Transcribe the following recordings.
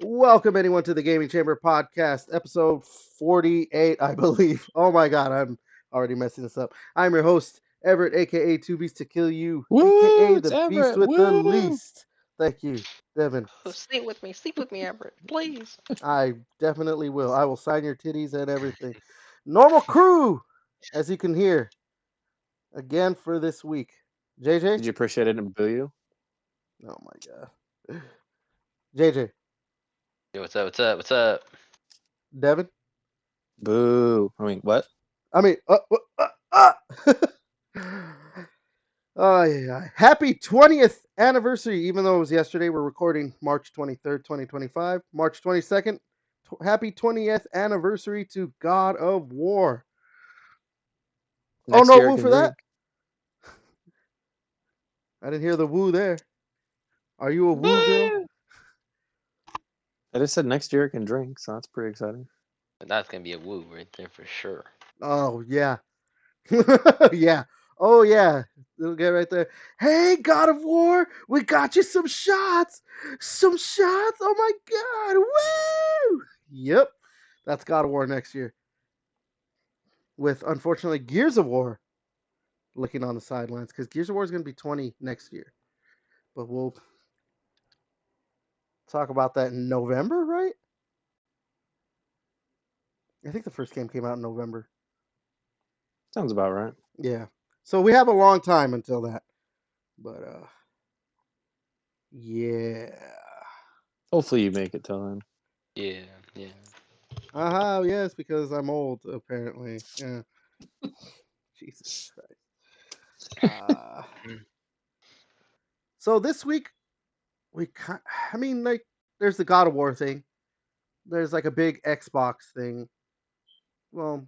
Welcome anyone to the Gaming Chamber podcast, episode 48, I believe. Oh my god, I'm already messing this up. I'm your host, Everett, aka Two Beasts to Kill You, Woo! aka It's the Beast Everett. with the Woo! least. Thank you, Devin. Sleep with me, Everett, please. I definitely will. I will sign your titties and everything. Normal crew, as you can hear, again for this week. JJ? Did you appreciate it and boo you? Oh my god. JJ. Yo, what's up? What's up? What's up? Devin? Boo. I mean, what? I mean, Oh yeah! Happy 20th anniversary! Even though it was yesterday, we're recording March 23rd, 2025. March 22nd. Happy 20th anniversary to God of War. Oh Next no, year I woo can for that! drink. I didn't hear the woo there. Are you a woo girl? Boo! I just said next year I can drink, so that's pretty exciting. That's gonna be a woo right there for sure. Oh yeah, yeah. Oh yeah. Little guy right there. Hey, God of War, we got you some shots. Some shots. Oh my God! Woo! Yep, that's God of War next year. With unfortunately Gears of War looking on the sidelines because Gears of War is going to be 20 next year. But we'll talk about that in November, right? I think the first game came out in November. Sounds about right. Yeah. So we have a long time until that. But yeah. Hopefully you make it till then. Yeah, yeah. Yes, because I'm old apparently. Yeah. Jesus Christ. Uh Mm. so this week I mean like there's the God of War thing. There's like a big Xbox thing. Well,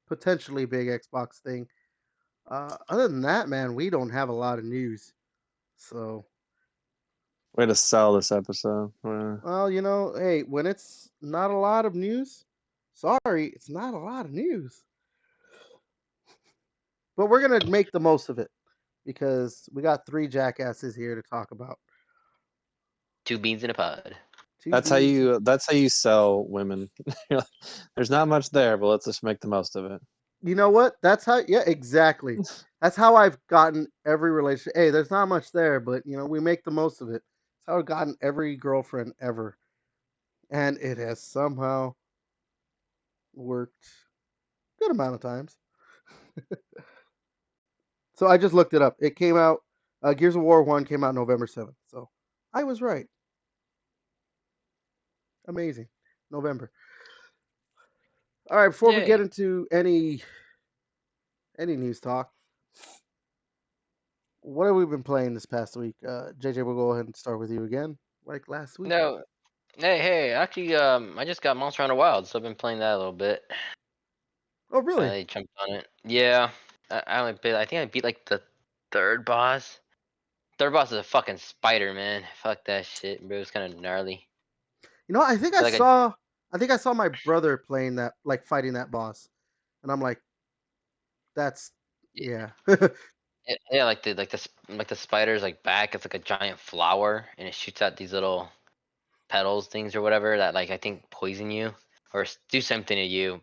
potentially big Xbox thing. Other than that, man, we don't have a lot of news. So, Way to sell this episode. well, hey, when it's not a lot of news, sorry, it's not a lot of news. But we're gonna make the most of it because we got three jackasses here to talk about. Two beans in a pod. Two That's how beans. you. That's how you sell women. There's not much there, but let's just make the most of it. You know what? That's how. Yeah, exactly. That's how I've gotten every relationship. Hey, there's not much there, but we make the most of it. That's how I've gotten every girlfriend ever, and it has somehow worked good amount of times. So I just looked it up. It came out. Gears of War 1 came out November 7th. So I was right. Amazing. November. All right. Before we get Yay. into any news talk, what have we been playing this past week? JJ, we'll go ahead and start with you again, like last week. No. Hey, actually, I just got Monster Hunter Wild, so I've been playing that a little bit. Oh, really? Finally jumped on it. Yeah. I only beat. I think I beat like the third boss. Third boss is a fucking spider, man. Fuck that shit, bro. It's kind of gnarly. I think It's I like a saw. I think I saw my brother playing that, like fighting that boss, and I'm like, that's yeah. yeah, like the spider's like back. It's like a giant flower, and it shoots out these little petals things or whatever that like I think poison you or do something to you.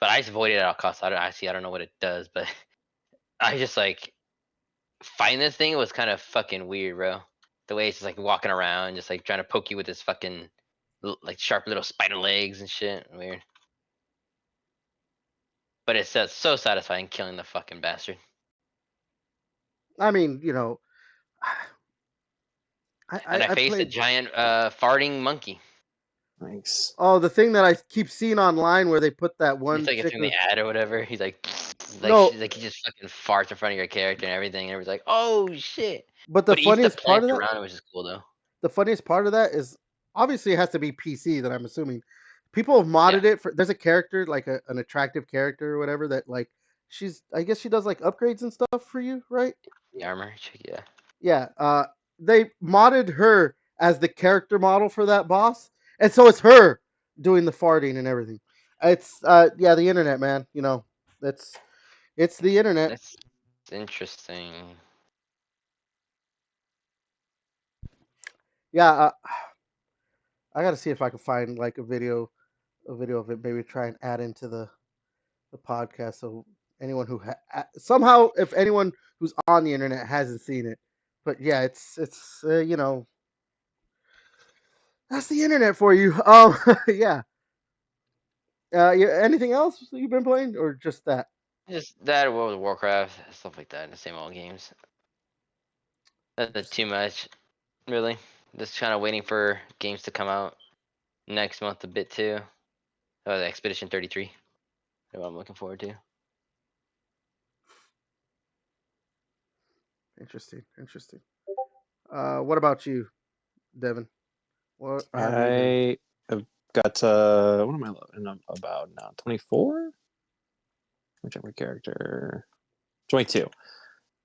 But I just avoid it at all costs. I don't know what it does, but I just like fighting this thing was kind of fucking weird, bro. The way it's just like walking around, just like trying to poke you with his fucking like sharp little spider legs and shit. Weird, but it's so satisfying killing the fucking bastard. I mean, And I I faced a played. giant farting monkey. Thanks. Oh, the thing that I keep seeing online where they put that It's one like it's chick in the with ad or whatever. He's no, like he just fucking farts in front of your character and everything. And everybody's like, "Oh shit!" but But he eats the plants around it, which is cool though. the funniest part of that is obviously it has to be PC that I'm assuming. People have Yeah, modded it for. There's a character like an attractive character or whatever that like I guess she does like upgrades and stuff for you, right? the armor. Yeah. Yeah. They modded her as the character model for that boss, and so it's her doing the farting and everything. It's yeah, the internet, man. That's it's the internet. That's interesting. Yeah. I got to see if I can find like a video of it. Maybe try and add into the podcast. So anyone who somehow, if anyone who's on the internet hasn't seen it, but yeah, it's you know, that's the internet for you. Yeah. Yeah. Anything else you've been playing, or just that? Just that World of Warcraft, stuff like that, the same old games. Nothing too Interesting. much, really. Just kind of waiting for games to come out next month a bit too. The Expedition 33. What I'm looking forward to. Interesting. Interesting. What about you, Devin? What have you been? I have got what am I about now? 24. Whichever character. 22.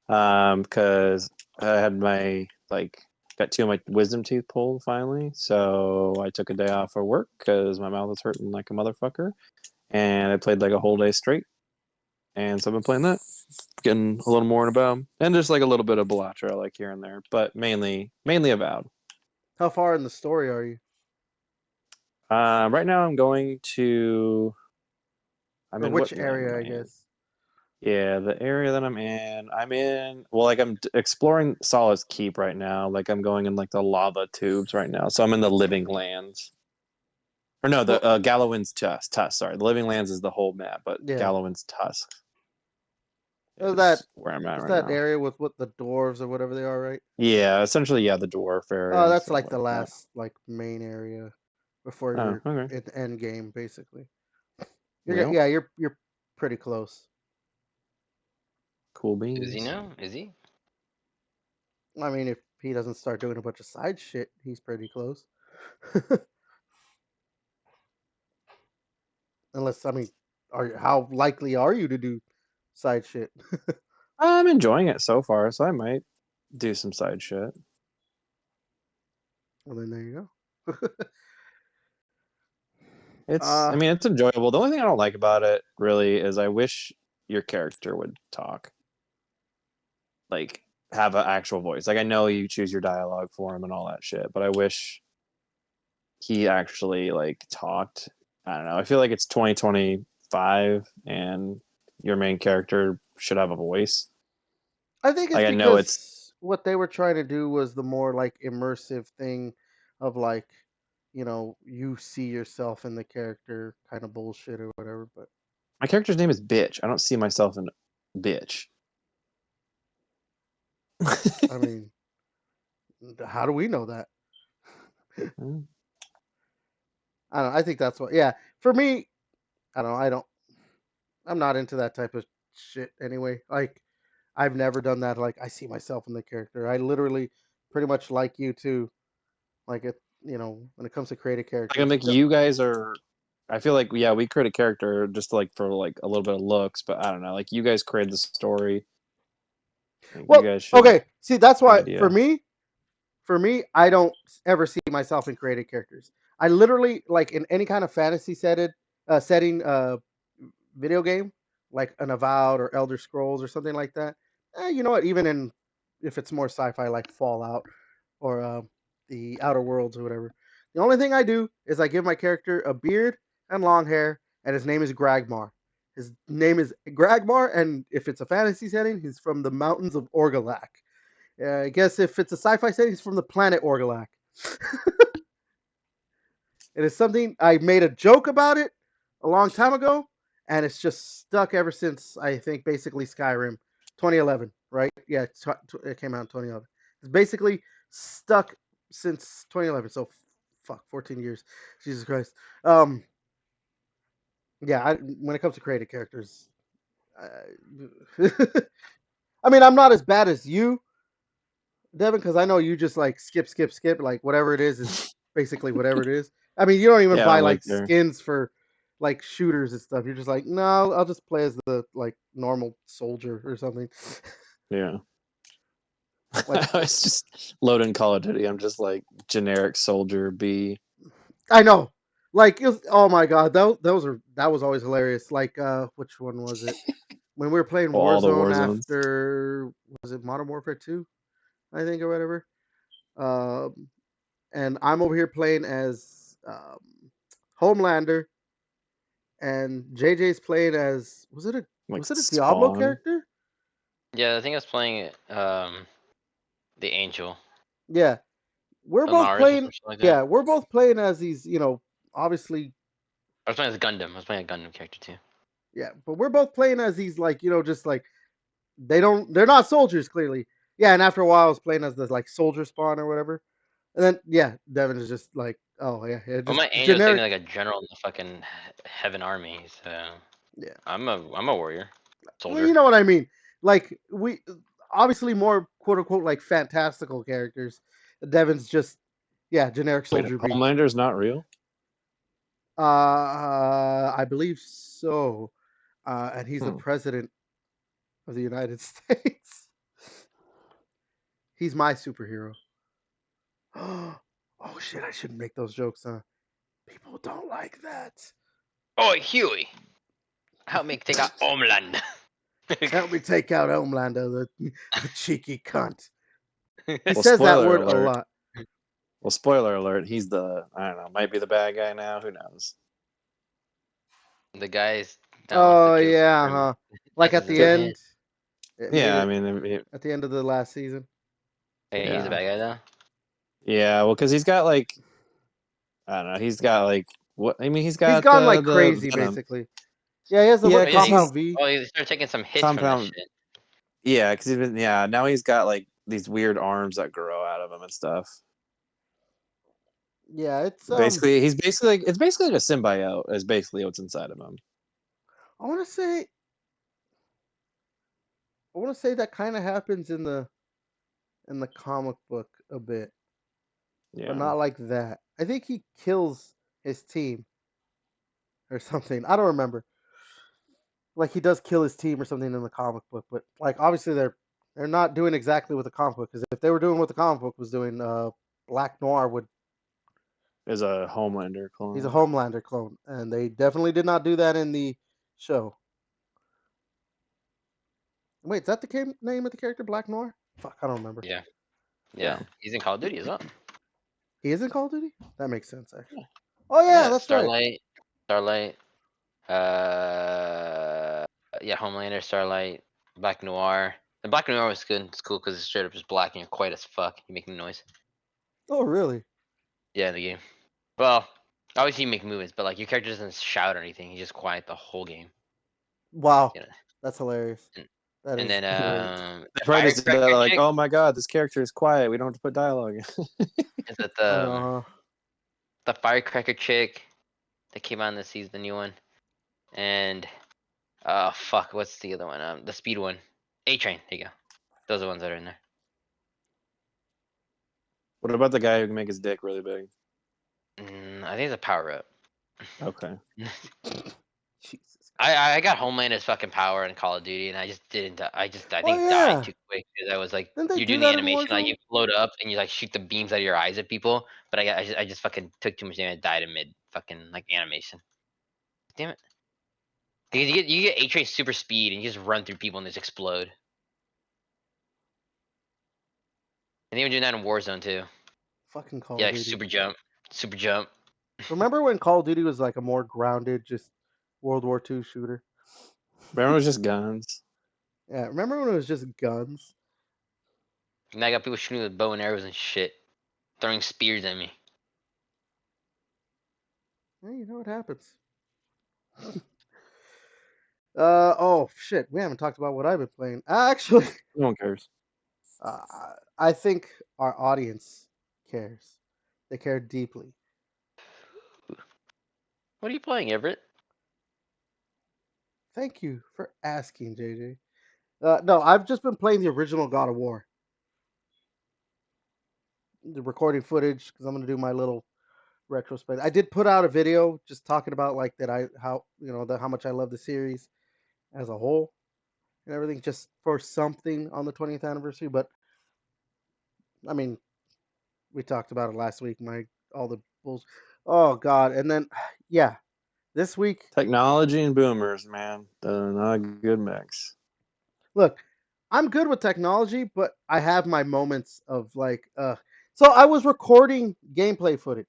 Because I had my got two of my wisdom teeth pulled finally, so I took a day off for work because my mouth was hurting like a motherfucker, and I played like a whole day straight, and so I've been playing that, getting a little more about, and just like a little bit of Bellatra like here and there, but mainly Avowed. How far in the story are you, Right now I'm or in which what area? I land? guess. Yeah, the area that I'm in, well, like exploring Solace Keep right now. Like I'm going in like the lava tubes right now. So I'm in the Living Lands. Or no, the Well, Gallowin's Tusk. Sorry, the Living Lands is the whole map, but yeah. Gallowin's Tusk That is where I'm at is right that now. area with what the dwarves or whatever they are, right? Yeah, essentially, yeah, the dwarf area Oh, and that's stuff like the like that. last like main area before Oh, you're okay, at the end game, basically. well, Yeah, you're pretty close. cool Is he beans. now? Is he? I mean, if he doesn't start doing a bunch of side shit, he's pretty close. Unless, I mean, how likely are you to do side shit? I'm enjoying it so far, so I might do some side shit. Well, then there you go. I uh, mean, it's enjoyable. The only thing I don't like about it really is I wish your character would talk, like have an actual voice. Like I know you choose your dialogue for him and all that shit, but I wish he actually like talked. I don't know. I feel like it's 2025 and your main character should have a voice. I think it's Like I know it's because what they were trying to do was the more like immersive thing of like, you see yourself in the character kind of bullshit or whatever. But my character's name is Bitch. I don't see myself in Bitch. I mean, how do we know that? I don't know. I think that's what. Yeah, for me, I don't know. I'm not into that type of shit anyway. Like, I've never done that. Like, I see myself in the character. I literally, pretty much like you too. Like it, when it comes to creative Like I characters. think you guys are. I feel like yeah, we create a character just like for like a little bit of looks, but I don't know. Like you guys create the story. Like you Well, guys should okay. See, that's have an why idea. for me, I don't ever see myself in creative characters. I literally like in any kind of fantasy setting, video game, like an Avowed or Elder Scrolls or something like that. You know what? Even in if it's more sci-fi, like Fallout or the Outer Worlds or whatever, the only thing I do is I give my character a beard and long hair, and his name is Gragmar. His name is Gragmar, and if it's a fantasy setting, he's from the mountains of Orgalak. I guess if it's a sci-fi setting, he's from the planet Orgalak. It is something I made a joke about it a long time ago, and it's just stuck ever since. I think basically Skyrim, 2011, right? Yeah, it came out in 2011. It's basically stuck since 2011. So, fuck, 14 years. Jesus Christ. Um, yeah. When it comes to creative characters, I mean, I'm not as bad as you, Devin, because I know you just like skip, like whatever it is basically whatever it is. I mean, you don't even Yeah, I buy don't like like their skins for like shooters and stuff. You're just like, no, I'll just play as the like normal soldier or something. yeah. Like, I was just loading Call of Duty. I'm just like generic soldier B. I know, like, oh my god, that was always hilarious. Like, which one was it? When we were playing All the Warzone war zones. after, was it Modern Warfare 2, I think, or whatever. Um, and I'm over here playing as Homelander, and JJ's playing as Like was it a Diablo Spawn. character? Yeah, I think I was playing the Angel, Yeah, we're both Amaris or playing. something like that. Yeah, we're both playing as these. Obviously, I was playing as Gundam. I was playing a Gundam character too. yeah, but we're both playing as these like just like they're not soldiers clearly. Yeah, and after a while, I was playing as this like soldier spawn or whatever, and then yeah, Devin is just like, oh yeah, Well, just my Angel's generic. technically like a general in the fucking Heaven Army, so Yeah, I'm a warrior, well, soldier. you know what I mean. Like we obviously more quote unquote like fantastical characters. Devin's just yeah, generic Wait, soldier B. Homelander's not real? I believe so. And he's the Hmm. president of the United States. He's my superhero. Oh shit! I shouldn't make those jokes, huh? People don't like that. Oh, Huey, help me take out Homeland. Help me take out Homelander, the cheeky cunt. He Well, says that spoiler word a alert. lot. Well, spoiler alert. He's I don't know, might be the bad guy now. Who knows? The guys that wants to Oh kill yeah, Superman. huh? Like at the Superman. end, it made Yeah, I it mean, at the end of the last season. Hey, he's a yeah, bad guy now. yeah. Well, because he's got like I don't know. He's got like what? I mean, he's He's got gone like the crazy, venom. basically. Yeah, he has the Yeah, what Oh yeah, because compound he's V. he started taking some hits from that compound. shit. Yeah, because he's been. Yeah, now he's got like these weird arms that grow out of him and stuff. Yeah, it's Basically, he's basically like it's basically like a symbiote. Is basically what's inside of him. I want to say that kind of happens in the comic book a bit, but Yeah, not like that. I think he kills his team or something. I don't remember. Like he does kill his team or something in the comic book, but like obviously they're not doing exactly what the comic book, because if they were doing what the comic book was doing, Black Noir would is a Homelander he's a clone. Homelander clone, and they definitely did not do that in the show. Wait, is that the name of the character, Black Noir? Fuck, I don't remember. Yeah, Yeah, yeah. He's in Call of Duty as well. He is in Call of Duty. That makes sense, actually. Oh yeah, Yeah, that's right. Starlight. Uh, yeah, Homelander, Starlight, Black Noir. The Black Noir was good. It's cool because it's straight up just black and you're quiet as fuck. You make no noise. Oh really? Yeah, in the game. Well, obviously you make movements, but like your character doesn't shout or anything. He's just quiet the whole game. Wow, You know. that's hilarious. And, That and is then great. they the probably just did that. firecracker Like, chick oh my god, this character is quiet. We don't have to put dialogue. is that I know, huh? the firecracker chick that came out in the season, the new one, and fuck, what's the other one? The speed one, A Train. There you go. Those are the ones that are in there. What about the guy who can make his dick really big? I think it's a power up. Okay. Jesus. I got Homelander's fucking power in Call of Duty, and I just didn't. I Oh think died yeah, too quick because I was like, didn't they you're do doing the that in animation, like Warzone? you float up and you like shoot the beams out of your eyes at people, but I just fucking took too much damage, and died in mid fucking like animation. Damn it! Because you get A-Train super speed and you just run through people and just explode. And even doing that in Warzone too. Fucking Call Yeah, of like Duty. super jump. Remember when Call of Duty was like a more grounded, just World War II shooter? Remember, it was just guns. Yeah, remember when it was just guns? And I got people shooting with bow and arrows and shit, throwing spears at me. Hey, you know what happens. Oh shit, we haven't talked about what I've been playing. Actually, No one cares. I think our audience cares. They care deeply. What are you playing, Everett? Thank you for asking, JJ. No, I've just been playing the original God of War. The recording footage, because I'm gonna do my little retrospect. I did put out a video just talking about like how much I love the series as a whole and everything, just for something on the 20th anniversary. But I mean, we talked about it last week. All the bulls. Oh God! And then yeah, this week. Technology and boomers, man. They're not a good mix. Look, I'm good with technology, but I have my moments of like. So I was recording gameplay footage,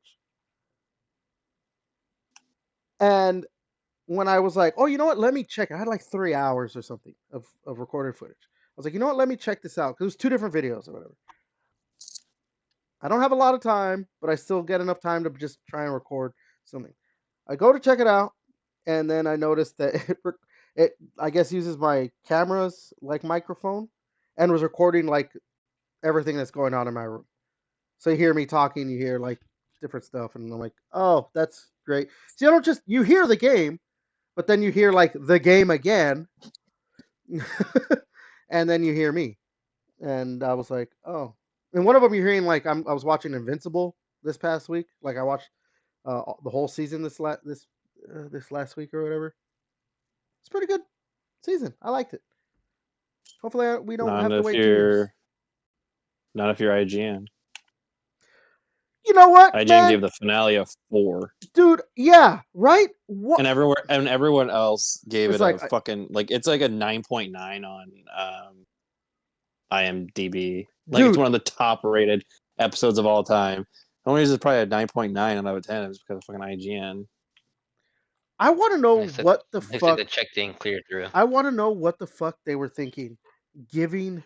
And when I was like, oh, you know what? Let me check. I had like 3 hours or something of recorded footage. I was like, you know what? Let me check this out because it was 2 different videos or whatever. I don't have a lot of time, but I still get enough time to just try and record something. I go to check it out, and then I noticed that it I guess uses my camera's like microphone, and was recording like everything that's going on in my room. So you hear me talking, you hear like different stuff, and I'm like, oh, that's great. So you don't just you hear the game, but then you hear like the game again, and then you hear me, and I was like, oh. And one of them you're hearing like I was watching Invincible this past week. Like I watched the whole season this last week or whatever. It's pretty good season. I liked it. Hopefully we don't Not have to if wait 2 years. you're not if you're IGN. You know what, IGN man, gave the finale a 4, dude? Yeah, right. What? and everyone else gave It's it a like, fucking like it's like a 9.9 on IMDb. Like it's dude, one of the top rated episodes of all time. The only reason it's probably a 9.9 out of 10 is because of fucking IGN. I want to know Looks like what the looks like fuck. the check didn't clear through. I want to know what the fuck they were thinking, giving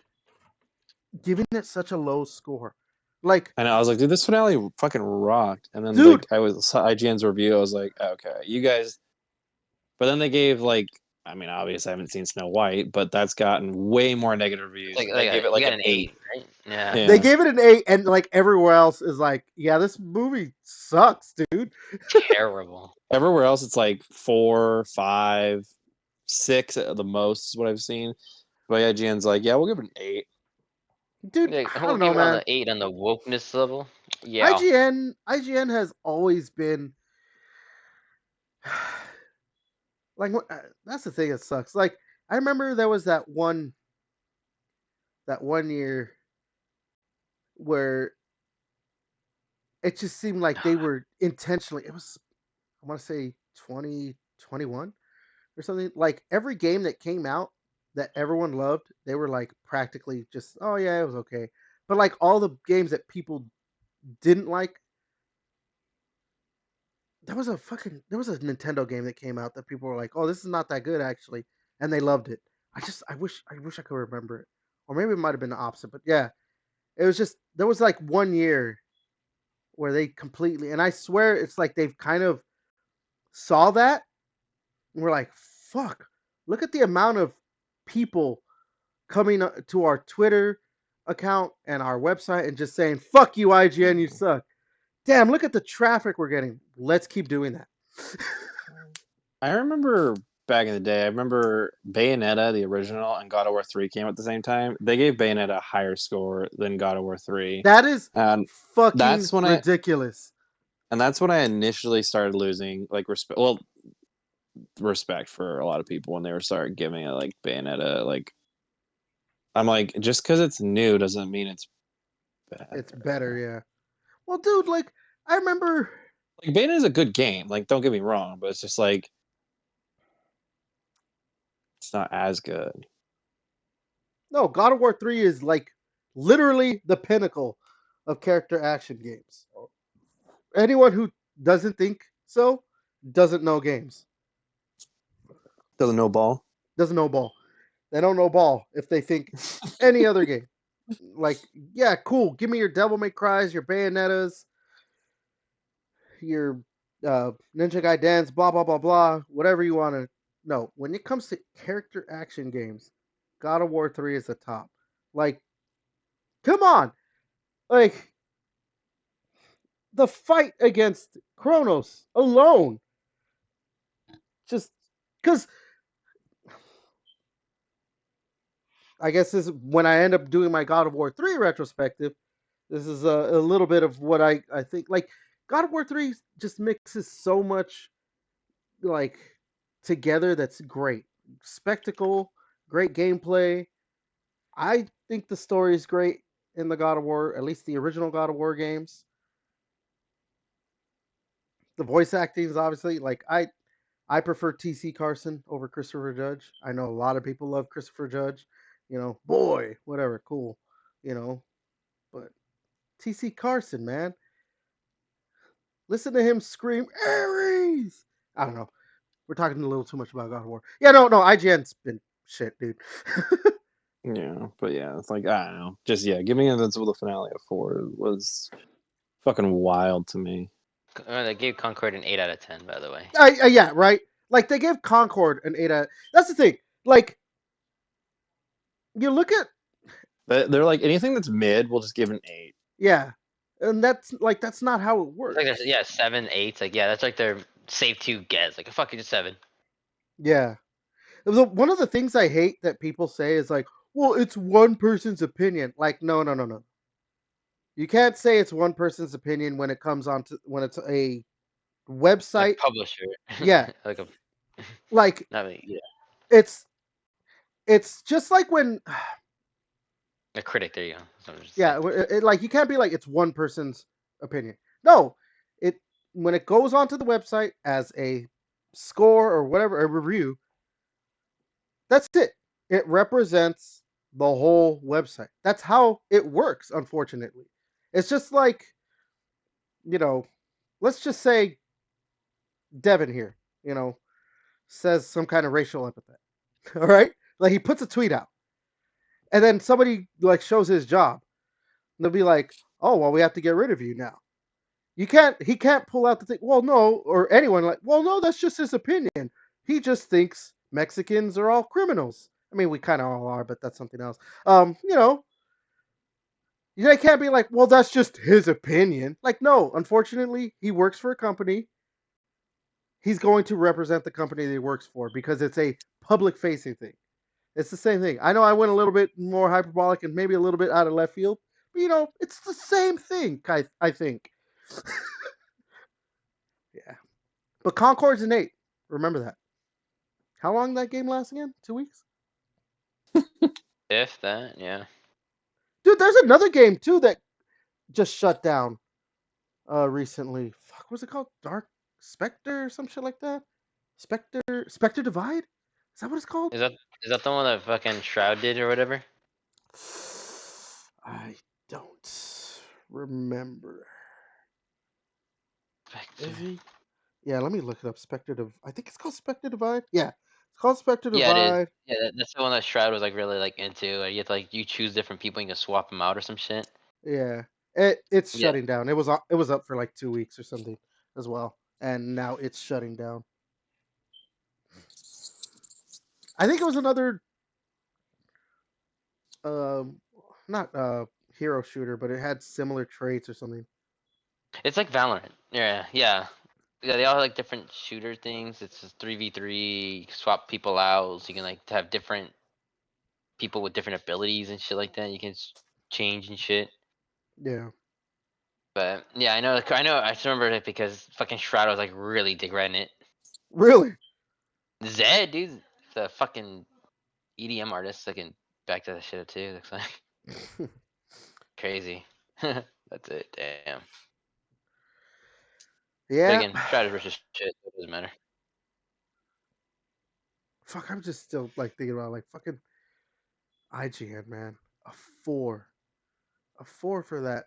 it such a low score. Like, And I was like, dude, this finale fucking rocked. And then dude, like I saw IGN's review, I was like, okay, you guys. But then they gave like, I mean, obviously I haven't seen Snow White, but that's gotten way more negative It's reviews, and they gave it you like got an an 8. 8, right? Yeah. they Yeah, gave it an 8, and like everywhere else is like, yeah, this movie sucks, dude. Terrible. everywhere else it's like 4, 5, 6 at the most is what I've seen. But IGN's like, yeah, we'll give it an 8. Dude, Like, I we'll don't know, give it on man. the 8 on the wokeness level. Yeah. IGN has always been like that's the thing that sucks. Like I remember there was that one year where it just seemed like they were intentionally. It was I want to say 2021 or something. Like every game that came out that everyone loved, they were like practically just oh yeah, it was okay. But like all the games that people didn't like, there was a Nintendo game that came out that people were like, "Oh, this is not that good actually," and they loved it. I wish I could remember it, or maybe it might have been the opposite. But yeah, it was just there was like one year where they completely, and I swear it's like they've kind of saw that and we're like, "Fuck, look at the amount of people coming to our Twitter account and our website and just saying, "Fuck you, IGN, you suck." Damn, look at the traffic we're getting. Let's keep doing that. I remember back in the day, I remember Bayonetta, the original, and God of War 3 came out at the same time. They gave Bayonetta a higher score than God of War 3. That is And fucking that's when I ridiculous. initially started losing like respect. Well, respect for a lot of people when they were started giving it like Bayonetta. Like I'm like, just because it's new doesn't mean it's It's better, better. yeah. Well, dude, like I remember. Like Bayonetta is a good game. Like don't get me wrong, but it's just like it's not as good. No, God of War 3 is like literally the pinnacle of character action games. Anyone who doesn't think so doesn't know games. Doesn't know ball. Doesn't know ball. They don't know ball if they think any other game. Like, yeah, cool. Give me your Devil May Cries, your Bayonettas, your Ninja Gaidens, blah blah blah blah, whatever you want to. No, when it comes to character action games, God of War 3 is the top. Like, come on, like the fight against Kronos alone, just because I guess this when I end up doing my God of War 3 retrospective, this is a little bit of what I think. Like God of War 3 just mixes so much like together that's great. Spectacle, great gameplay. I think the story is great in the God of War, at least the original God of War games. The voice acting is obviously like I prefer TC Carson over Christopher Judge. I know a lot of people love Christopher Judge. You know, boy, whatever, cool. You know, but TC Carson, man, listen to him scream Ares. I don't know. We're talking a little too much about God of War. Yeah, no, IGN's been shit, dude. Yeah, but yeah, it's like I don't know. Just giving Invincible the finale of 4 was fucking wild to me. They gave Concord an 8 out of 10, by the way. Yeah, right. Like they gave Concord an 8 out. That's the thing. Like you look at They're like anything that's mid, we'll just give an 8. yeah, and that's not how it It's works. like there's 7, 8. Like that's like their safe to guess. Like fuck it, just 7. Yeah. One of the things I hate that people say is like, well, it's one person's opinion. Like, no, no, no, no. You can't say it's one person's opinion when it comes on to when it's a Like website. publisher. Yeah, Like a like not really, yeah. it's it's just like when A critic. There you go. That's what I'm just yeah, saying. like you can't be like it's one person's opinion. No, it when it goes onto the website as a score or whatever a review, that's it. It represents the whole website. That's how it works. Unfortunately, it's just like let's just say Devin here, says some kind of racial epithet. All right, like he puts a tweet out, and then somebody like shows his job, and they'll be like, "Oh, well, we have to get rid of you now." He can't pull out the thing. Well, no, or anyone like, well, no, that's just his opinion. He just thinks Mexicans are all criminals. I mean, we kind of all are, but that's something else. They can't be like, well, that's just his opinion. Like, no, unfortunately, he works for a company. He's going to represent the company that he works for because it's a public facing thing. It's the same thing. I know I went a little bit more hyperbolic and maybe a little bit out of left field, but it's the same thing, I think. Yeah. But Concord's an 8. Remember that. How long did that game last again? 2 weeks? If that, yeah. Dude, there's another game too that just shut down recently. Fuck, what's it called? Dark Spectre or some shit like that? Spectre Divide? Is that what it's called? Is that the one that fucking Shroud did or whatever? I don't remember. Spectre. Is he? Yeah, let me look it up. I think it's called Spectre Divide. Yeah, it's called Spectre Yeah, it is. Divide. Yeah, that's the one that Shroud was like really like into. You have to like you choose different people and you can swap them out or some shit. Yeah, it's Yeah. shutting down. It was up for like 2 weeks or something as well, and now it's shutting down. I think it was another um not hero shooter, but it had similar traits or something. It's like Valorant. Yeah, yeah. Yeah, they all have like different shooter things. It's just 3v3. You can swap people out. So you can like have different people with different abilities and shit like that. You can change and shit. Yeah, But yeah, I know. I know. I just remember it because fucking Shroud was like really regretting it. really. Zed, dude, the fucking EDM artist. I can back to that shit up too. Looks like crazy. That's it. Damn. But Yeah, again, Shroud is rich as shit. So it doesn't matter. fuck. I'm just still like thinking about like fucking IGN, man. A 4, a 4 for that.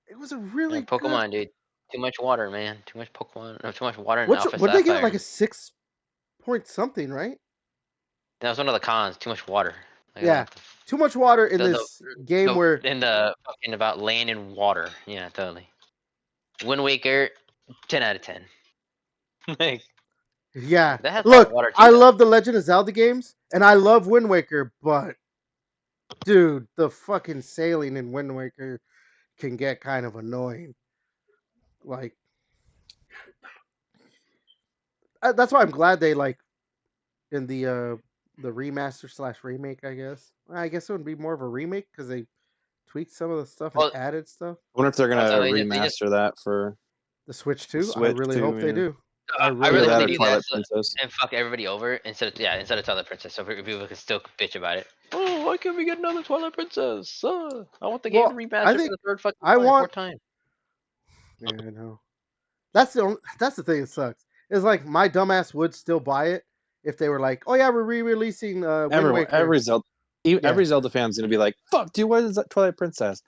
It was a Yeah, really good. Pokemon, dude. Too much water, man. Too much Pokemon. No, too much water in What Alpha what did they give it? Like Sapphire. a 6 point something, right? That was one of the cons. Too much water. Like Yeah, too much water in the this game where in the fucking about land and water. Yeah, totally. Wind Waker, 10 out of 10. Like yeah. that has a lot of Look, water too, I though. love the Legend of Zelda games and I love Wind Waker, but dude, the fucking sailing in Wind Waker can get kind of annoying. Like that's why I'm glad they like in the remaster slash remake. I guess it would be more of a remake because they tweaked some of the stuff and Well, added stuff. I wonder if they're no, gonna they just. remaster that for The Switch the too. I Switch really hope too. they Yeah, do. I I really either really hope hope that they they or do do. that Twilight Princess. and fuck everybody over instead of Twilight Princess, so people can still bitch about it. Oh, why can't we get another Twilight Princess? I want the game to Well, I remaster for think the third fucking I time, want. fourth time. Yeah, I know. That's the thing that sucks. It's like my dumbass would still buy it if they were like, "Oh yeah, we're re-releasing Wind Everyone, Waker." Yeah, every Zelda fan's gonna be like, "Fuck, dude, what is that Twilight Princess?"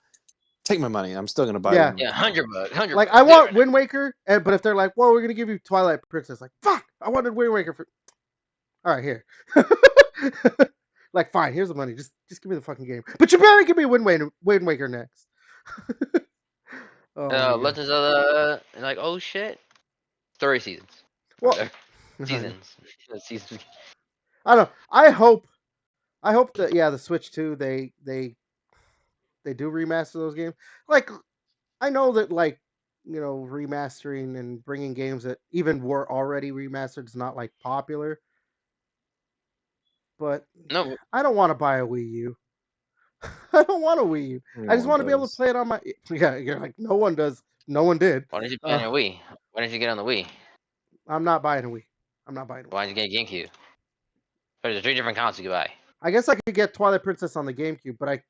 Take my money. I'm still gonna buy Yeah. Wind Yeah, Waker. $100, $100. Like I want Wind Waker, but if they're like, well, we're gonna give you Twilight Princess, like fuck, I wanted Wind Waker for. All right, here. Like fine, here's the money. Just give me the fucking game. But you better give me Wind Waker next. Oh my god. Legends of the like oh shit, story seasons. Or Well, whatever. Seasons. Seasons. I don't know. I hope that the Switch 2 they do remaster those games. Like I know that like remastering and bringing games that even were already remastered is not like popular, but No, I don't want to buy a Wii U. I don't want a Wii U. No I just one want to be able to does. play it on my. Yeah, you're like no one does. No one did. why did you play on your Wii? Why didn't you get on the Wii? I'm not buying a Wii. I'm not buying a Wii. Why did you get a GameCube? There's 3 different consoles you can buy. I guess I could get Twilight Princess on the GameCube, but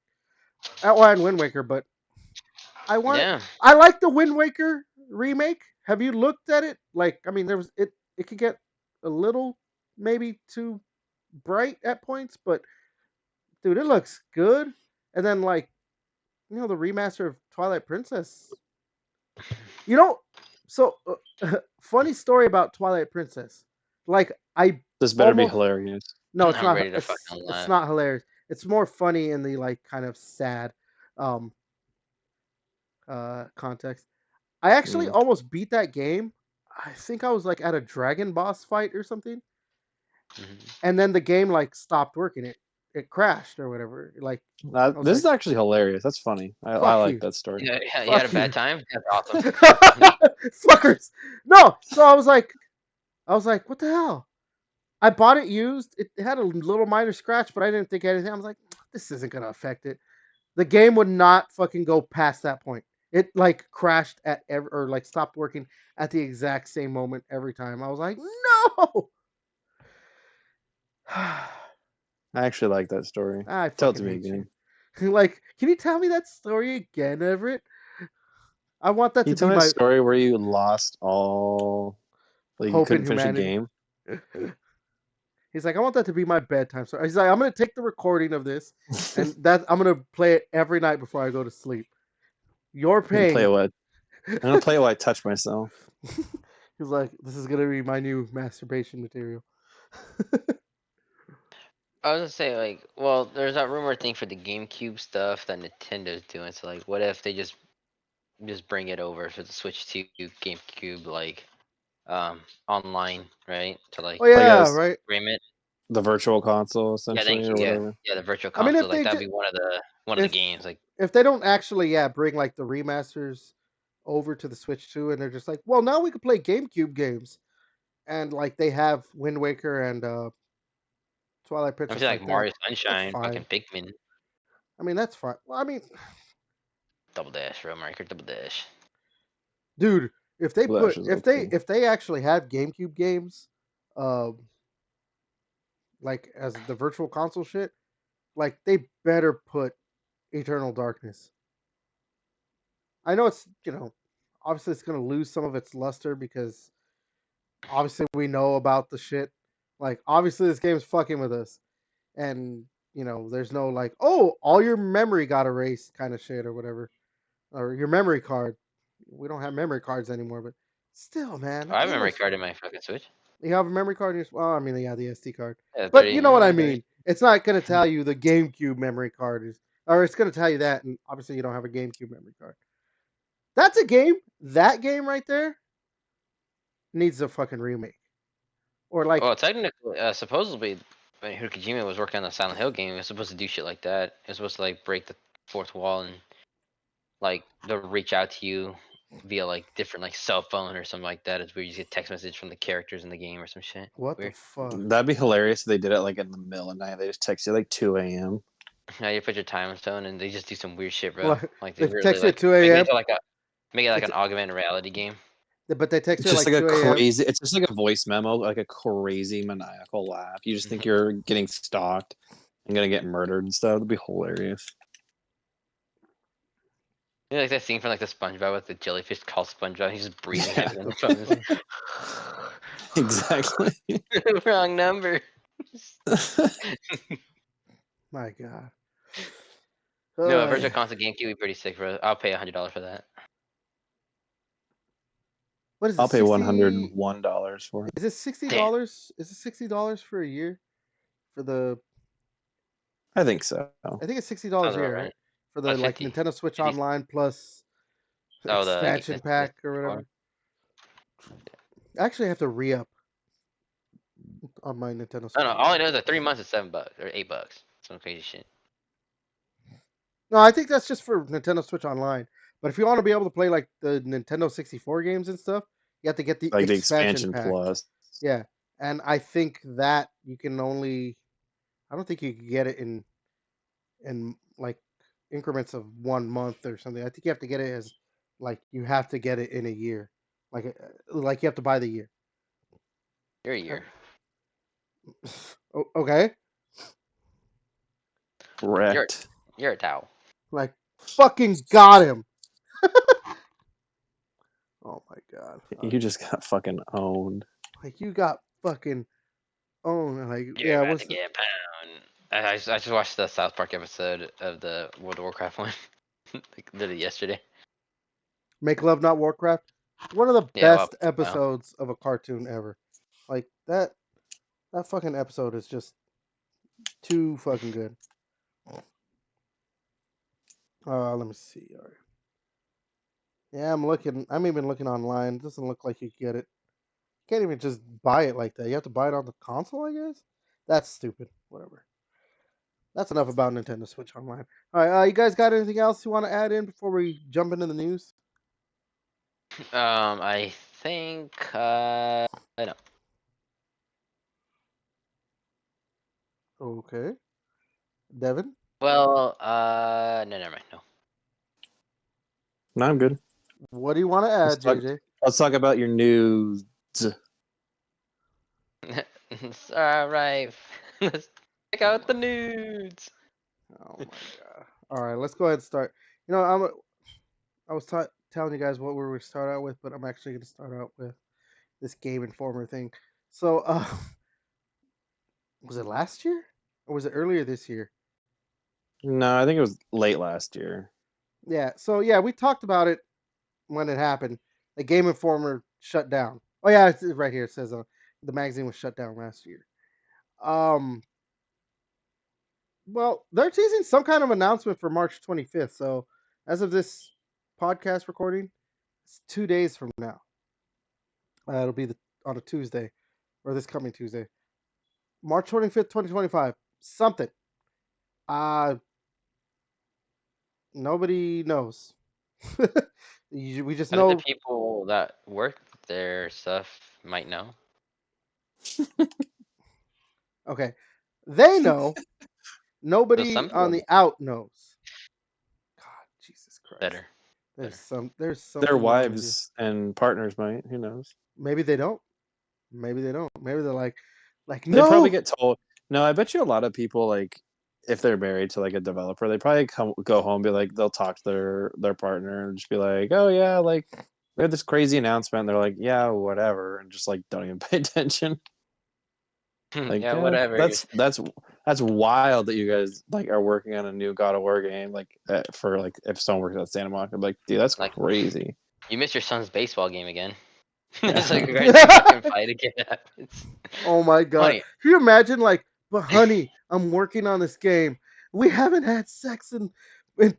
and Wind Waker, but I want it. Yeah. I like the Wind Waker remake. Have you looked at it? Like, I mean, there was it. It could get a little maybe too bright at points, but dude, it looks good. And then like, the remaster of Twilight Princess. So funny story about Twilight Princess. Like, I This better be almost hilarious. no, it's I'm not. ready to fucking It's laugh. not hilarious. It's more funny in the like kind of sad um context. I actually almost beat that game. I think I was like at a dragon boss fight or something, and then the game like stopped working. It crashed or whatever. Like I was This is like, actually hilarious. That's funny. I "Fuck like you, that story. Yeah, you had a fuck bad you, time? That's awesome. That's funny. fuckers." No, so I was like, what the hell? I bought it used. It had a little minor scratch, but I didn't think anything. I was like, this isn't gonna affect it. The game would not fucking go past that point. It like crashed at or like stopped working at the exact same moment every time. I was like, no. I actually like that story. I Tell it fucking to me hate again. you. Like, can you tell me that story again, Everett? I want that Can you to tell be me a my story where you lost all, like you hope in couldn't finish a humanity. game? He's like, I want that to be my bedtime story. He's like, I'm gonna take the recording of this, and that I'm gonna play it every night before I go to sleep. You're I'm gonna play paying. it while I'm gonna play it while I touch myself. He's like, this is gonna be my new masturbation material. I was gonna say like, well, there's that rumor thing for the GameCube stuff that Nintendo's doing. So like, what if they just bring it over for the Switch 2 GameCube like online, right? To like Oh Like yeah, as right. stream it. the virtual console, Yeah, essentially, thank or you. Yeah, whatever. yeah, the virtual I mean, console, like that'd be one of the if games. Like, if they don't actually bring like the remasters over to the Switch 2, and they're just like, well, now we can play GameCube games, and like they have Wind Waker and Twilight I Princess feel like like that. Mario That's Sunshine, fine. fucking Pikmin, I mean, that's fine. Well, I mean, Double Dash, Real Mario Kart Double Dash. dude, if they Flash put is okay. if they actually had GameCube games, um, like as the virtual console shit, like they better put Eternal Darkness. I know it's obviously it's gonna lose some of its luster because obviously we know about the shit. Like obviously this game's fucking with us, and there's no like, oh, all your memory got erased kind of shit or whatever, or your memory card. We don't have memory cards anymore, but still, man, I that have a game memory looks. card in my fucking Switch. You have a memory card? Well, I mean, yeah, the SD card, Yeah, but 30. you know what Yeah, I 30. mean. It's not gonna tell you the GameCube memory card is, or it's gonna tell you that, and obviously you don't have a GameCube memory card. That's a game. That game right there needs a fucking remake. Or like, Well, technically, supposedly, when Hideo Kojima was working on the Silent Hill game, he was supposed to do shit like that. It was supposed to like break the fourth wall and like they'll reach out to you via like different like cell phone or something like that. It's where you get text message from the characters in the game or some shit. what the Weird. fuck? That'd be hilarious if they did it like in the middle of the night. They just text you like 2 a.m. Now you put your time zone and they just do some weird shit, bro. Like, Like they they really text you at like 2 a.m. make it like It's, an augmented reality game. but they text It's you at just like like a 2 a.m. crazy. It's just like a voice memo, like a crazy maniacal laugh. You just think you're getting stalked and gonna get murdered and stuff. It'd be hilarious. You know, like that scene from like the SpongeBob with the jellyfish called SpongeBob. He's just breathing Yeah, heavy on the phone. exactly. Wrong number. My God. No, a virtual Yeah. console GameCube would be pretty sick for. I'll pay $100 for that. What is it? I'll pay $60? $101 for it. Is it $60? Damn. Is it $60 for a year for the? I think so. I think it's Sounds $60 a about year, right? right. For the Like like 50. Nintendo Switch 50. Online plus Oh, expansion pack or whatever. I actually have to re-up on my Nintendo No, Switch no. All I Online. know is that 3 months is $7 or $8. Some crazy shit. No, I think that's just for Nintendo Switch Online. But if you want to be able to play like the Nintendo 64 games and stuff, you have to get the Like the expansion expansion pack. plus. Yeah, and I think that you can only. I don't think you can get it in like increments of 1 month or something. I think you have to get it as like you have to get it in a year, like you have to buy the year. You're a year. Okay, Correct. You're a towel. like fucking got him. Oh my god, You just got fucking owned. like you got fucking owned. Like You're yeah, about what's to get pound. I just watched the South Park episode of the World of Warcraft one. Like literally yesterday. Make Love Not Warcraft? One of the Yeah, well, best episodes of a cartoon ever. Like that fucking episode is just too fucking good. Let me see. All right. Yeah, I'm looking. I'm even looking online. It doesn't look like you can get it. You can't even just buy it like that. You have to buy it on the console, I guess. That's stupid. Whatever. That's enough about Nintendo Switch Online. All right, you guys got anything else you want to add in before we jump into the news? I think I know. Okay, Devin, Well, no, never mind. No. No, I'm good. what do you want to Let's add, talk. JJ? Let's talk about your news. It's all right. Let's check out the nudes. Oh my god! All right, let's go ahead and start. I was telling you guys what we were start out with, but I'm actually going to start out with this Game Informer thing. So, was it last year or was it earlier this year? No, I think it was late last year. Yeah. So yeah, we talked about it when it happened. The Game Informer shut down. Oh yeah, it's right here. It says the magazine was shut down last year. Um. Well, they're teasing some kind of announcement for March 25th. So, as of this podcast recording, it's 2 days from now. It'll be on a Tuesday, or this coming Tuesday, March 25th, 2025. Something. Uh, Nobody knows. We just How do the know. people that work their stuff might know? Okay, they know. So Nobody some on people the out knows. God, Jesus Christ. better. There's Their something wrong with you. wives and partners might. Who knows? Maybe they don't. Maybe they don't. Maybe they're like They probably no. get told. No, I bet you a lot of people like if they're married to like a developer, they probably go home, be like they'll talk to their partner and just be like, oh yeah, like we had this crazy announcement. And they're like, yeah, whatever, and just like don't even pay attention. Like, Yeah, yeah, whatever. that's wild that you guys like are working on a new God of War game. Like for like if someone works at Santa Monica, I'm like, dude, that's Like crazy. you missed your son's baseball game again. It's like Yeah. you guys can fucking fight again. It's Oh my god. funny. Can you imagine but honey, I'm working on this game. We haven't had sex in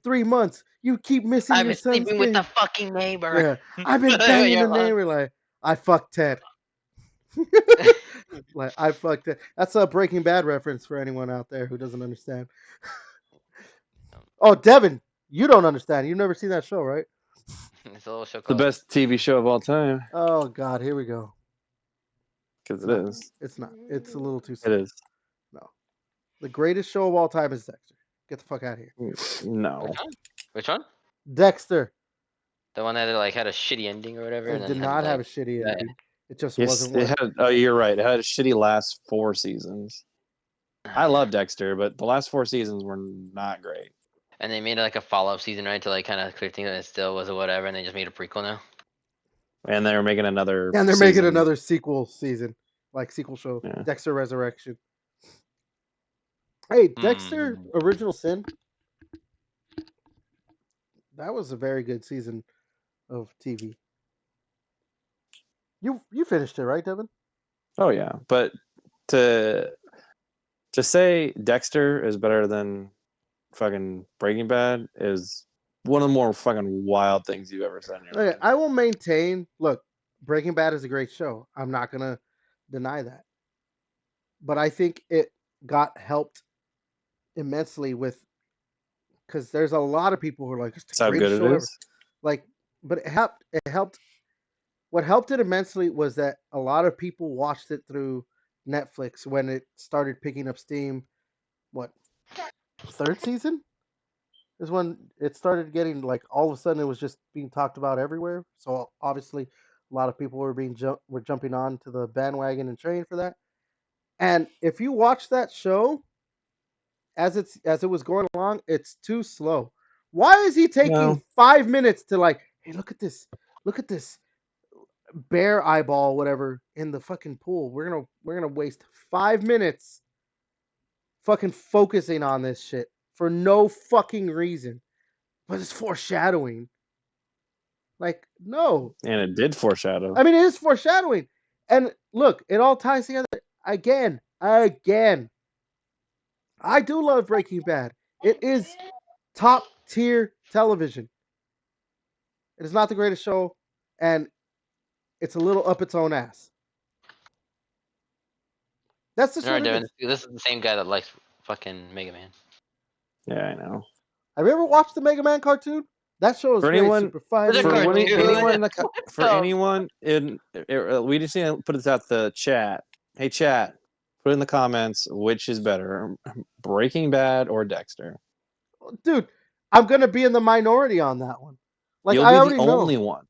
3 months. You keep missing I've your been son's sleeping with the game. fucking neighbor. Yeah. I've been banging the You're lying. neighbor like I fucked Ted. Like I fucked it. That's a Breaking Bad reference for anyone out there who doesn't understand. Oh, Devin, you don't understand. You've never seen that show, right? It's a little show The called. best TV show of all time Oh God, here we go. because It's it not. is. It's not. It's a little too It slow. is. No. The greatest show of all time is Dexter. Get the fuck out of here. No. Which one? Which one? Dexter. The one that like had a shitty ending or whatever, and It then did had not have like a shitty that. ending. It just Yes, wasn't it what. had. Oh, you're right. It had a shitty last 4 seasons. I love Dexter, but the last 4 seasons were not great. And they made like a follow-up season, right, to like kind of clear things, and it still was a whatever, and they just made a prequel now. And they were making another And they're making season. another sequel season, like sequel show, Yeah. Dexter Resurrection. Hey, Dexter Hmm. Original Sin. That was a very good season of TV. You finished it, right, Devin? Oh yeah, but to say Dexter is better than fucking Breaking Bad is one of the more fucking wild things you've ever said in your Okay, life. I will maintain. Look, Breaking Bad is a great show. I'm not gonna deny that, but I think it got helped immensely with because there's a lot of people who are like it's the That's how good greatest it show ever. is. Like, but it helped. It helped. What helped it immensely was that a lot of people watched it through Netflix when it started picking up steam. What, third season is when it started getting like all of a sudden it was just being talked about everywhere. So obviously a lot of people were jumping on to the bandwagon and train for that. And if you watch that show as it was going along, it's too slow. Why is he taking No, 5 minutes to like, hey, look at this bear eyeball, whatever, in the fucking pool? We're gonna waste 5 minutes fucking focusing on this shit for no fucking reason. But it's foreshadowing. Like, no. and it did foreshadow. I mean, it is foreshadowing. And look, it all ties together. Again. I do love Breaking Bad. It is top tier television. It is not the greatest show, and it's a little up its own ass. That's the All right, short of Devin. it. This is the same guy that likes fucking Mega Man. Yeah, I know. Have you ever watched the Mega Man cartoon? That show is For great. anyone, Super It's a Fighting. anyone cartoon. in the What for the? anyone in we just need to put this out the chat. Hey chat, put in the comments which is better, Breaking Bad or Dexter. Dude, I'm gonna be in the minority on that one. Like, You'll I be the already know. only one.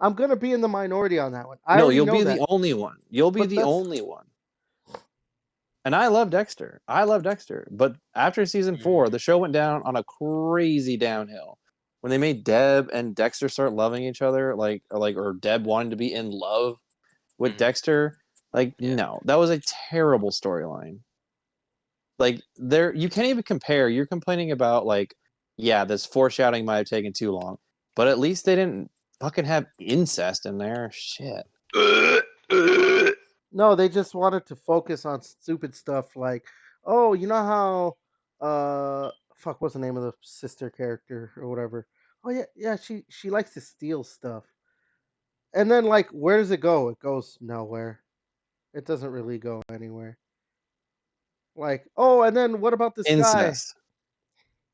I'm gonna be in the minority on that one. I No, already you'll know be that. the only one. You'll be But the that's only one. And I love Dexter. But after season 4, the show went down on a crazy downhill. When they made Deb and Dexter start loving each other, or Deb wanted to be in love with Dexter, Yeah. no, that was a terrible storyline. Like there, you can't even compare. You're complaining about yeah, this foreshadowing might have taken too long, but at least they didn't fucking have incest in there. Shit. no, they just wanted to focus on stupid stuff like, oh, you know how fuck, what's the name of the sister character or whatever? Oh yeah, yeah, she likes to steal stuff. And then like where does it go? It goes nowhere. It doesn't really go anywhere. Like, oh, and then what about this guy? Incest.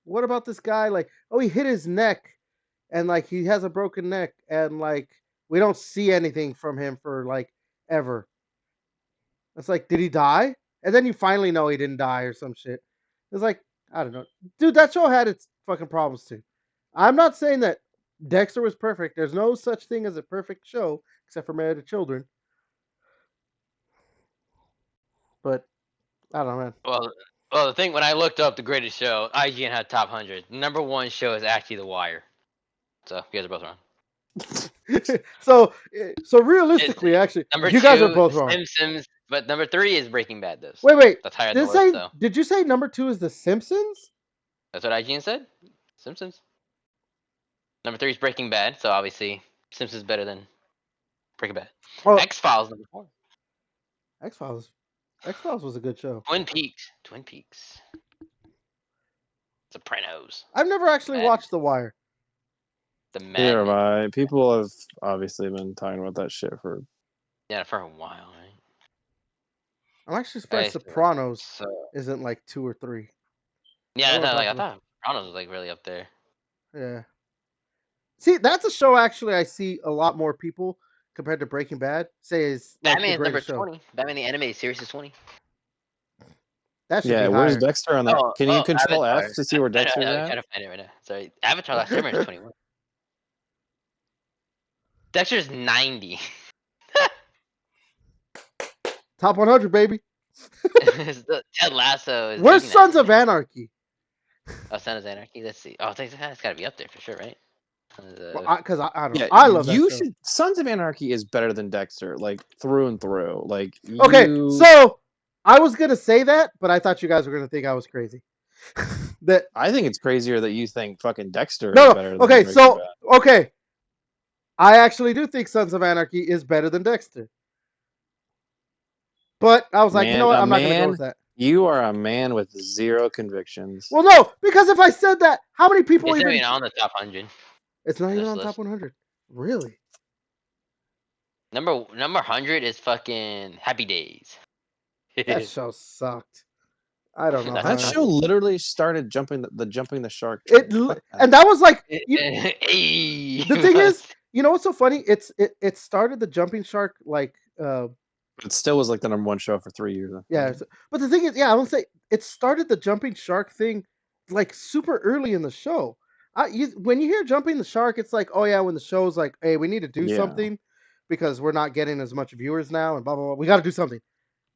What about this guy? Like, oh, he hit his neck and like he has a broken neck and like we don't see anything from him for like ever. It's like, did he die? And then you finally know he didn't die or some shit. It's like, I don't know. Dude, that show had its fucking problems too. I'm not saying that Dexter was perfect. There's no such thing as a perfect show, except for Married to Children. But I don't know, man. Well, the thing when I looked up the greatest show, IGN had top 100. Number one show is actually The Wire. So you guys are both wrong. So realistically, actually, Number you guys are two, both The wrong. Simpsons, but number three is Breaking Bad. Though, so Wait. that's higher on the list. So Did you say number 2 is The Simpsons? that's what IGN said. Simpsons. Number three is Breaking Bad. So obviously, Simpsons better than Breaking Bad. Oh, X Files number 4. X Files. X Files was a good show. Twin Peaks. Sopranos. I've never actually Mad. watched The Wire. The Here Mad have Men. I. People have obviously been talking about that shit for. Yeah, for a while, right? I'm actually surprised Sopranos isn't like 2 or 3. Yeah, Everyone talks I about. thought Sopranos was like really up there. Yeah. See, that's a show actually I see a lot more people compared to Breaking Bad say is like the Batman is number greatest show. 20. Batman the animated series is 20. That should Yeah, be where's higher. Dexter on that? Can you control Avatar. F to see where Dexter's I'm at? trying to find it right now. Sorry, Avatar: Last Airbender is 21. Dexter's 90. Top 100, baby. Ted Lasso is Where's 89. Sons of Anarchy? Oh, Son of Anarchy. Let's see. Oh, that's got to be up there for sure, right? Because I don't know. Yeah, I love that you show. should. Sons of Anarchy is better than Dexter, like through and through. Like Okay, you. so I was gonna say that, but I thought you guys were gonna think I was crazy. That I think it's crazier that you think fucking Dexter is no, better than okay, Breaking so Bad. okay, I actually do think Sons of Anarchy is better than Dexter. But I was like, you know Man, what? a I'm not gonna go with man, that. you are a man with zero convictions. Well, no, because if I said that, how many people It's not even? even on the top 100 It's not in even this on top list. 100. Really? Number 100 is fucking Happy Days. That show sucked. I don't know That's how. That not. show literally started jumping the shark It train. Fuck that. and that was like Hey, the thing is, you know what's so funny? It started the jumping shark like It still was like the number one show for 3 years. yeah, but the thing is, yeah, I won't say it started the jumping shark thing like super early in the show. When you hear jumping the shark, it's like, oh yeah, when the show's like, hey, we need to do Yeah. something because we're not getting as much viewers now, and blah blah blah. We got to do something.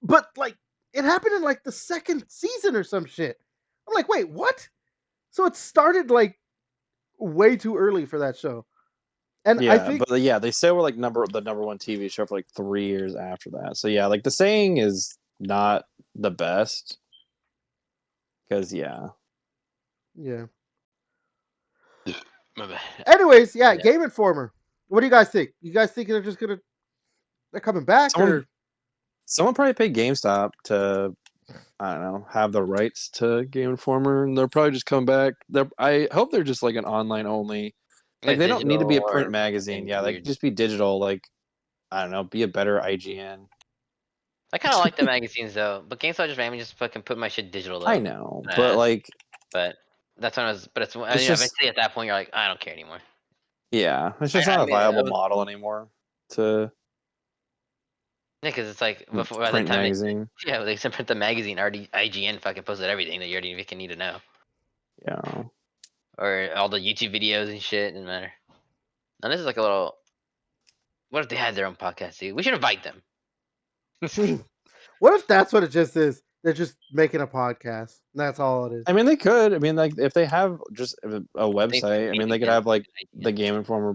But like, it happened in like the second season or some shit. I'm like, wait, what? So it started like way too early for that show, and I Yeah, think but yeah, they say we're like the number one TV show for like 3 years after that. So yeah, like the saying is not the best because yeah, yeah. My bad. Anyways, yeah, Yeah. Game Informer. What do you guys think? You guys think they're coming back someone or? someone probably paid GameStop to I don't know have the rights to Game Informer, and they'll probably just come back. I hope they're just like an online only. Like Like they don't need to digital be a print or magazine. fucking Yeah, they weird. could just be digital. Like I don't know, be a better IGN. I kind of like the magazines though, but GameStop just made me just fucking put my shit digital I though. know, but Ass. like But that's when I was. But it's it's just eventually at that point you're like, I don't care anymore. yeah, it's I, just I not a mean, I viable was, model anymore to yeah, because it's like before by the print time they magazine. yeah they print the magazine already IGN fucking posted everything that you already even need to know, Yeah. or all the YouTube videos and shit doesn't matter. And this is like a little. What if they had their own podcast, dude? We should invite them. What if that's what it just is? They're just making a podcast. That's all it is. I mean, they could. I mean, like if they have just a Things website. I mean, they could against have like the IGN. Game Informer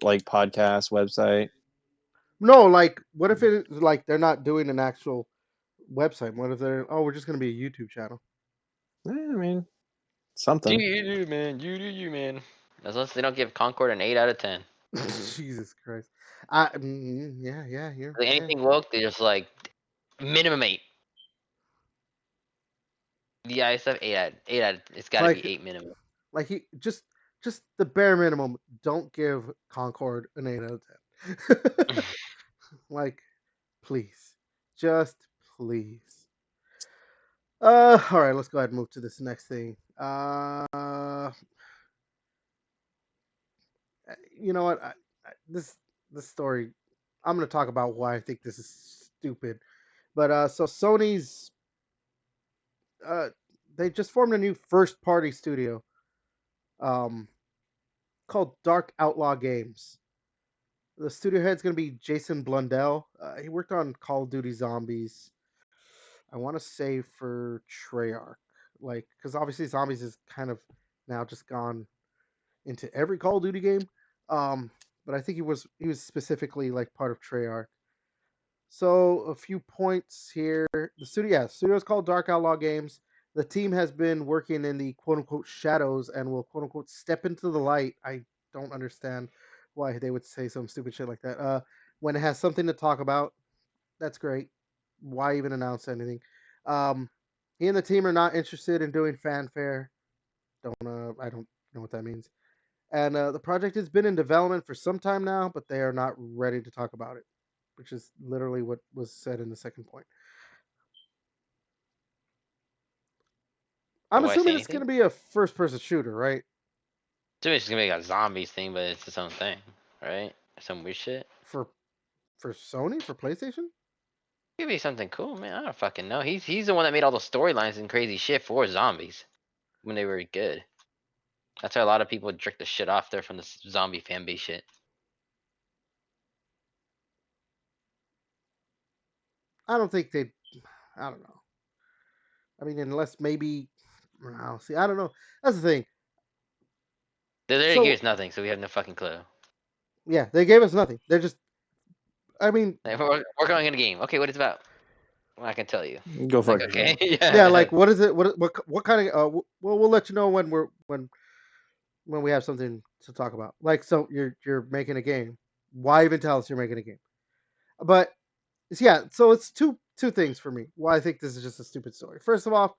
like podcast website. No, like what if it like they're not doing an actual website? What if they're we're just gonna be a YouTube channel? I mean, Do something. you, man? You do you, man? As long as they don't give Concord an 8 out of 10. Jesus Christ. Yeah, you're Like yeah. anything woke, they just like minimum 8. The I stuff 8 out. It's got to be Like 8 minimum. like he just the bare minimum. Don't give Concord an 8 out of 10. Like, please, just please. All right, let's go ahead and move to this next thing. You know what? This story, I'm gonna talk about why I think this is stupid. But so Sony's uh they just formed a new first party studio um called Dark Outlaw Games. The studio head's gonna be Jason Blundell. He worked on Call of Duty Zombies. I want to say for Treyarch, like because obviously Zombies is kind of now just gone into every Call of Duty game. Um, but I think he was specifically like part of Treyarch. So a few points here. Studio is called Dark Outlaw Games. The team has been working in the quote unquote shadows and will quote unquote step into the light. I don't understand why they would say some stupid shit like that. When it has something to talk about, that's great. Why even announce anything? Um, he and the team are not interested in doing fanfare. I don't know what that means. And the project has been in development for some time now, but they are not ready to talk about it, which is literally what was said in the second point. I'm Do I say assuming it's going anything? to be a first-person shooter, right? To me, it's gonna be like a zombies thing, but it's its own thing, right? Some weird shit. For for Sony, for PlayStation. Could be something cool, man. I don't fucking know. He's the one that made all the storylines and crazy shit for zombies when they were good. That's why a lot of people jerk the shit off there from the zombie fan base shit. I don't think they. I don't know. I mean, unless maybe. No, see, I don't know. That's the thing. They literally gave So us nothing, so we have no fucking clue. yeah, they gave us nothing. They're just. I mean, Like, we're going in a game. Okay, what it's about? I can tell you. Go fuck Like, okay, yourself. Yeah, yeah. like what is it? What kind of? Well, we'll let you know when we have something to talk about. Like, so you're making a game. Why even tell us you're making a game? But yeah, so it's two things for me. Why I think this is just a stupid story. First of all,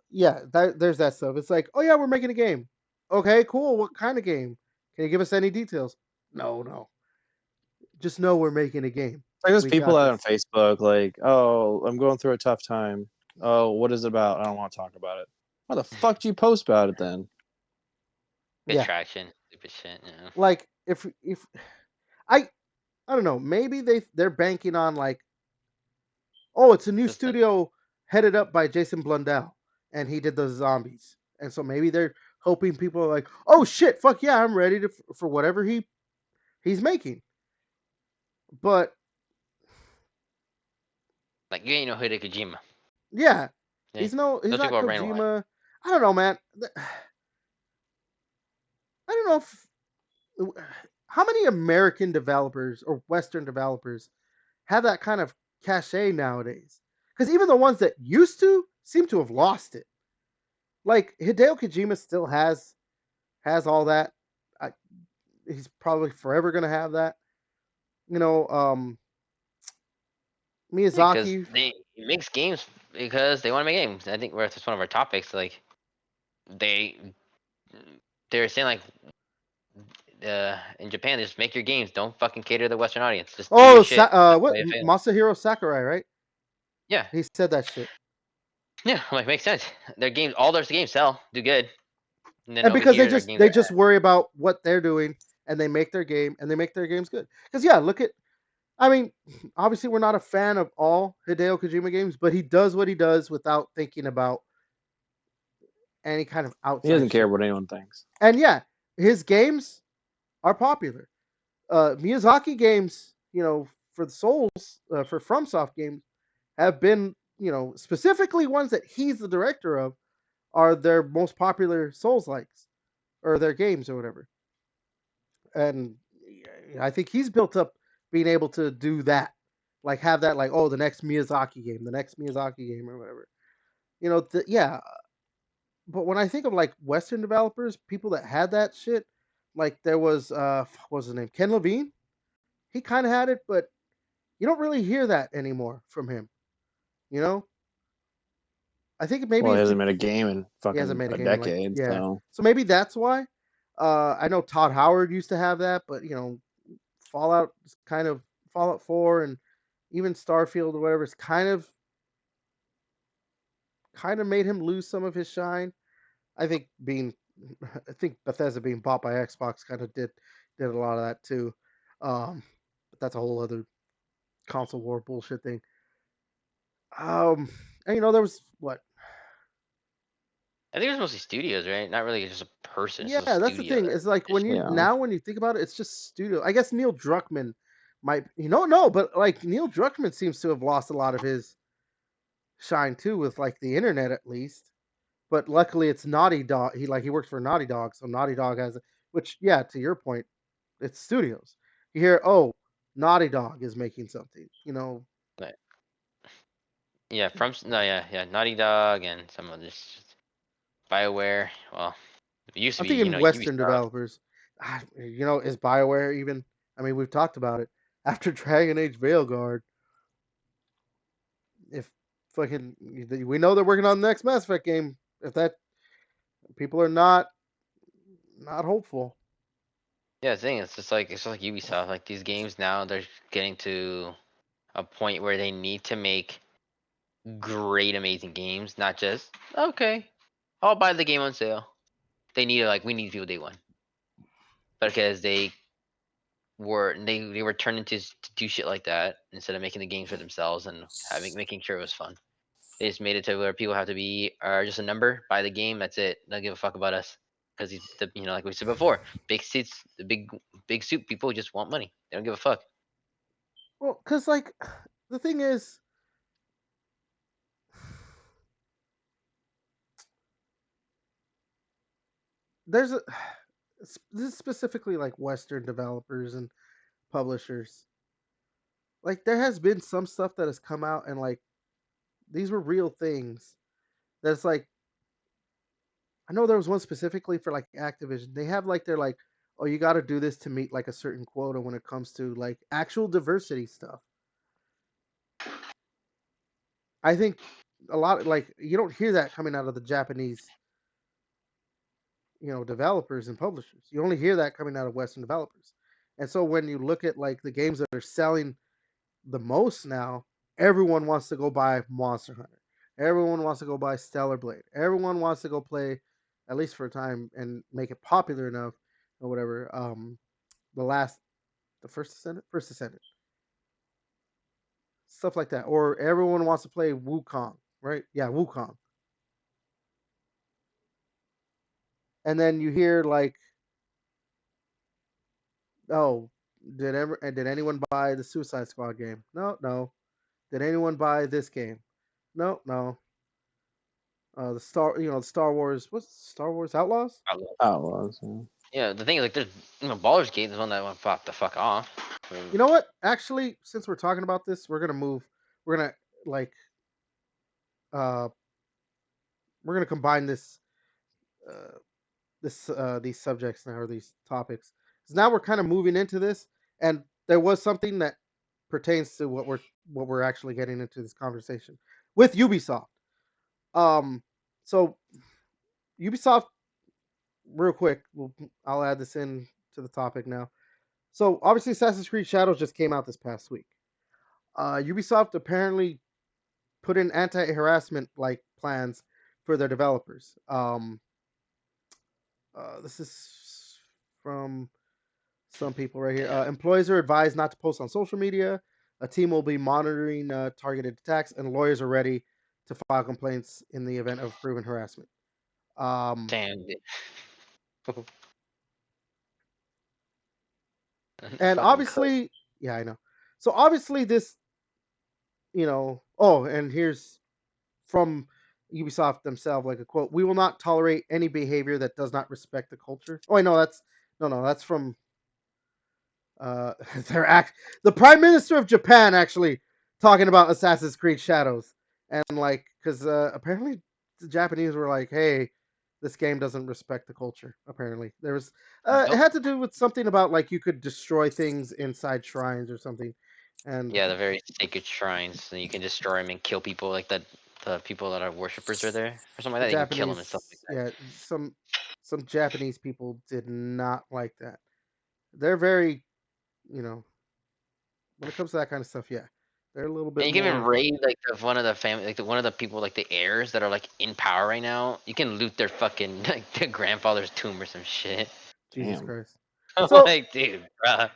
yeah, there's that stuff. It's like, oh yeah, we're making a game. Okay, cool. What kind of game? Can you give us any details? No. Just know we're making a game. Like those We people got out on this. Facebook, like, oh, I'm going through a tough time. Oh, what is it about? I don't want to talk about it. Why the fuck do you post about it then? Good Yeah, traction, stupid shit. Yeah. like if I I don't know, maybe they're banking on like, oh, it's a new Just the, studio headed up by Jason Blundell, and he did the zombies, and so maybe they're hoping people are like, oh shit, fuck yeah, I'm ready for whatever he's making. But like you ain't no Hideo Kojima. yeah, Okay? he's Those not people are brainwashed. Kojima. I don't know, man. I don't know how many American developers or Western developers have that kind of cachet nowadays. Because even the ones that used to seem to have lost it. Like Hideo Kojima still has all that. I, he's probably forever gonna have that. You know, Because Miyazaki. they he makes games because they want to make games. I think that's one of our topics. Like they they're saying like in Japan, just make your games. Don't fucking cater to the Western audience. Just do your Oh, shit. That's what why it failed. Masahiro Sakurai, right? Yeah, He said that shit. yeah. Like makes sense. Their games, all their games sell, do good, and then And over because here their games they are just worry about what they're doing, and they make their game, and they make their games good. Because yeah, look at. I mean, obviously we're not a fan of all Hideo Kojima games, but he does what he does without thinking about any kind of He outside doesn't care shit. what anyone thinks. And yeah, his games are popular. Miyazaki games, for the Souls, for FromSoft games, have been, specifically ones that he's the director of, are their most popular Souls likes or their games or whatever. And I think he's built up being able to do that, like have that, like, oh, the next Miyazaki game or whatever. Yeah. But when I think of like Western developers, people that had that shit, like there was what was his name, Ken Levine. He kind of had it, but you don't really hear that anymore from him. You know, I think maybe Well, he it's hasn't made a game in he hasn't fucking made a a game in like, decade, yeah. so So maybe that's why. I know Todd Howard used to have that, but Fallout is kind of Fallout 4 and even Starfield or whatever, it's kind of made him lose some of his shine. I think being I think Bethesda being bought by Xbox kind of did a lot of that too. But that's a whole other console war bullshit thing. And there was what. I think it was mostly studios, right? Not really just a person. It's Yeah, just a that's the studio thing. that It's like just yeah. when you think about it, it's just studio. I guess Neil Druckmann might, no, but like Neil Druckmann seems to have lost a lot of his shine too with like the internet at least. But luckily it's Naughty Dog. He works for Naughty Dog, so Naughty Dog has, which, yeah, to your point, it's studios. You hear, oh, Naughty Dog is making something. like, yeah, from no, yeah, Naughty Dog and some of this BioWare. Well, it used to I'm be, thinking Western Ubisoft. developers. Is BioWare even? I mean, we've talked about it. After Dragon Age Veilguard, if fucking we know they're working on the next Mass Effect game. If that people are not hopeful. Yeah, the thing it's just like Ubisoft. Like these games now, they're getting to a point where they need to make great, amazing games, not just okay. I'll buy the game on sale. They need to we need people day one because they were turned into to do shit like that instead of making the games for themselves and making sure it was fun. They just made it to where people have to be are just a number, buy the game, that's it. Don't give a fuck about us. Because like we said before, big seats, the big suit people just want money. They don't give a fuck. Well, because like the thing is, there's a this is specifically like Western developers and publishers. Like there has been some stuff that has come out and like these were real things. That's like I know there was one specifically for like Activision. They have like they're like, oh, you got to do this to meet like a certain quota when it comes to like actual diversity stuff. I think a lot like you don't hear that coming out of the Japanese, developers and publishers. You only hear that coming out of Western developers. And so when you look at like the games that are selling the most now, everyone wants to go buy Monster Hunter. Everyone wants to go buy Stellar Blade. Everyone wants to go play, at least for a time, and make it popular enough or whatever. The last, the first Ascendant, stuff like that. Or everyone wants to play Wukong, right? Yeah, Wukong. And then you hear like, oh, did anyone buy the Suicide Squad game? No, no. Did anyone buy this game? No, no. The Star Wars, what's Star Wars Outlaws? Outlaws. Yeah. Yeah, the thing is, like, there's Baldur's Gate is one that went the fuck off. I mean, You know what? Actually, since we're talking about this, we're gonna move. We're gonna like uh we're gonna combine uh these subjects now or these topics. Because now we're kind of moving into this, and there was something that pertains to what we're actually getting into this conversation with Ubisoft. Um, so Ubisoft, real quick, I'll add this in to the topic now. So obviously, Assassin's Creed Shadows just came out this past week. Ubisoft apparently put in anti-harassment like plans for their developers. This is from some people right here. damn, Employees are advised not to post on social media. A team will be monitoring targeted attacks, and lawyers are ready to file complaints in the event of proven harassment. Um, damn, dude. and Fucking cook. obviously, yeah, I know. So obviously, this, oh, and here's from Ubisoft themselves, like a quote: "We will not tolerate any behavior that does not respect the culture." Oh, I know that's no, that's from uh, their the Prime Minister of Japan actually talking about Assassin's Creed Shadows, and like because apparently the Japanese were like, "Hey, this game doesn't respect the culture." Apparently, there was it Nope. had to do with something about like you could destroy things inside shrines or something, and Yeah, the very sacred shrines, and you can destroy them and kill people like that. The people that are worshippers are there or something like the that. You can kill them and stuff like Japanese, yeah, some Japanese people did not like that. They're very, you know, when it comes to that kind of stuff, yeah, they're a little And bit you can even more raid like one of the family, like one of the people, like the heirs that are like in power right now. You can loot their fucking like their grandfather's tomb or some shit. Jesus Damn. Christ. I'm So, like, dude, bruh.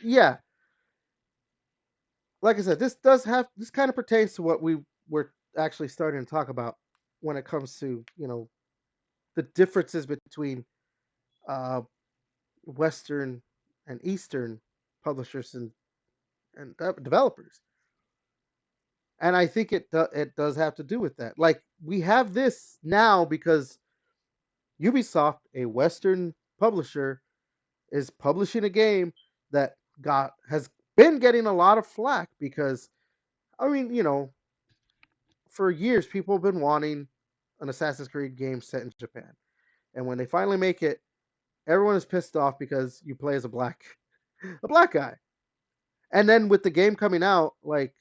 yeah, like I said, this kind of pertains to what we were actually starting to talk about when it comes to the differences between uh, Western and Eastern publishers and developers. And I think it does have to do with that. Like we have this now because Ubisoft, a Western publisher, is publishing a game that got has been getting a lot of flack because I mean, for years people have been wanting an Assassin's Creed game set in Japan. And when they finally make it, everyone is pissed off because you play as a black guy. And then with the game coming out, like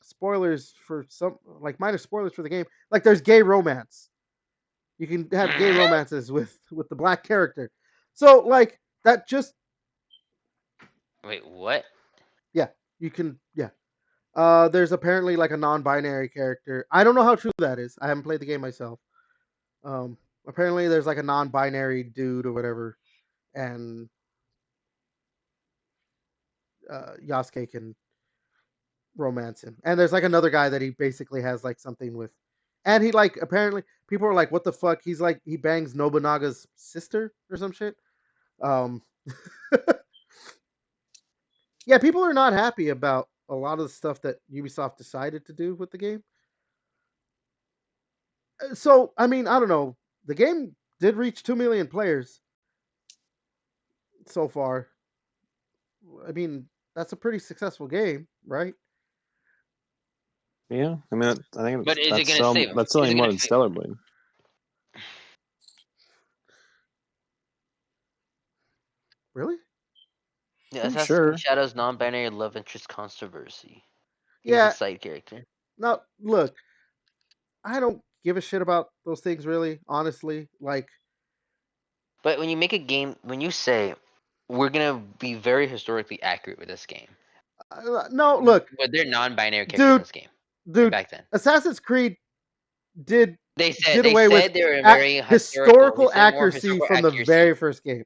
spoilers for some like minor spoilers for the game, like there's gay romance. You can have gay romances with the black character. So like that just Wait, what? yeah, you can yeah. There's apparently like a non-binary character. I don't know how true that is. I haven't played the game myself. Um, Apparently there's like a non-binary dude or whatever, and Yasuke can romance him. And there's like another guy that he basically has like something with, and he like apparently people are like, what the fuck? He's like he bangs Nobunaga's sister or some shit. Um, yeah, people are not happy about a lot of the stuff that Ubisoft decided to do with the game. So I mean, I don't know. The game did reach 2 million players so far. I mean, that's a pretty successful game, right? Yeah, I mean, I think But is it that's gonna save? that's Is it selling more gonna than fit? Stellar Blade. Really? Yeah, I'm Assassin's Creed sure. Shadows non-binary love interest controversy. He's a Yeah. side character. Now look, I don't give a shit about those things really, honestly. Like, But when you make a game, when you say we're gonna be very historically accurate with this game, no, look, but they're non-binary characters in dude, this game. dude, Back then, Assassin's Creed did they said did they away with said they were very historical. They historical said more accuracy historical from the accuracy. very first game.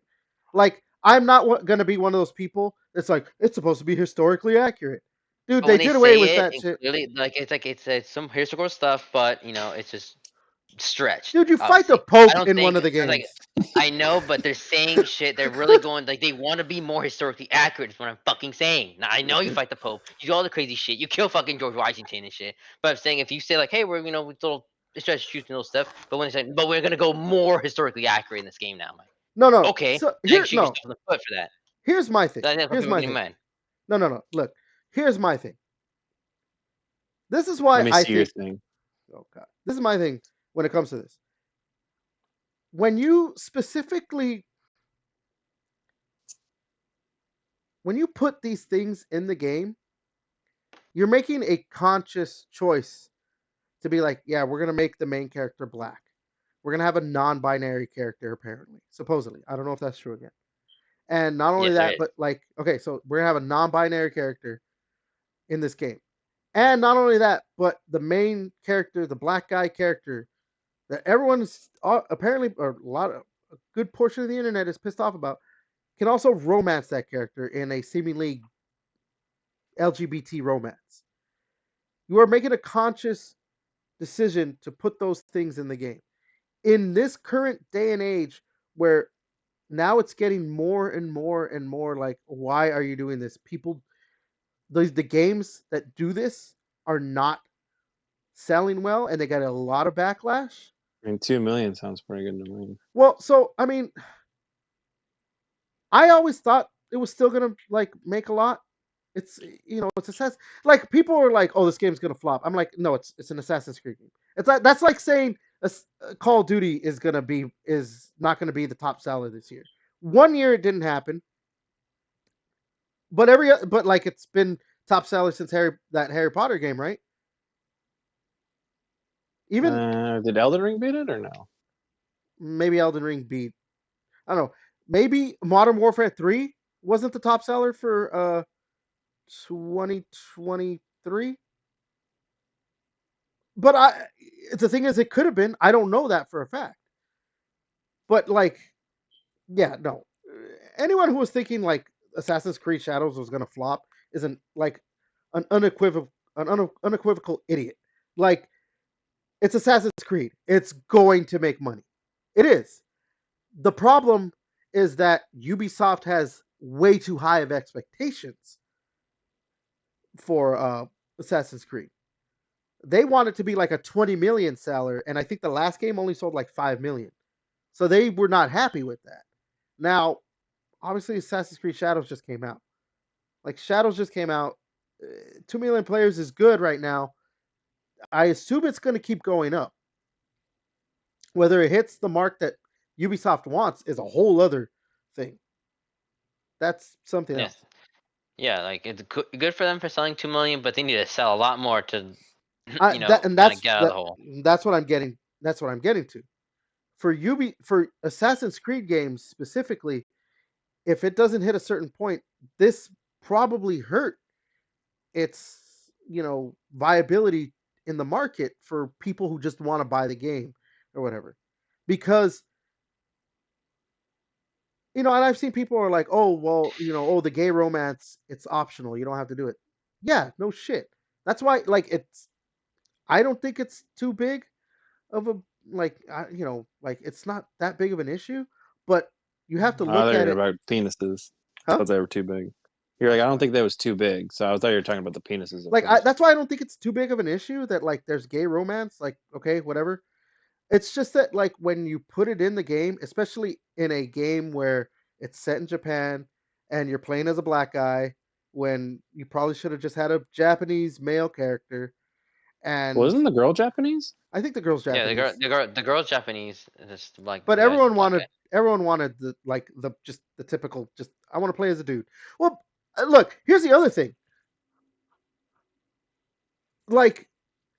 Like, I'm not going to be one of those people that's like, it's supposed to be historically accurate. Dude, But they when they did away with say it, that and shit. clearly, like it's some historical stuff, but it's just stretched. Dude, you fight the Obviously, I Pope don't in one think of the it's like games. I know, but they're saying shit. They're really going like they want to be more historically accurate. Is what I'm fucking saying. Now I know you fight the Pope, you do all the crazy shit, you kill fucking George Washington and shit. But I'm saying if you say like, hey, we're with little stretch shooting little stuff, but when they say, but we're gonna go more historically accurate in this game now, I'm like, No, no. okay, So now you here, shoot no. yourself in the foot for that. Here's my thing. That's what Here's people are my getting thing. mad. No, no, no. Look, here's my thing. This is Let why me I see your think. thing. Oh God, this is my thing when it comes to this. When you specifically, when you put these things in the game, you're making a conscious choice to be like, yeah, we're gonna make the main character black. We're gonna have a non-binary character, apparently, supposedly. I don't know if that's true again. And not only Yes, there that, is. but like, okay, so we're gonna have a non-binary character in this game. And not only that, but the main character, the black guy character, that everyone's apparently, or a good portion of the internet is pissed off about, can also romance that character in a seemingly LGBT romance. You are making a conscious decision to put those things in the game. In this current day and age where now it's getting more and more and more like, why are you doing this? People, the games that do this are not selling well and they got a lot of backlash. I mean, 2 million sounds pretty good to me. Well, so I mean, I always thought it was still gonna like make a lot. It's it's Assassin. Like people are like, oh, this game's gonna flop. I'm like, no, it's an Assassin's Creed game. It's like that's like saying Call of Duty is not gonna be the top seller this year. One year it didn't happen, but like it's been top seller since Harry Potter game, right? Even Did Elden Ring beat it or no? maybe Elden Ring beat. I don't know. Maybe Modern Warfare 3 wasn't the top seller for 2023. But the thing is, it could have been. I don't know that for a fact. But like, yeah, no. Anyone who was thinking like Assassin's Creed Shadows was gonna flop isn't like an unequivocal idiot. Like, it's Assassin's Creed. It's going to make money. It is. The problem is that Ubisoft has way too high of expectations for Assassin's Creed. They want it to be like a 20 million seller, and I think the last game only sold like 5 million. So they were not happy with that. Now, obviously, Assassin's Creed Shadows just came out. Like, Shadows just came out. 2 million players is good right now. I assume it's going to keep going up. Whether it hits the mark that Ubisoft wants is a whole other thing. That's something Yes. else. Yeah, like it's good for them for selling 2 million, but they need to sell a lot more to, I, that and kind of get out of the hole. that's what I'm getting. That's what I'm getting to. For Assassin's Creed games specifically, if it doesn't hit a certain point, this probably hurt its viability in the market for people who just want to buy the game or whatever. Because and I've seen people are like, oh well, oh, the gay romance, it's optional, you don't have to do it. Yeah, no shit. That's why like I don't think it's too big of a like it's not that big of an issue, but you have to I thought look you at were it, about penises. I huh? thought they were too big. You're like, I don't think that was too big. So I thought you were talking about the penises at Like first. that's why I don't think it's too big of an issue that like there's gay romance. Like, okay, whatever. It's just that like when you put it in the game, especially in a game where it's set in Japan and you're playing as a black guy, when you probably should have just had a Japanese male character, and Wasn't the girl Japanese? I think the girl's Yeah, Japanese. the girl's Japanese. Just like But the guy's black guy. everyone wanted the like the just the typical just I want to play as a dude. Well, look, here's the other thing. Like,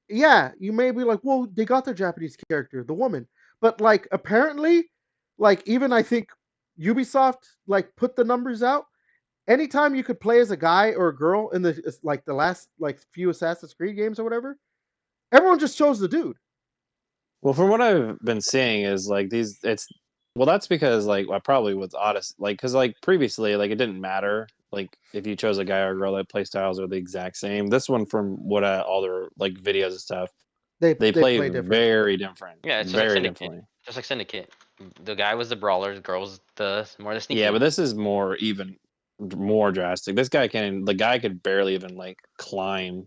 yeah, you may be like, well, they got their Japanese character, the woman, but like apparently, like even I think Ubisoft like put the numbers out. Anytime you could play as a guy or a girl in the like the last like few Assassin's Creed games or whatever, everyone just chose the dude. Well, from what I've been seeing is like these. It's well, that's because like well, probably with Odyssey, like because like previously, like it didn't matter like if you chose a guy or a girl, that play styles are the exact same. This one, from what all their like videos and stuff, they They play play different. very different, Yeah, it's just like very Syndicate. differently. Just like Syndicate. The guy was the brawler, the girl was the more the sneaky Yeah, but one. this is more even more drastic. This guy can the guy could barely even like climb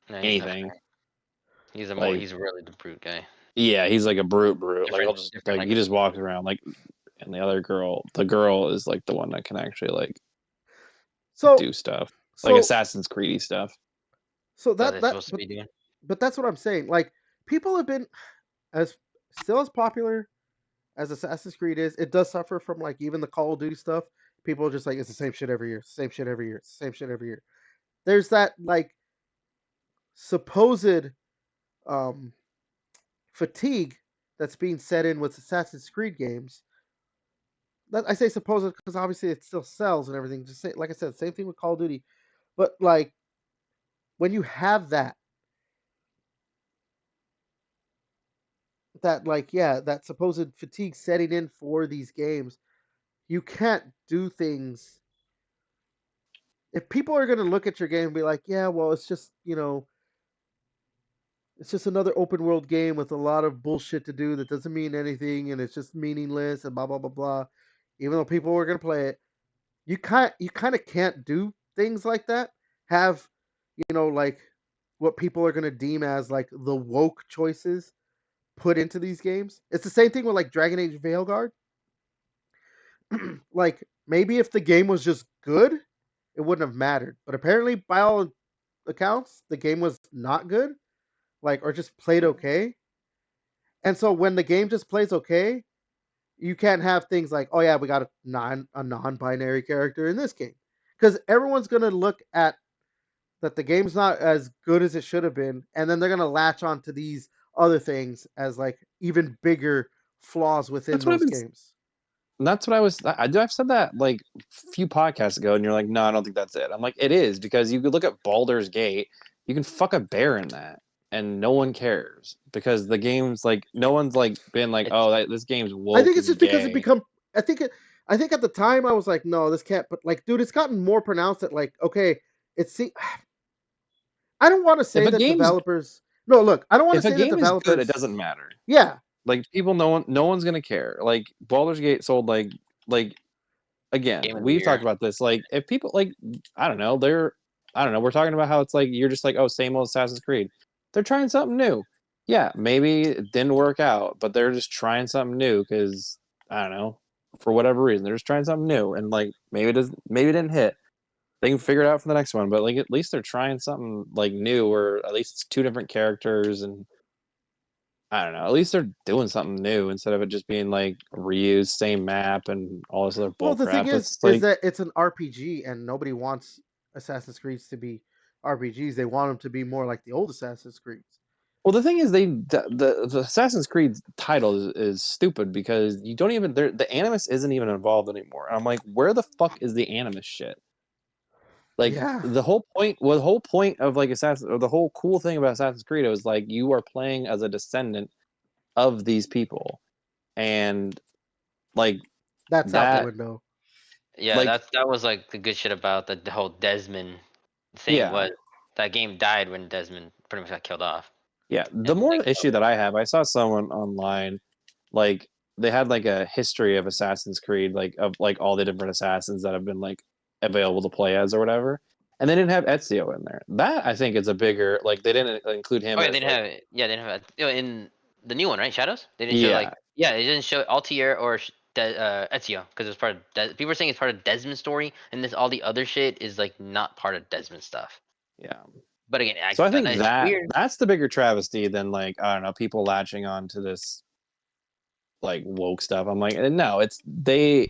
No, he's not. anything. Like He's really the brute guy. yeah, he's like a brute. Like he'll just Different like like he a just walks around like, and the girl is like the one that can actually like So do stuff like so Assassin's Creedy stuff. so that that they're that supposed to be doing. but that's what I'm saying. Like people have been as still as popular as Assassin's Creed is. It does suffer from like even the Call of Duty stuff. People are just like it's the same shit every year, same shit every year, same shit every year. There's that like supposed um, fatigue that's being set in with Assassin's Creed games. I say supposed because obviously it still sells and everything. Just say, like I said, same thing with Call of Duty. But like when you have that like yeah that supposed fatigue setting in for these games, you can't do things. If people are going to look at your game and be like, yeah, well, it's just it's just another open world game with a lot of bullshit to do that doesn't mean anything and it's just meaningless and blah blah blah blah. Even though people are going to play it, you kind of can't do things like that. Have like what people are going to deem as like the woke choices put into these games. It's the same thing with like Dragon Age Veilguard. Like maybe if the game was just good, it wouldn't have mattered. But apparently, by all accounts, the game was not good, like or just played okay. And so when the game just plays okay, you can't have things like, oh yeah, we got a non-binary character in this game, because everyone's gonna look at that the game's not as good as it should have been, and then they're gonna latch on to these other things as like even bigger flaws within That's what I've those been. games. That's what I was. I've said that like a few podcasts ago, and you're like, no, I don't think that's it. I'm like, it is because you could look at Baldur's Gate. You can fuck a bear in that, and no one cares because the game's like no one's like been like, It's oh, this game's I think woke it's and just because it gay. become. I think it. I think at the time I was like, no, this can't. But like, dude, it's gotten more pronounced that like, okay, it's see. I don't want to If say a that game's developers. No, look, I don't want to if a say that game is good, it developers. doesn't matter. Yeah, Like people, no one's gonna care. Like Baldur's Gate sold like again. game of the We've talked year. about this. Like if people like, I don't know, I don't know. We're talking about how it's like you're just like, oh, same old Assassin's Creed. They're trying something new. Yeah, maybe it didn't work out, but they're just trying something new because I don't know, for whatever reason, they're just trying something new, and like maybe it didn't hit. They can figure it out for the next one, but like at least they're trying something like new, or at least it's two different characters, and I don't know. At least they're doing something new instead of it just being like reused, same map, and all this other well, bull the thing crap. It's is like, that it's an RPG, and nobody wants Assassin's Creeds to be RPGs. They want them to be more like the old Assassin's Creeds. well, the thing is, the Assassin's Creed title is stupid because you don't even the Animus isn't even involved anymore. And I'm like, where the fuck is the Animus shit? Like Yeah, the whole point of like Assassin, or the whole cool thing about Assassin's Creed was like you are playing as a descendant of these people, and like that's out the that, window. Yeah, like that was like the good shit about the whole Desmond thing yeah, was that game died when Desmond pretty much got killed off. yeah. And The then more they killed issue that I have, I saw someone online like they had like a history of Assassin's Creed, like of like all the different assassins that have been like available to play as or whatever, and they didn't have Ezio in there. That I think is a bigger like they didn't include him Oh yeah, as they didn't like have it. Yeah, they didn't have it. In the new one, right? Shadows. They didn't show yeah, like they didn't show Altair or Ezio because it was part of people were saying it's part of Desmond's story, and this all the other shit is like not part of Desmond's stuff. yeah. But again, So I think it's weird. that's the bigger travesty than like I don't know people latching on to this like woke stuff. I'm like no, it's they.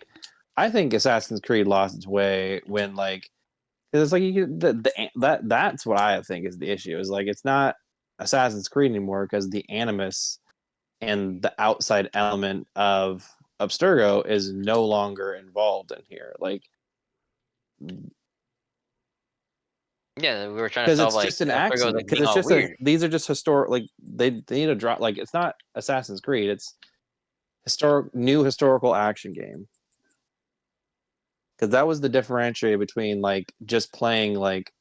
I think Assassin's Creed lost its way when like because it's like that's what I think is the issue is like it's not Assassin's Creed anymore because the animus and the outside element of Abstergo is no longer involved in here. Like Yeah, we were trying to because solve it's like just an Alfredo was accident like because being it's all just a weird. these are just historic like they need to drop like it's not Assassin's Creed it's new historical action game because that was the differentiator between like just playing like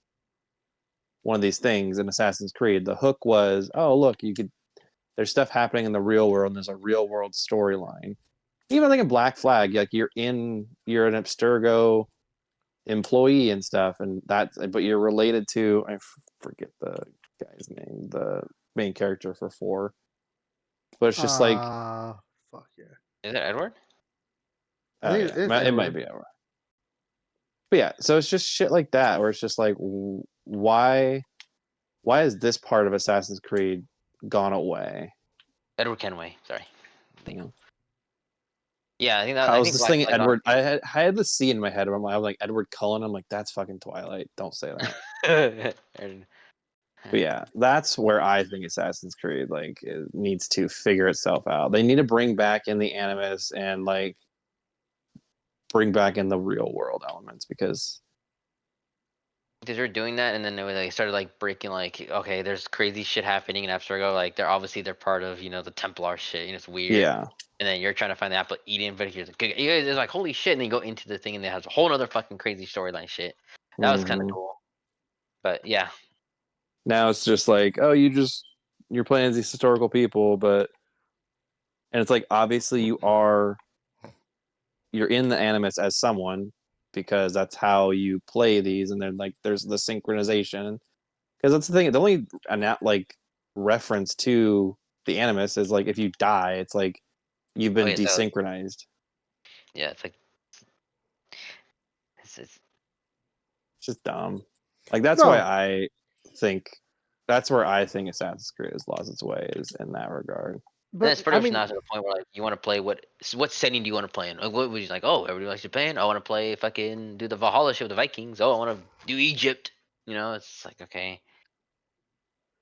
one of these things in Assassin's Creed. The hook was, oh look, you could there's stuff happening in the real world and there's a real world storyline. Even like in Black Flag, like you're an Abstergo employee and stuff, and that's but you're related to forget the guy's name, the main character for 4. But it's just like Fuck yeah. Is it Edward? I oh think yeah, it's it might Edward. be. But yeah, so it's just shit like that where it's just like why is this part of Assassin's Creed gone away? Edward Kenway. Sorry. You know? Yeah, I How's think this Black thing Flag Edward? I had the C in my head. I'm like Edward Cullen. I'm like that's fucking Twilight. Don't say that. and, But yeah, that's where I think Assassin's Creed like it needs to figure itself out. They need to bring back in the animus and like bring back in the real world elements because because they're doing that, and then they started like breaking like, okay, there's crazy shit happening in Abstergo. Like they're part of the Templar shit. It's weird. yeah. And then you're trying to find the apple Eden, but you're like, you guys is like, holy shit, and then you go into the thing, and it has a whole other fucking crazy storyline shit. That was kind of Mhm. cool. But yeah, Now it's just like oh you're playing as these historical people, but and it's like obviously you're in the animus as someone because that's how you play these, and then like there's the synchronization because that's the thing. The only like reference to the animus is like if you die, it's like you've been okay, so desynchronized. yeah, it's like it's It's just dumb. Like that's why No, I think that's where I think Assassin's Creed has lost its way is in that regard. and but it's pretty I much mean, now to the point where like you want to play what setting do you want to play in? Like, what was like? Oh, everybody likes Japan. I want to play fucking do the Valhalla shit with the Vikings. Oh, I want to do Egypt. It's like okay.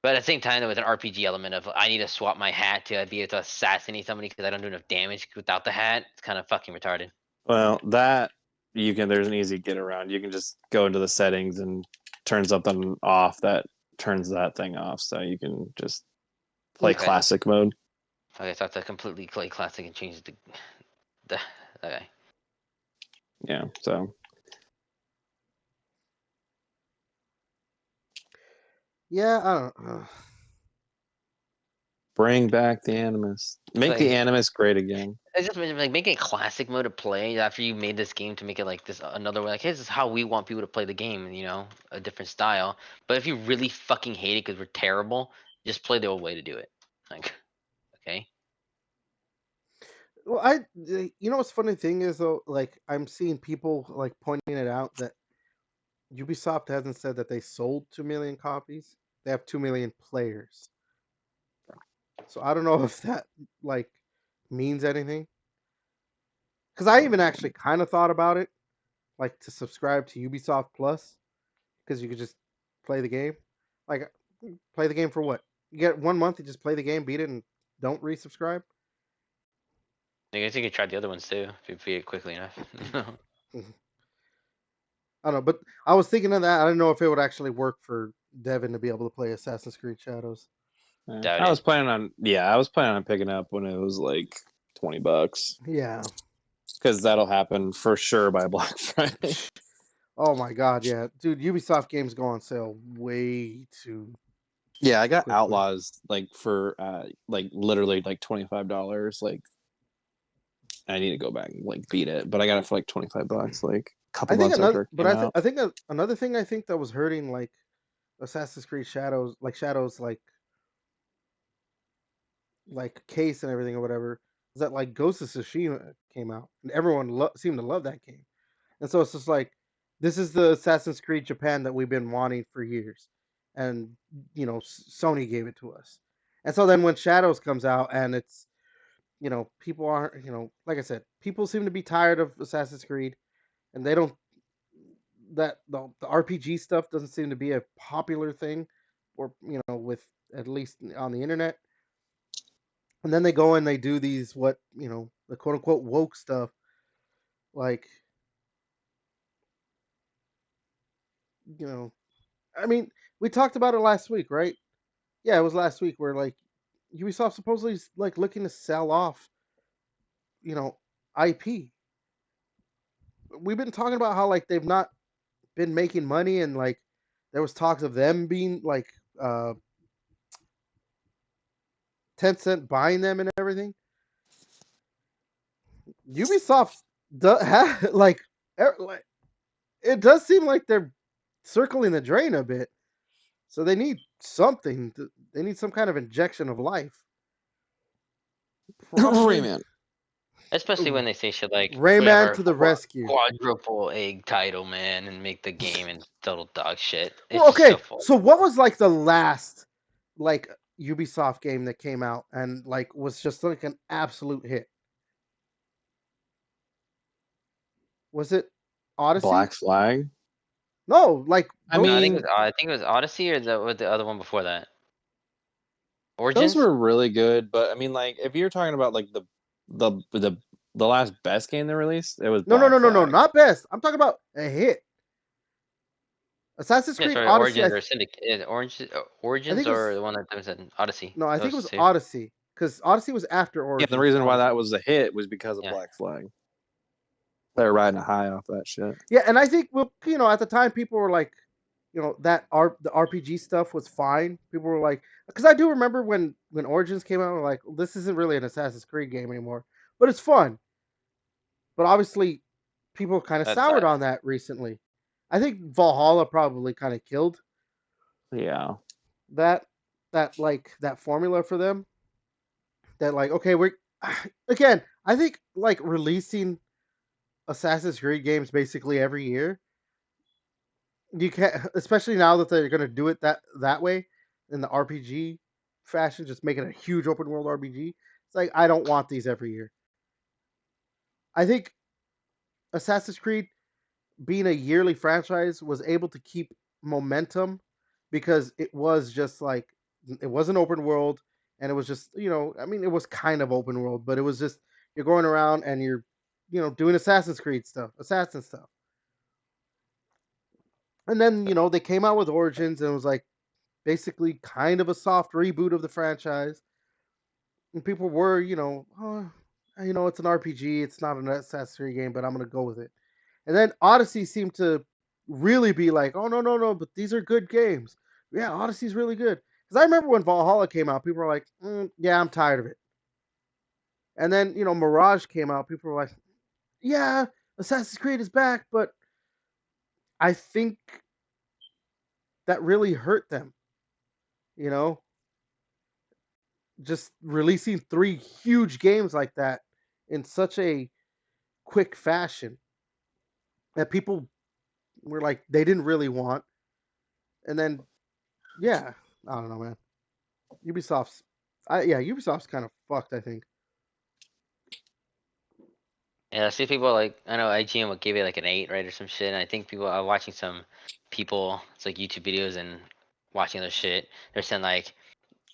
But at the same time, there was an RPG element of I need to swap my hat to be able to assassinate somebody because I don't do enough damage without the hat. It's kind of fucking retarded. Well, that you can there's an easy get around. You can just go into the settings and turn something off that turns that thing off so you can just play Okay, classic mode. okay, so I have to completely play classic and change the okay. Yeah, so yeah, I don't. bring back the animus. Make the Like animus great again. it's just like making a classic mode to play after you made this game to make it like this another way. Like, hey, this is how we want people to play the game. A different style. But if you really fucking hate it because we're terrible, just play the old way to do it. Like, okay. Well, what's funny thing is though, like I'm seeing people like pointing it out that Ubisoft hasn't said that they sold 2 million copies. They have 2 million players. So I don't know if that like means anything. Because I even actually kind of thought about it, like to subscribe to Ubisoft Plus, because you could just play the game. Like, play the game for what? You get 1 month, you just play the game, beat it, and don't resubscribe. I guess you could try the other ones too if you beat it quickly enough. I don't know, but I was thinking of that. I didn't know if it would actually work for Devin to be able to play Assassin's Creed Shadows. Yeah. Doubt I was it. planning on I was planning on picking up when it was like $20 Yeah. because that'll happen for sure by Black Friday. Oh my god, yeah, dude. Ubisoft games go on sale way too Yeah, I got quickly. Outlaws like for like literally like $25. Like I need to go back and like beat it, but I got it for like $25 like a couple I think months another, after it but came out. I think another thing I think that was hurting like Assassin's Creed Shadows, like case and everything or whatever, is that like Ghost of Tsushima came out and everyone seemed to love that game, and so it's just like this is the Assassin's Creed Japan that we've been wanting for years, and Sony gave it to us. And so then when Shadows comes out and it's people aren't like I said, people seem to be tired of Assassin's Creed, and they don't that the RPG stuff doesn't seem to be a popular thing, or with at least on the internet. And then they go and they do these what the quote unquote woke stuff, like you know I mean, we talked about it last week, right? Yeah, it was last week where like Ubisoft supposedly is like looking to sell off, you know, IP. We've been talking about how like they've not been making money, and like there was talks of them being like uh Tencent buying them and everything. Ubisoft like, like it does seem like they're circling the drain a bit. So they need something. They need some kind of injection of life. Probably Rayman. Especially when they say shit like, "We have Rayman our to the rescue. quadruple egg title, man," and make the game and total dog shit. It's Well, just so okay. full. So what was like the last like Ubisoft game that came out and like was just like an absolute hit? Was it Odyssey? Black Flag. No, like I No, mean, I think it was Odyssey or the other one before that. those Origins? were really good, but I mean, like, if you're talking about like the the the last best game they released, it was no, no, Black no, no, no, Flag. not best. I'm talking about a hit. Assassin's Yeah, Creed sorry, Odyssey. Origins or Syndicate. I Origins think it or was the one that was in Odyssey. no, I That think it was was two. Odyssey because Odyssey was after Yeah, the Origins. reason why that Honestly, was a hit was because of Yeah. Black Flag. They're riding a high off that shit. yeah, and I think well, at the time people were like, the RPG stuff was fine. People were like, because I do remember when Origins came out, we're like, well, this isn't really an Assassin's Creed game anymore, but it's fun. But obviously, people kind of That soured died. on that recently. I think Valhalla probably kind of killed Yeah. that that formula for them. That like, okay, we're again, I think like releasing Assassin's Creed games basically every year. You can't, especially now that they're gonna do it that way in the RPG fashion, just making a huge open world RPG. It's like I don't want these every year. I think Assassin's Creed, being a yearly franchise, was able to keep momentum because it was just like it was an open world, and it was just I mean it was kind of open world, but it was just you're going around and you're doing Assassin's Creed stuff, assassin stuff. And then they came out with Origins, and it was like basically kind of a soft reboot of the franchise. And people were, oh, it's an RPG, it's not an Assassin's Creed game, but I'm gonna go with it. And then Odyssey seemed to really be like, oh no, no, no, but these are good games. Yeah, Odyssey's really good. Because I remember when Valhalla came out, people were like, yeah, I'm tired of it. And then Mirage came out, people were like, yeah, Assassin's Creed is back, but I think that really hurt them. You know, just releasing three huge games like that in such a quick fashion that people were like they didn't really want. And then yeah, I don't know, man. Ubisoft's Ubisoft's kind of fucked, I think. Yeah, I see people like I know IGN would give it like an 8, right, or some shit. And I think people are watching some people. It's like YouTube videos and watching their shit. They're saying like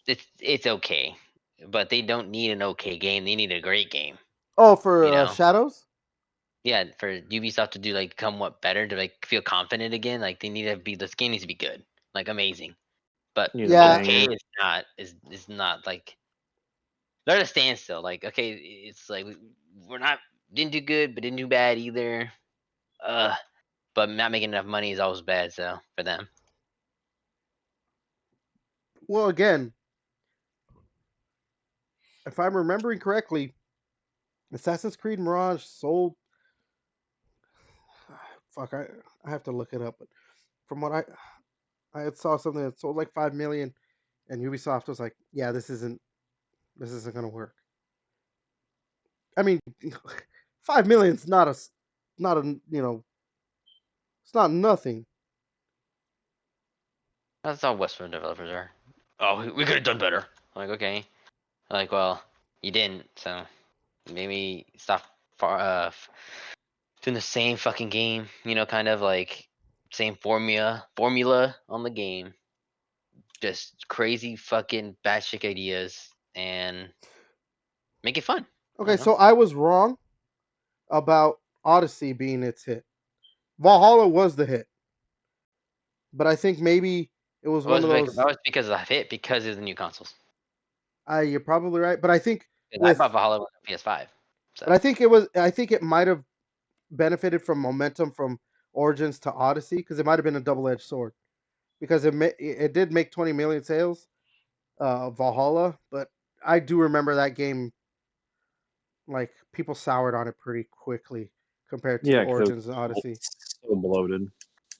it's okay, but they don't need an okay game. They need a great game. Oh, You for know? Shadows? Yeah, for Ubisoft to do like somewhat better to like feel confident again. Like they need to be this game needs to be good, like amazing. But Need a Yeah. okay banger. is not like they're at a standstill. Like okay, it's like we're not didn't do good, but didn't do bad either. Uh, but not making enough money is always bad. So for them, Well, again, if I'm remembering correctly, Assassin's Creed Mirage sold. Fuck, I have to look it up. But from what I had saw something that sold like 5 million, and Ubisoft was like, yeah, this isn't gonna work. I mean, 5 million's not a it's not nothing. That's how Western developers are. Oh, we could have done better. I'm like, okay. I'm like, well, you didn't, so maybe stop doing the same fucking game. You know, kind of like same formula on the game. Just crazy fucking batshit ideas and make it fun. I Okay, don't know. so I was wrong about Odyssey being its hit. Valhalla was the hit, but I think maybe it was one of That those. was because of the hit because of the new consoles. You're probably right, but I think 'Cause I with, bought Valhalla on PS5. but So I think it was. I think it might have benefited from momentum from Origins to Odyssey because it might have been a double-edged sword because it did make 20 million sales, Valhalla, but I do remember that game, like people soured on it pretty quickly compared to Yeah, because Origins and Odyssey. so bloated.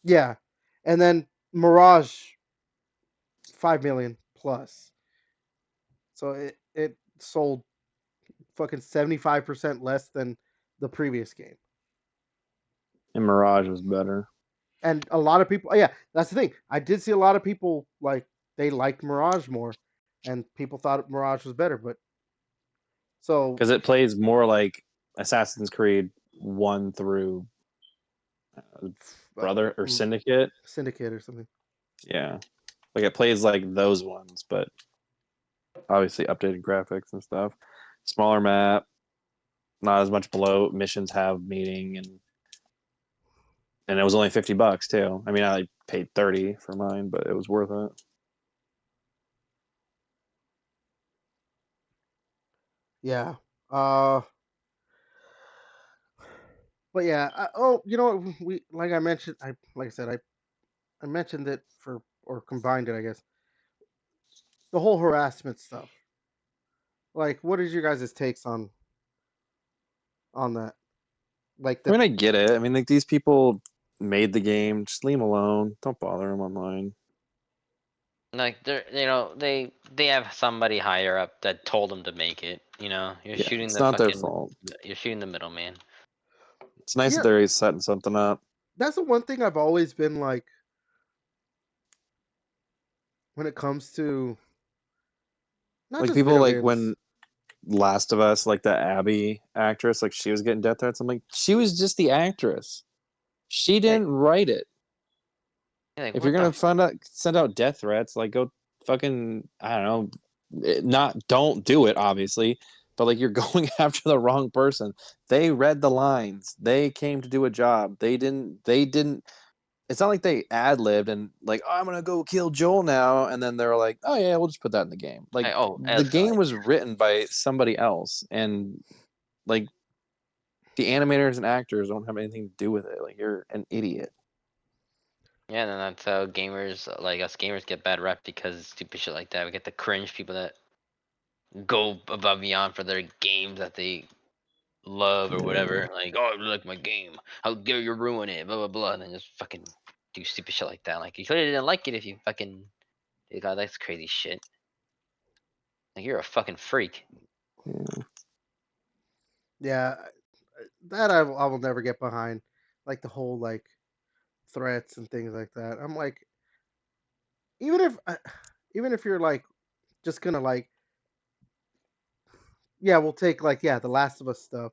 Yeah, and then Mirage 5 million plus, so it sold fucking 75% less than the previous game. And Mirage was better. And a lot of people, yeah, that's the thing. I did see a lot of people like they liked Mirage more, and people thought Mirage was better. But so Because it plays more like Assassin's Creed 1 through uh, Brother or Syndicate. Syndicate or something. Yeah. Like it plays like those ones, but obviously updated graphics and stuff. Smaller map, not as much bloat. Missions have meaning, and it was only $50 too. I mean, I paid 30 for mine, but it was worth it. Yeah. But yeah. You know what? We like I mentioned. Like I said, I mentioned it for or combined it. I guess the whole harassment stuff. Like, what is your guys' takes on that? Like I the mean, I get it. I mean, like these people made the game. Just leave them alone. Don't bother them online. like they're they have somebody higher up that told them to make it. You know, Yeah, it's not their fault. you're shooting the middleman. It's nice that yeah. they're setting something up. That's the one thing I've always been like when it comes to not Like just people video like games. when Last of Us, like the Abby actress, like she was getting death threats. I'm like, she was just the actress. She Yeah, didn't write it. you're like If you're what the gonna send out death threats, like go fucking I don't know, not don't do it obviously, but like you're going after the wrong person. They read the lines. They came to do a job. They didn't. It's not like they ad libbed and like, oh, I'm gonna go kill Joel now, and then they're like, oh yeah, we'll just put that in the game. Like oh the listen, game like was written by somebody else, and like the animators and actors don't have anything to do with it. Like you're an idiot. yeah, then that's how gamers like us gamers get bad rep because of stupid shit like that. We get the cringe people that go above and beyond for their games that they love or Yeah. whatever. Like, oh, I really like my game. How dare you ruin it? Blah blah blah. And then just fucking do stupid shit like that. Like you clearly didn't like it if you fucking. God, that's crazy shit. Like you're a fucking freak. Yeah. Yeah, that I will never get behind. Like the whole like threats and things like that. I'm like, even if even if you're like just gonna like, yeah, we'll take like the Last of Us stuff,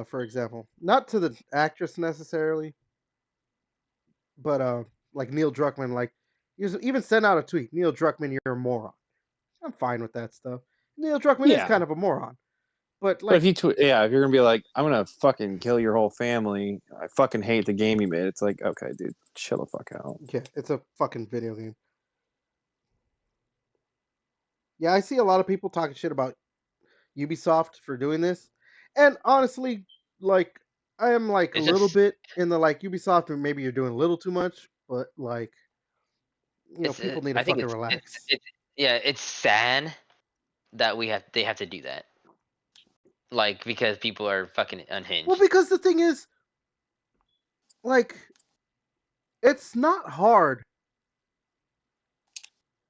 for example. Not to the actress necessarily, but like Neil Druckmann, like even send out a tweet, Neil Druckmann, you're a moron. I'm fine with that stuff. Neil Druckmann is Yeah. kind of a moron, but But if like, you yeah, if you're gonna be like, I'm gonna fucking kill your whole family, I fucking hate the game you made. It's like, okay, dude, chill the fuck out. yeah, it's a fucking video game. Yeah, I see a lot of people talking shit about Ubisoft for doing this, and honestly, like I am like a It's little just bit in the like Ubisoft, or maybe you're doing a little too much, but like it's. people need to I think fucking relax. it's yeah. It's sad that they have to do that. Like because people are fucking Well, unhinged. because the thing is, like, it's not hard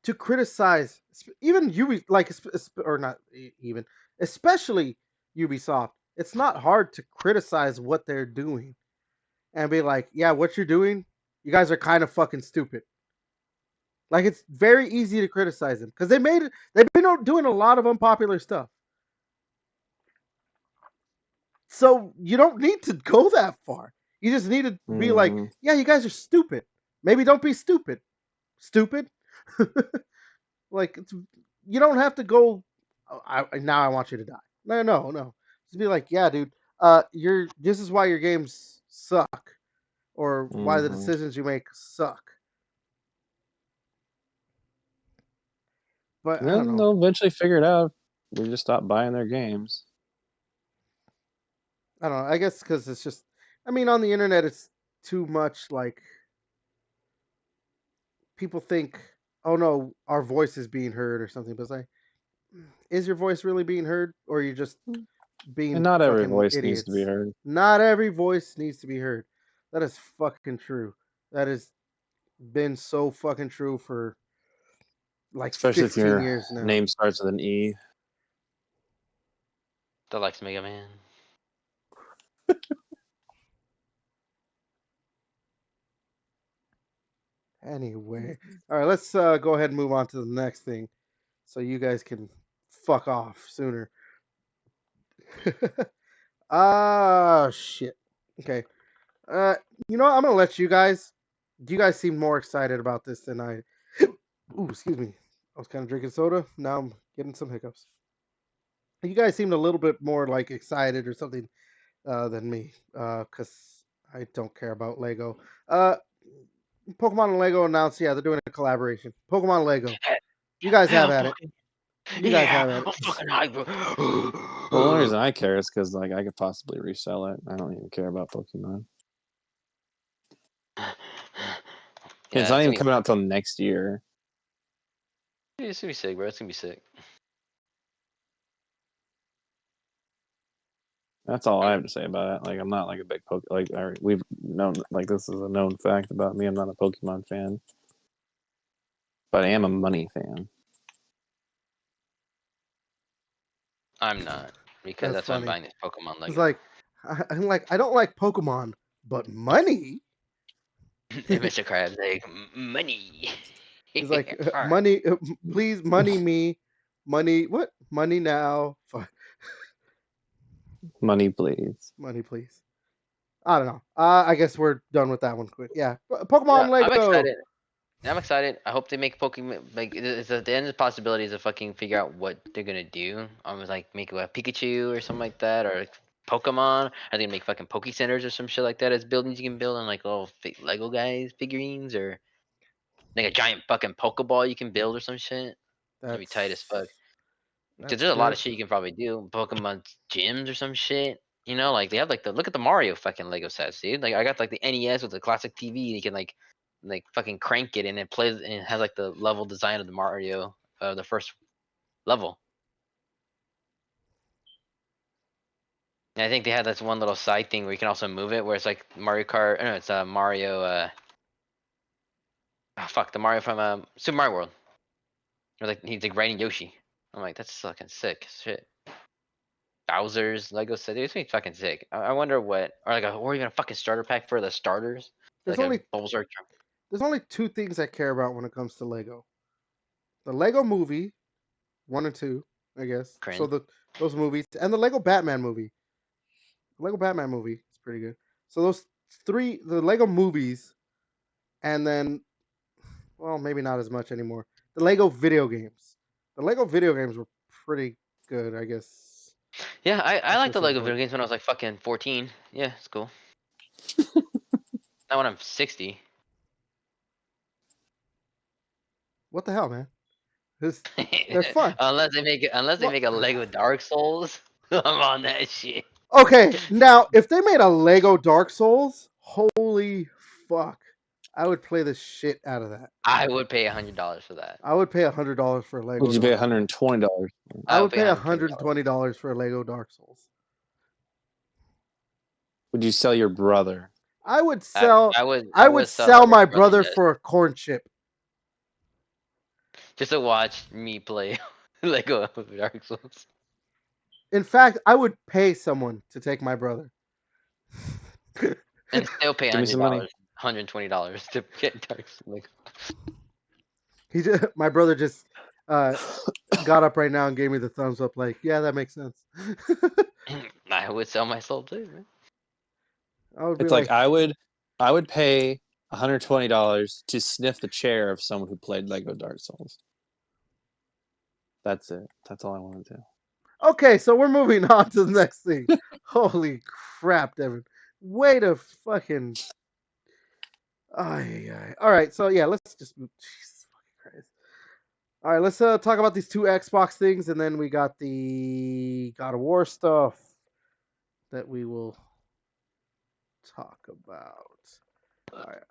to criticize even like or not even, especially Ubisoft. It's not hard to criticize what they're doing and be like, yeah, what you're doing, you guys are kind of fucking stupid. Like it's very easy to criticize them because they've been doing a lot of unpopular stuff. So you don't need to go that far. You just need to be like, Mhm. yeah, you guys are stupid. Maybe don't be stupid. Stupid. Like you don't have to go. "Oh, now I want you to die. No, no, no. Just be like, yeah, dude. You're. This is why your games suck, or why the Mhm. decisions you make suck. But And I don't then know. they'll eventually figure it out. We just stop buying their games. I don't know. I guess because it's just. I mean, on the internet, it's too much. Like people think, oh no, our voice is being heard or something. But it's like, is your voice really being heard, or are you just And being not every fucking voice needs to be idiots? heard, Not every voice needs to be heard. That is fucking true. That has been so fucking true for like especially if 15 your years now. name starts with an E. That likes Mega Man. Anyway, all right, let's go ahead and move on to the next thing, so you guys can fuck off sooner. Ah, shit. Okay. Uh, I'm gonna let you guys. You guys seem more excited about this than I. Ooh, excuse me. I was kind of drinking soda. Now I'm getting some hiccups. You guys seemed a little bit more like excited or something than me, because I don't care about Lego. Uh, Pokemon and Lego announced, yeah, they're doing a collaboration. Pokemon and Lego. You guys Yeah, have I'm at it. fucking. You guys Yeah, have at it. I'm fucking hyper. Well, the only reason I care is because like I could possibly resell it. I don't even care about Pokemon. It's Yeah, not even coming out till next year. it's gonna be sick, bro. It's gonna be sick. That's all I Um, have to say about it. Like I'm not like a big Like we've known like this is a known fact about me. I'm not a Pokemon fan, but I am a money fan. I'm not because That's that's why I'm funny. buying this Pokemon It's Lego. like I'm like I don't like Pokemon, but money. And Mr. Krabs like money. It's like Fart. money. Please, money me, money. What? Money now. Fuck. Money, please. Money, please. I don't know. I guess we're done with that one. Quick. Yeah. Yeah, Pokemon I'm Lego. excited. I'm excited. I hope they make Pokemon like it's at the end of the possibilities of fucking figure out what they're gonna do. I was like make a Pikachu or something like that, or like, Pokemon. Are they gonna make fucking Poke Centers or some shit like that as buildings you can build on like little Lego guys figurines or like a giant fucking Pokeball you can build or some shit. That'd be tight as fuck. That's Because that's there's a lot good. of shit you can probably do. Pokemon gyms or some shit. You know, like they have like the look at the Mario fucking Lego sets, dude. Like I got like the NES with the classic TV. You can like fucking crank it and it plays and it has like the level design of the Mario, the first level. And I think they had this one little side thing where you can also move it, where it's like Mario Kart. No, it's Mario. Oh, fuck the Mario from Super Mario World. Or like he's like riding Yoshi. I'm like that's fucking sick shit. Bowser's Lego set. It's gonna be fucking sick. I wonder what, or like, or even a fucking starter pack for the starters, There's like a only Bulbasaur there's only two things I care about when it comes to Lego. The Lego Movie 1 and 2, I guess. So cringe. those movies and the Lego Batman movie. The Lego Batman movie is pretty good. So those three, the Lego movies, and then well, maybe not as much anymore. The Lego video games. The Lego video games were pretty good, I guess. Yeah, I That's like gonna the say the Lego word. video games when I was like fucking 14. Yeah, it's cool. Not when I'm 60. What the hell, man? This, they're fun. Unless they What? make a Lego Dark Souls, I'm on that shit. Okay, now if they made a Lego Dark Souls, holy fuck, I would play the shit out of that. I would pay $100 for that. I would pay $100 for a Would Lego you pay Dark Souls. $120? I I would would pay pay $120. $120 for a Lego Dark Souls. Would you sell your brother? I would I sell. I would I I would would sell sell our my brother brother just for a corn chip. just to watch me play Lego Dark Souls. In fact, I would pay someone to take my brother. And still pay Give me some money. $100, $120 to get Dark Souls. My brother just uh, got up right now and gave me the thumbs up. Like, yeah, that makes sense. I would sell my soul too, man. I would be It's like like, I would pay $120 to sniff the chair of someone who played Lego Dark Souls. That's it. That's all I want to do. okay, so we're moving on to the next thing. Holy crap, Devin! Way to fucking. Ay, ay. All right, so yeah, let's just move. Jesus fucking Christ. All right, let's talk about these two Xbox things, and then we got the God of War stuff that we will talk about. All right,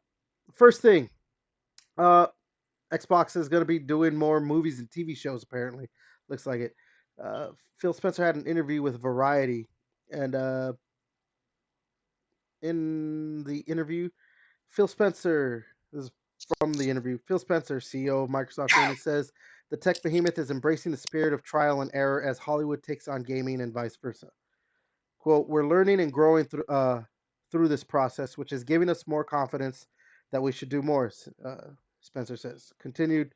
first thing, uh, Xbox is going to be doing more movies and TV shows. Apparently, looks like it. Phil Spencer had an interview with Variety, and in the interview, Phil Spencer this is from the interview. Phil Spencer, CEO of Microsoft Gaming, says the tech behemoth is embracing the spirit of trial and error as Hollywood takes on gaming and vice versa. Quote, we're learning and growing through this process, which is giving us more confidence that we should do more, Spencer says. Continued,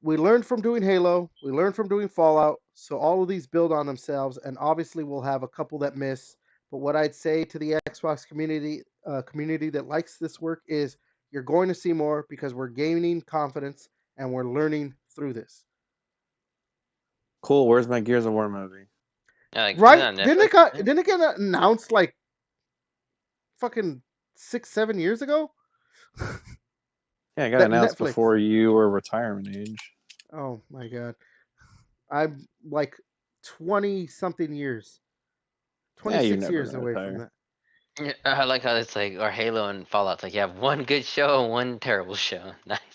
we learned from doing Halo, we learned from doing Fallout, so all of these build on themselves, and obviously we'll have a couple that miss. But what I'd say to the Xbox community that likes this work is you're going to see more because we're gaining confidence and we're learning through this. Cool. Where's my Gears of War movie? Yeah, like, isn't Right? that on Netflix? Yeah. Didn't it get announced like fucking 6, 7 years ago? Yeah, I got That announced Netflix. before you were retirement age. Oh my god. I'm like 20 something years. Yeah, you're 26 never years gonna away from retire. that. Yeah, I like how it's like, or Halo and Fallout. It's like you have one good show and one terrible show.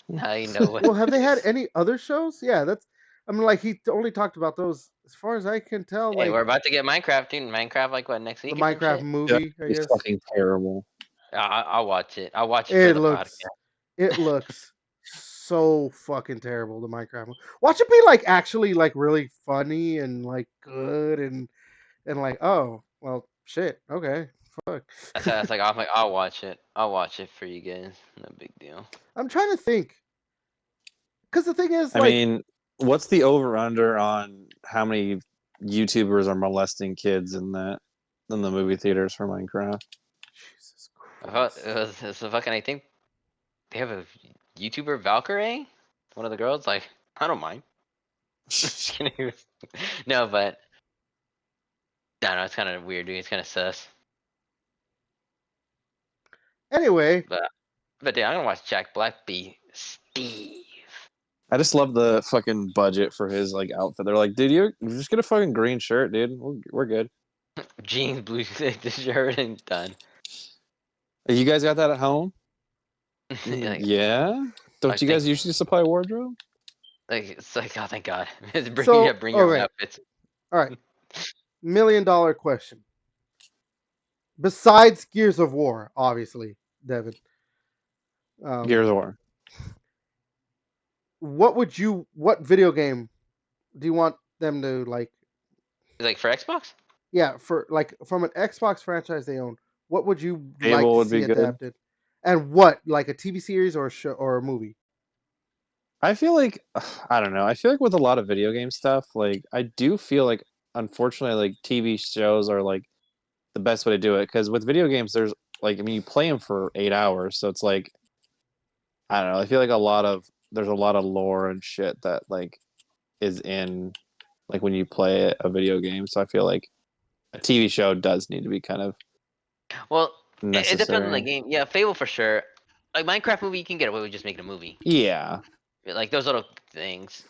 Now you know what. Well, have they had any other shows? Yeah, that's. I mean, like he only talked about those. As far as I can tell, Hey, like we're about to get Minecraft, dude. Minecraft, like what, next the week or some Minecraft shit? Yeah, movie, I it's guess. fucking terrible. I'll watch it. I'll watch it for It the looks, podcast. it looks so fucking terrible. The Minecraft. Watch it be like actually like really funny and like good and like oh well shit okay fuck. That's like I'm like I'll watch it. I'll watch it for you guys. No big deal. I'm trying to think because the thing is I like mean, what's the over under on how many YouTubers are molesting kids in the movie theaters for Minecraft? Jesus I thought Christ. it's a fucking. I think they have a YouTuber Valkyrie, one of the girls. Like I don't mind. Just kidding. No, but I don't know. It's kind of weird, dude. It's kind of sus. Anyway, But dude, I'm gonna watch Jack Black be Steve. I just love the fucking budget for his like outfit. They're like, dude, you just get a fucking green shirt, dude. We're good. Jeans, blue shirt, and done. You guys got that at home? like, Yeah. Don't like you think, guys usually supply wardrobe? like it's like oh thank God, it's so bring your own okay, outfits. all right, $1 million question. Besides Gears of War, obviously, Devin. Um, Gears of War. what video game do you want them to like? Like for Xbox, Yeah, for like from an Xbox franchise they own, what would you like Fable to would see be good. adapted? And what, like a TV series or a show or a movie? I feel like I don't know. I feel like with a lot of video game stuff, like I do feel like unfortunately like TV shows are like the best way to do it because with video games there's like I mean you play them for 8 hours, so it's like I don't know. I feel like there's a lot of lore and shit that like is in like when you play a video game. So I feel like a TV show does need to be kind of well, it depends on the necessary. game. Yeah, Fable for sure. Like Minecraft movie, you can get away with just making a movie. Yeah. Like those little things.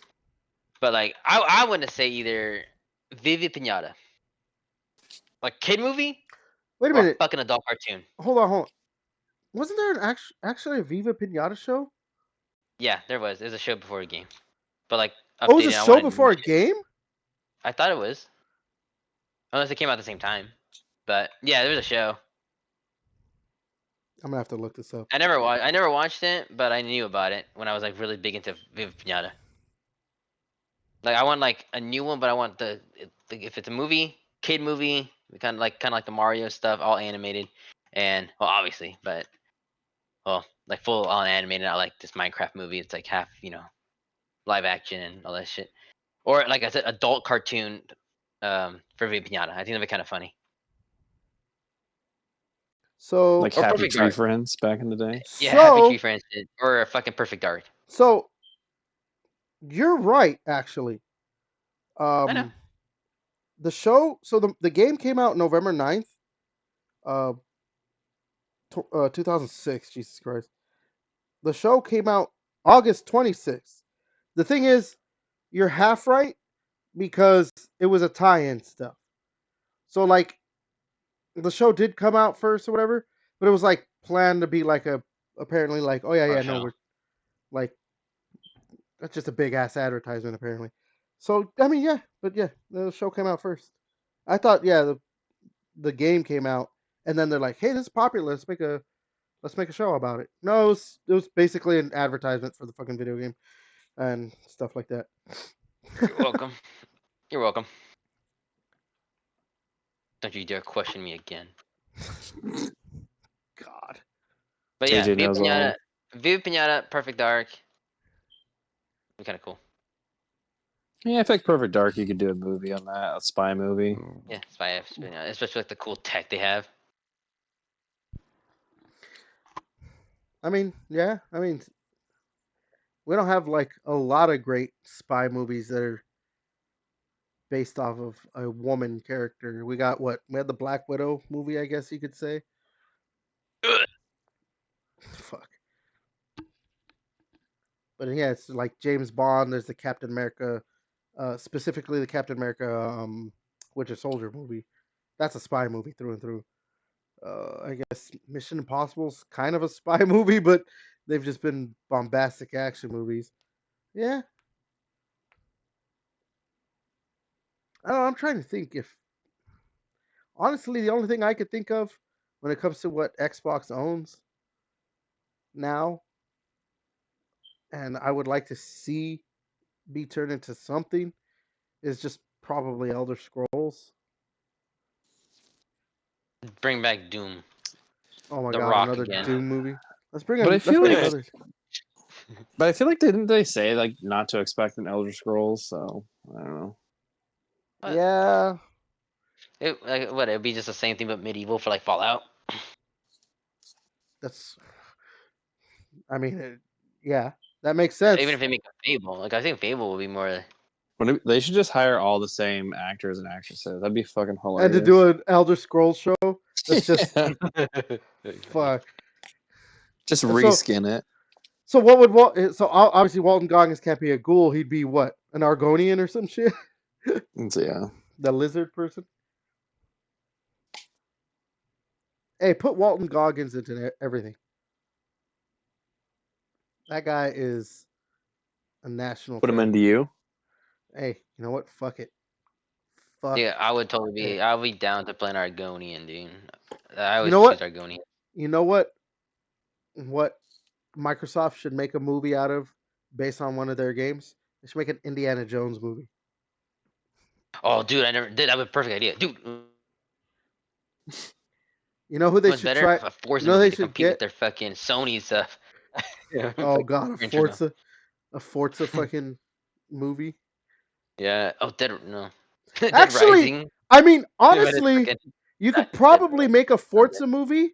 But like I want to say either Vivi Pinata, like kid movie, Wait a or a minute, fucking adult cartoon. hold on. Wasn't there an actually a Viva Pinata show? Yeah, there was. There's a show before a game, but like Oh, it was a updated. I show want a new before a shit. game. I thought it was, unless it came out at the same time. But yeah, there was a show. I'm gonna have to look this up. I never watched it, but I knew about it when I was like really big into Viva Pinata. Like I want like a new one, but I want if it's a movie, kid movie, kind of like the Mario stuff, all animated, and well, obviously, but well, like full on animated, not like this Minecraft movie. It's like half, live action and all that shit. Or like I said, adult cartoon for Viva Pinata. I think that'd be kind of funny. So Like Or Happy Perfect Tree Dark. Friends back in the day. Yeah, Happy Tree so Friends shit. Or a fucking Perfect Dark. so you're right, actually. I know. Um, the show. So the game came out November 9th, uh, 2006. Jesus Christ. The show came out August 26th. The thing is, you're half right because it was a tie-in stuff. So like the show did come out first or whatever, but it was like planned to be like a apparently like, oh yeah, Our yeah, no, show. we're like that's just a big ass advertisement apparently. So I mean yeah, but yeah, the show came out first. I thought yeah, the game came out and then they're like, hey, this is popular, let's make a show about it. No, it was basically an advertisement for the fucking video game and stuff like that. You're welcome. You're welcome. Don't you dare question me again. God. But yeah, JJ knows all. Viva Pinata, Perfect Dark. Be kind of cool. Yeah, I think Perfect Dark. You could do a movie on that, a spy movie. Yeah, Spy Pinata, especially like the cool tech they have. I mean, yeah, I mean we don't have like a lot of great spy movies that are based off of a woman character. We got what? We had the Black Widow movie, I guess you could say. Ugh. Fuck. But yeah, it's like James Bond. There's the Captain America, specifically the Captain America Winter Soldier movie. That's a spy movie through and through. I guess Mission Impossible's kind of a spy movie, but they've just been bombastic action movies. Yeah, I don't know, I'm trying to think if honestly the only thing I could think of when it comes to what Xbox owns now, and I would like to see be turned into something, is just probably Elder Scrolls. Bring back Doom. Oh my The god, Rock another again. Doom movie. But I Let's feel bring like, another. but I feel like didn't they say like not to expect an Elder Scrolls? So I don't know. What? Yeah, What? It'd be just the same thing but medieval for like Fallout. that's. I mean, yeah, that makes Even sense. if they make a Fable, like I think Fable would be more. They should just hire all the same actors and actresses. That'd be fucking And to do hilarious. an Elder Scrolls show, that's just Yeah, Very funny. fuck. just So, reskin it. so what would So obviously Walton Goggins can't be a ghoul. He'd be what? An Argonian or some shit? So, yeah, The lizard person. Hey, put Walton Goggins into everything. That guy is a national put them into treasure. you. Hey, you know what? Fuck it. Fuck Yeah, I would totally it. be. I'll be down to play an Argonian, dude. I You always know choose what? Argonian. You know what? What Microsoft should make a movie out of based on one of their games? They should make an Indiana Jones movie. Oh, dude, I never did. That was a perfect idea, dude. You know who they What's should better? try? A You Forza know who they movie to should compete with get? their fucking Sony stuff. Yeah, Oh fucking god, Gran Turismo. A Forza fucking movie. Yeah. Oh, Dead no. Dead Actually, Rising. I mean, Yeah, but it's honestly, fucking you could Dead probably Rising. make a So good. Forza movie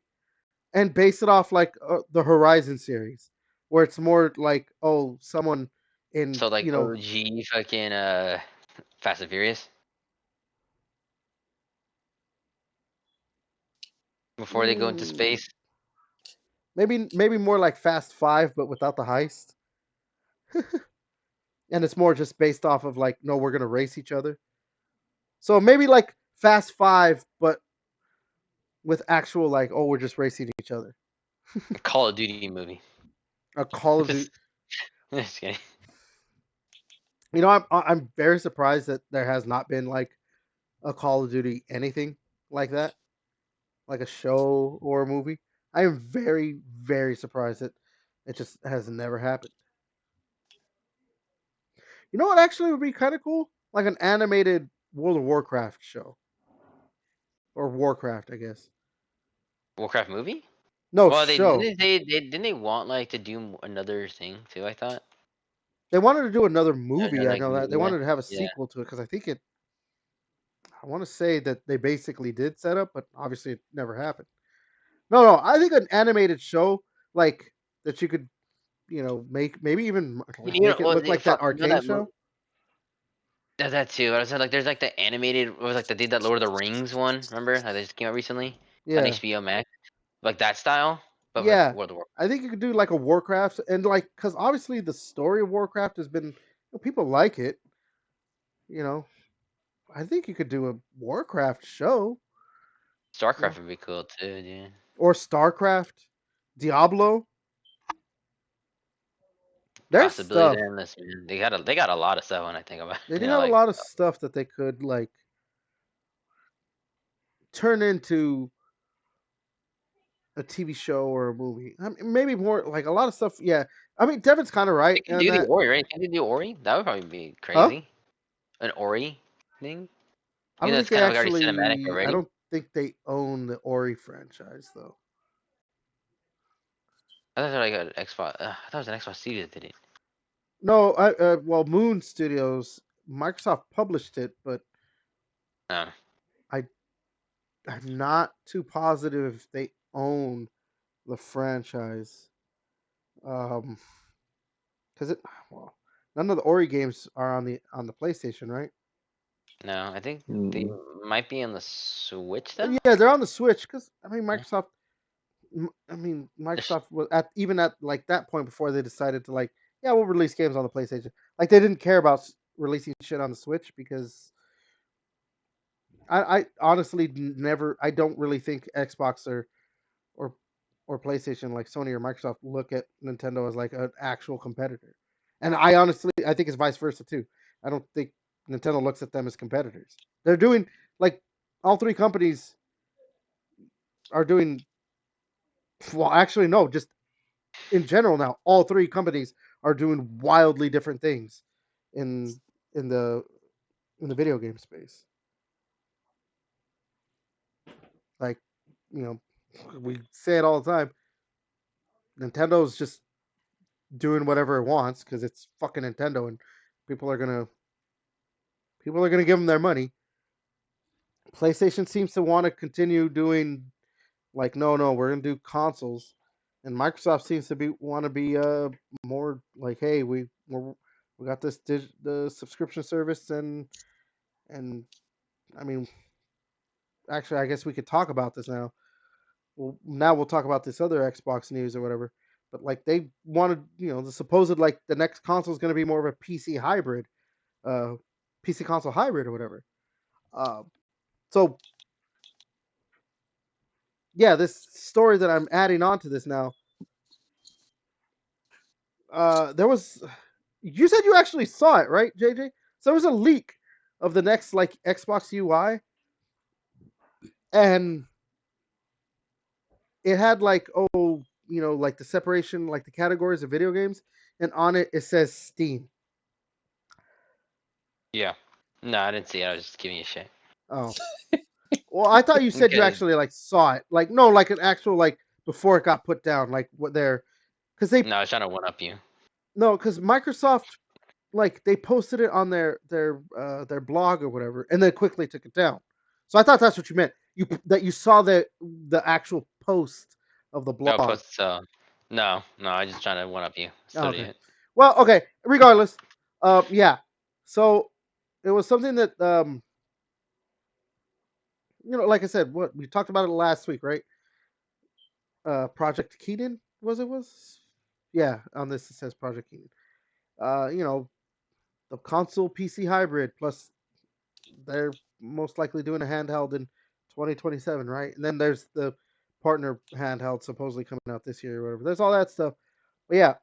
and base it off like the Horizon series, where it's more like oh, someone in So like OG fucking Fast and Furious before they go into mm, space. maybe more like Fast Five, but without the heist, and it's more just based off of like no, we're gonna race each other. So maybe like Fast Five, but with actual like oh, we're just racing each other. Call of Duty movie. A Call of Duty. Just kidding. You know, I'm very surprised that there has not been like a Call of Duty anything like that, like a show or a movie. I am very surprised that it just has never happened. You know what actually would be kind of cool? Like an animated World of Warcraft show or Warcraft, I guess. Warcraft movie? No Well, they show. didn't they want like to do another thing too. I thought. They wanted to do another They're movie. I like, know that they yeah, wanted to have a yeah. sequel to it because I think it. I want to say that they basically did set up, but obviously it never happened. No. I think an animated show like that you could, make maybe even You know, make it well, look like that you know arcade that show. yeah, that too. But I said like, there's like the animated, what was like the did that Lord of the Rings one? Remember? Like, they just came out recently on Yeah, HBO Max, like that style, but like yeah. World of War. I think you could do like a Warcraft and like because obviously the story of Warcraft has been people like it. You know, I think you could do a Warcraft show. You StarCraft know, would be cool too, dude. or StarCraft, Diablo. There's Possibilities stuff. are endless, man. They got a lot of stuff when I think about They you do know, have a like lot of stuff that they could like turn into a TV show or a movie. I mean, maybe more like a lot of stuff. Yeah, I mean, Devin's kind of they right can in do the that. Ori, right? Can they do Ori? That would probably be Huh? crazy. An Ori thing? I Even don't though think it's they kind of like already cinematic actually. I already. don't think they own the Ori franchise though. I thought it was like an Xbox. I thought it was an Xbox Studio that did it. No, well, Moon Studios, Microsoft published it, but No. I I'm not too positive if they own the franchise. Um, because it well, none of the Ori games are on the PlayStation, right? No, I think they Mm. might be on the Switch though. Yeah, they're on the Switch. Because I mean, Yeah. There's- Microsoft was at even at like that point before they decided to like, yeah, we'll release games on the PlayStation. Like they didn't care about releasing shit on the Switch because I honestly never. I don't really think Xbox or or PlayStation like Sony or Microsoft look at Nintendo as like an actual competitor. And I think it's vice versa too. I don't think Nintendo looks at them as competitors. They're doing like all three companies are doing well. Actually, no, just in general now, all three companies are doing wildly different things in in the in the video game space. Like, you know, we say it all the time. Nintendo's just doing whatever it wants because it's fucking Nintendo, and people are gonna people are gonna give them their money. PlayStation seems to want to continue doing like, no, we're gonna do consoles, and Microsoft seems to be want to be more like, hey, we got the subscription service, and I mean, actually, I guess we could talk about this now. Well, now we'll talk about this other Xbox news or whatever. But like they wanted, the supposed like the next console is going to be more of a PC hybrid, uh, PC console hybrid or whatever. Uh, so yeah, this story that I'm adding on to this now. There was, you said you actually saw it, right, JJ? So there was a leak of the next like Xbox UI, and it had like, like the separation, like the categories of video games, and on it it says Steam. Yeah. No, I didn't see it. I was just giving you shit. Oh, well, I thought you said you Okay. actually like saw it, like no, like an actual like before it got put down, like what they're because they No, I was trying to one up you. no, because Microsoft like they posted it on their blog or whatever, and then quickly took it down. So I thought that's what you meant. You saw the actual post of the No, blog. post. No, I just trying to one up you. That's Oh, literally okay. it. Well, okay. Regardless, yeah. So it was something that like I said, what we talked about it last week, right? Project Keaton was yeah. On this it says Project Keaton. The console PC hybrid plus they're most likely doing a handheld in 2027, right? And then there's the partner handheld supposedly coming out this year or whatever. There's all that stuff. But yeah,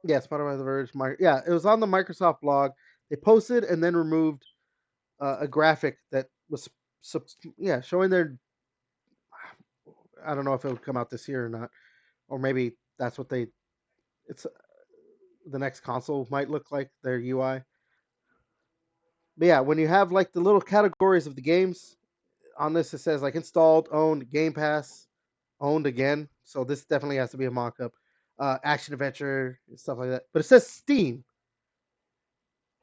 yeah, Spider-Man The Verge. Yeah, it was on the Microsoft blog. They posted and then removed a graphic that was, yeah, showing their. I don't know if it would come out this year or not, or maybe that's what they. It's the next console might look like their UI. But yeah, when you have like the little categories of the games on this, it says like installed, owned, Game Pass, owned again, so this definitely has to be a mock-up. Action adventure and stuff like that. But it says Steam,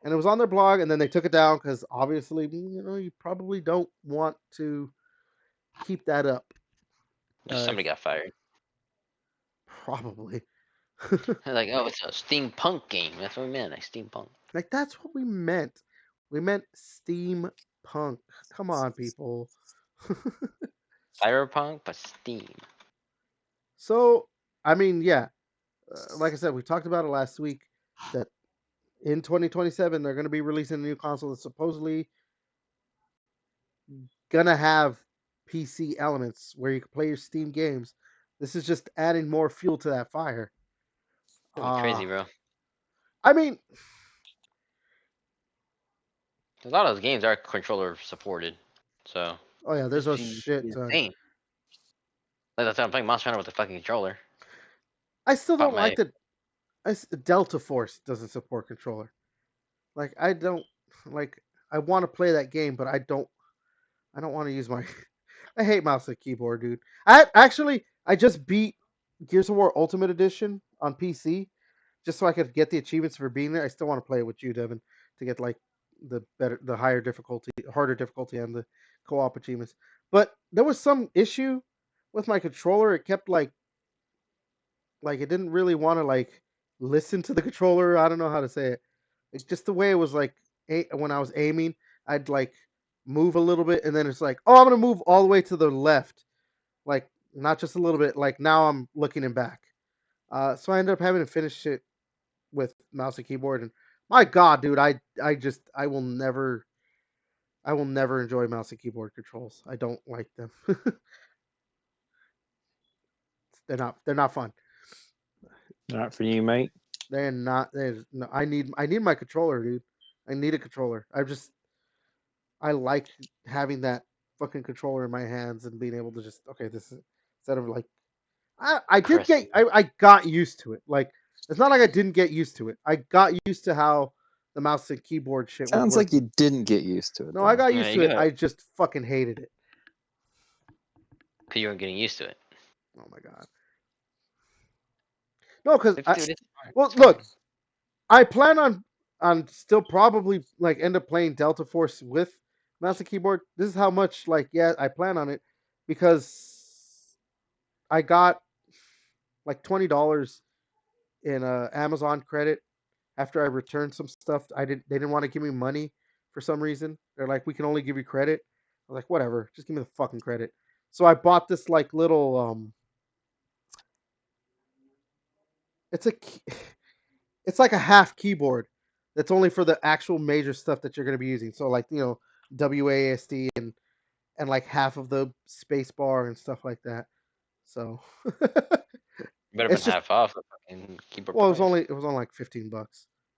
and it was on their blog, and then they took it down because obviously, you probably don't want to keep that up. Somebody got fired. Probably. They're like, oh, it's a steampunk game. That's what we meant, like steampunk. Like that's what we meant. We meant steampunk. Come on, people. Cyberpunk, but Steam. So, I mean, yeah, like I said, we talked about it last week that in 2027 they're going to be releasing a new console that's supposedly gonna have PC elements where you can play your Steam games. This is just adding more fuel to that fire. That'd be crazy, bro. I mean, A lot of those games are controller supported, so oh yeah, there's this a would be shit ton. insane. Like that's how I'm playing Monster Hunter with the fucking controller. I still Pop don't my like the Delta Force doesn't support controller. Like I don't like. I want to play that game, but I don't want to use my. I hate mouse and keyboard, dude. I just beat Gears of War Ultimate Edition on PC, just so I could get the achievements for being there. I still want to play it with you, Devin, to get like the higher difficulty, harder difficulty, and the co-op achievements. But there was some issue with my controller. It kept like it didn't really want to like listen to the controller. I don't know how to say it. It's just the way it was like when I was aiming, I'd like move a little bit, and then it's like, oh, I'm gonna move all the way to the left, like not just a little bit. Like now I'm looking and back. So I ended up having to finish it with mouse and keyboard, and my God, dude, I will never enjoy mouse and keyboard controls. I don't like them. They're not fun. Not for you, mate. They're not. No, I need my controller, dude. I need a controller. I like having that fucking controller in my hands and being able to just this is instead of like press. I got used to it. Like it's not like I didn't get used to it. I got used to how the mouse and keyboard shit was Sounds like working. you didn't get used to it. No, Though. I got Yeah, used you to it. got I just fucking hated it. because you weren't getting used to it. Oh my God. No, because Dude, it's fine. well, It's fine. look, I plan on still probably like end up playing Delta Force with mouse and keyboard. This is how much like I plan on it because I got like $20 in Amazon credit after I returned some stuff. They didn't want to give me money for some reason. They're like, we can only give you credit. I was like, whatever, just give me the fucking credit. So I bought this like little it's a it's like a half keyboard that's only for the actual major stuff that you're going to be using. So like WASD and like half of the space bar and stuff like that. So You better it's been just half off the fucking keyboard well, price. it was only like $15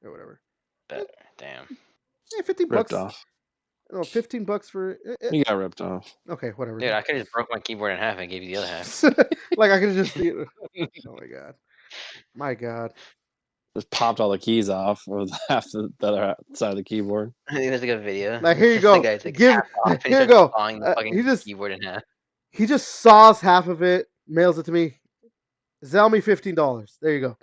or whatever. Better. Damn. Yeah, 15 Ripped bucks. off. No, $15 for You got ripped off. okay, whatever. Dude, I could have just broke my keyboard in half and gave you the other half. Like I could just oh my god. Just popped all the keys off with half the other side of the keyboard. I think there's like a video. Like here you It's just the go. guy's like Give half off and he here you starts go. sawing the fucking keyboard in half. He just saws half of it, mails it to me. Sell me $15. There you go.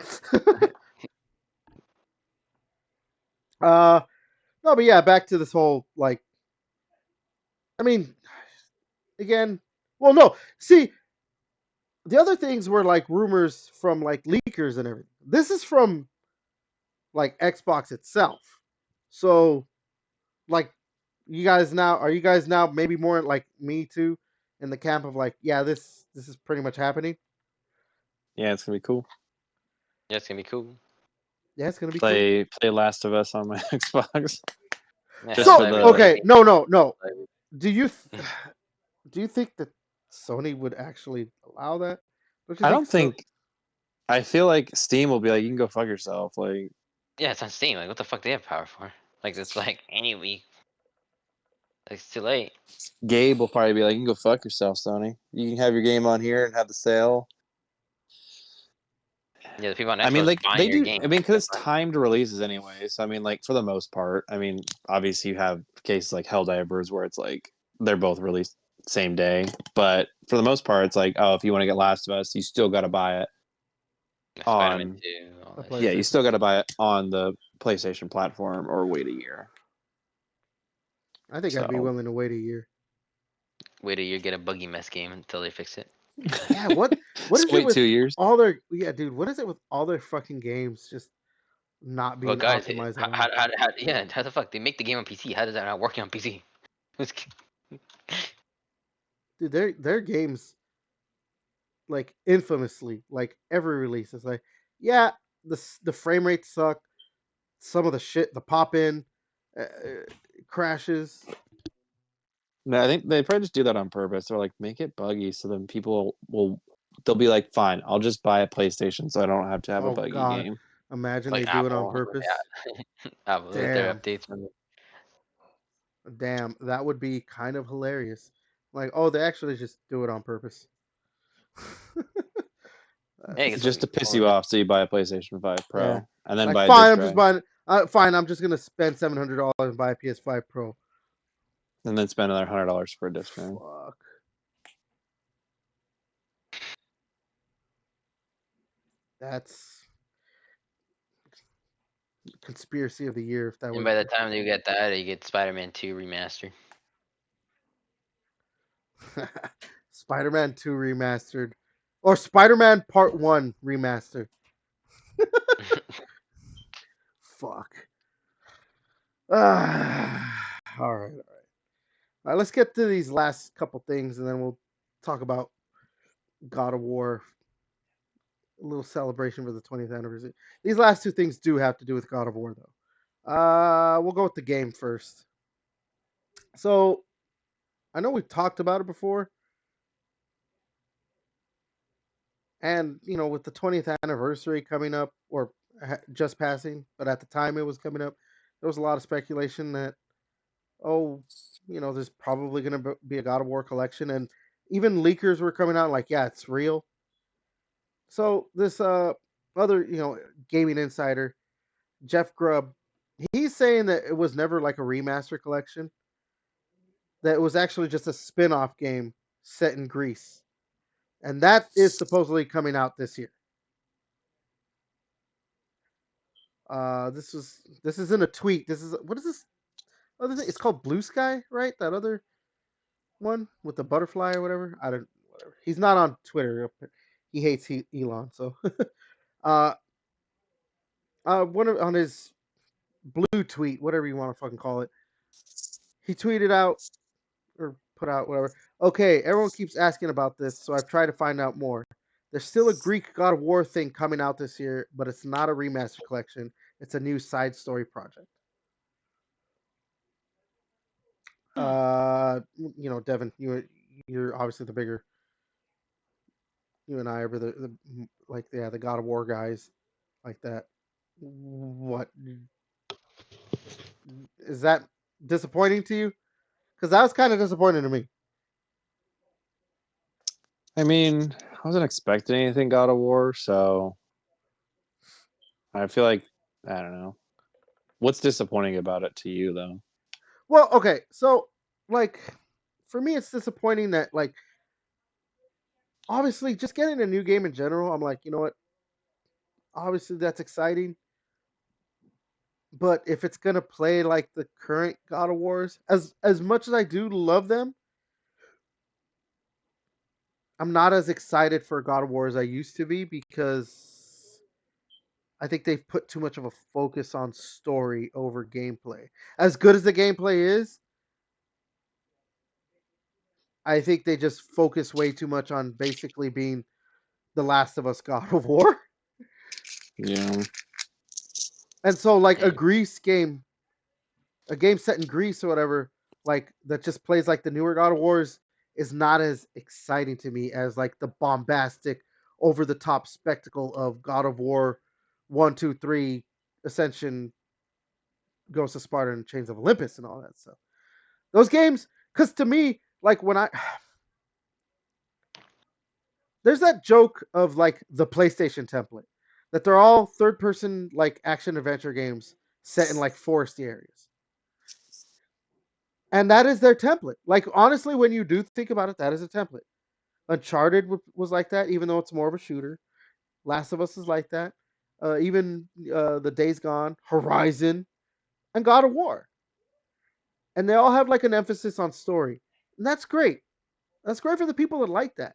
No, but yeah, back to this whole like. I mean, again, well, no. See, the other things were like rumors from like leakers and everything. This is from like Xbox itself. So, like, are you guys now maybe more like me too, in the camp of like, yeah, this is pretty much happening. Yeah, it's gonna be cool. Yeah, it's gonna be cool. Yeah, it's gonna be cool. Play Last of Us on my Xbox. Yeah, Just So for the- okay, no. Do you think that Sony would actually allow that? I don't think. I feel like Steam will be like, you can go fuck yourself. Like, Yeah, it's on Steam. Like, what the fuck do they have power for? Like, it's like any week. Like, it's too late. Gabe will probably be like, you can go fuck yourself, Sony. You can have your game on here and have the sale. Yeah, the people on Xbox I mean, like buying they your do. game. I mean, because it's timed releases anyway. So I mean, like for the most part, I mean, obviously you have cases like Helldivers where it's like they're both released same day. But for the most part, it's like, oh, if you want to get Last of Us, you still got to buy it Spider-Man on. 2, all The that PlayStation. shit. Yeah, you still got to buy it on the PlayStation platform or wait a year. I think I'd be So willing to wait a year. Wait a year, get a buggy mess game until they fix it. Yeah, what is it wait with 2 years. all their dude? What is it with all their fucking games just not Well, being guys, optimized at how, all? yeah, how the fuck they make the game on PC? How does that not working on PC? Dude, their games like infamously, like every release is like, yeah, the frame rates suck. Some of the shit, the pop in crashes. No, I think they probably just do that on purpose. They're like, make it buggy, so then people will. They'll be like, fine, I'll just buy a PlayStation, so I don't have to have a Oh buggy God, game. imagine Like they do it on Apple, purpose. yeah, Apple with their Damn, updates. From damn, that would be kind of hilarious. Like, oh, they actually just do it on purpose. Hey, That's it's Just like, to piss you off, so you buy a PlayStation 5 yeah. Pro and then Like, buy a fine, disc I'm just drive, buying. Fine, I'm just gonna spend $700 and buy a PS5 Pro. and then spend another $100 for a disc drive. Fuck. That's conspiracy of the year if that and were by the time you get that, you get Spider-Man 2 remastered. Spider-Man 2 remastered or Spider-Man Part 1 remastered. Fuck. All right. All right, let's get to these last couple things and then we'll talk about God of War. A little celebration for the 20th anniversary. These last two things do have to do with God of War, though. We'll go with the game first. So, I know we've talked about it before, and with the 20th anniversary coming up, or just passing, but at the time it was coming up, there was a lot of speculation that, oh, there's probably going to be a God of War collection, and even leakers were coming out like, yeah, it's real. So this other gaming insider, Jeff Grubb, he's saying that it was never like a remaster collection, that it was actually just a spin-off game set in Greece, and that is supposedly coming out this year. This is in a tweet. This is what is this other thing? It's called Blue Sky, right? That other one with the butterfly or whatever. I don't. Whatever. He's not on Twitter. He hates Elon. So, uh, on his blue tweet, whatever you want to fucking call it, he tweeted out or put out whatever. Okay, everyone keeps asking about this, so I've tried to find out more. There's still a Greek God of War thing coming out this year, but it's not a remaster collection. It's a new side story project. Devin, you're obviously the bigger. You and I are the God of War guys, like that. What is that disappointing to you? Because that was kind of disappointing to me. I mean, I wasn't expecting anything God of War, so I feel like I don't know. What's disappointing about it to you, though? Well, okay, so like for me, it's disappointing that like obviously just getting a new game in general. I'm like, you know what? Obviously that's exciting, but if it's gonna play like the current God of Wars, as much as I do love them, I'm not as excited for God of War as I used to be because I think they've put too much of a focus on story over gameplay. As good as the gameplay is, I think they just focus way too much on basically being the Last of Us God of War. Yeah, And so like Mm. a game set in Greece or whatever, like that just plays like the newer God of Wars is not as exciting to me as like the bombastic, over the top spectacle of God of War 1, 2, 3, Ascension, Ghost of Sparta, and Chains of Olympus and all that stuff. Those games, because to me, like when I there's that joke of like the PlayStation template that they're all third person like action adventure games set in like foresty areas. And that is their template. Like honestly, when you do think about it, that is a template. Uncharted was like that, even though it's more of a shooter. Last of Us is like that. Even the Days Gone, Horizon, and God of War, and they all have like an emphasis on story, and that's great. That's great for the people that like that.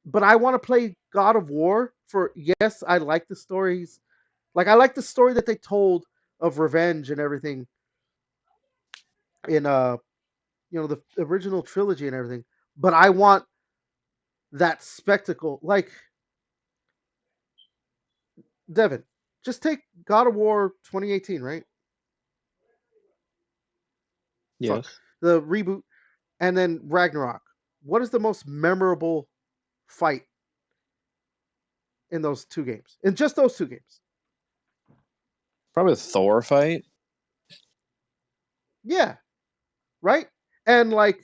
But I want to play God of War for yes, I like the stories. Like I like the story that they told of revenge and everything in the original trilogy and everything. But I want that spectacle. Like Devin, just take God of War 2018, right? Fuck Yes. the reboot, and then Ragnarok. What is the most memorable fight in those two games? In just those two games? Probably the Thor fight. Yeah, right. And like,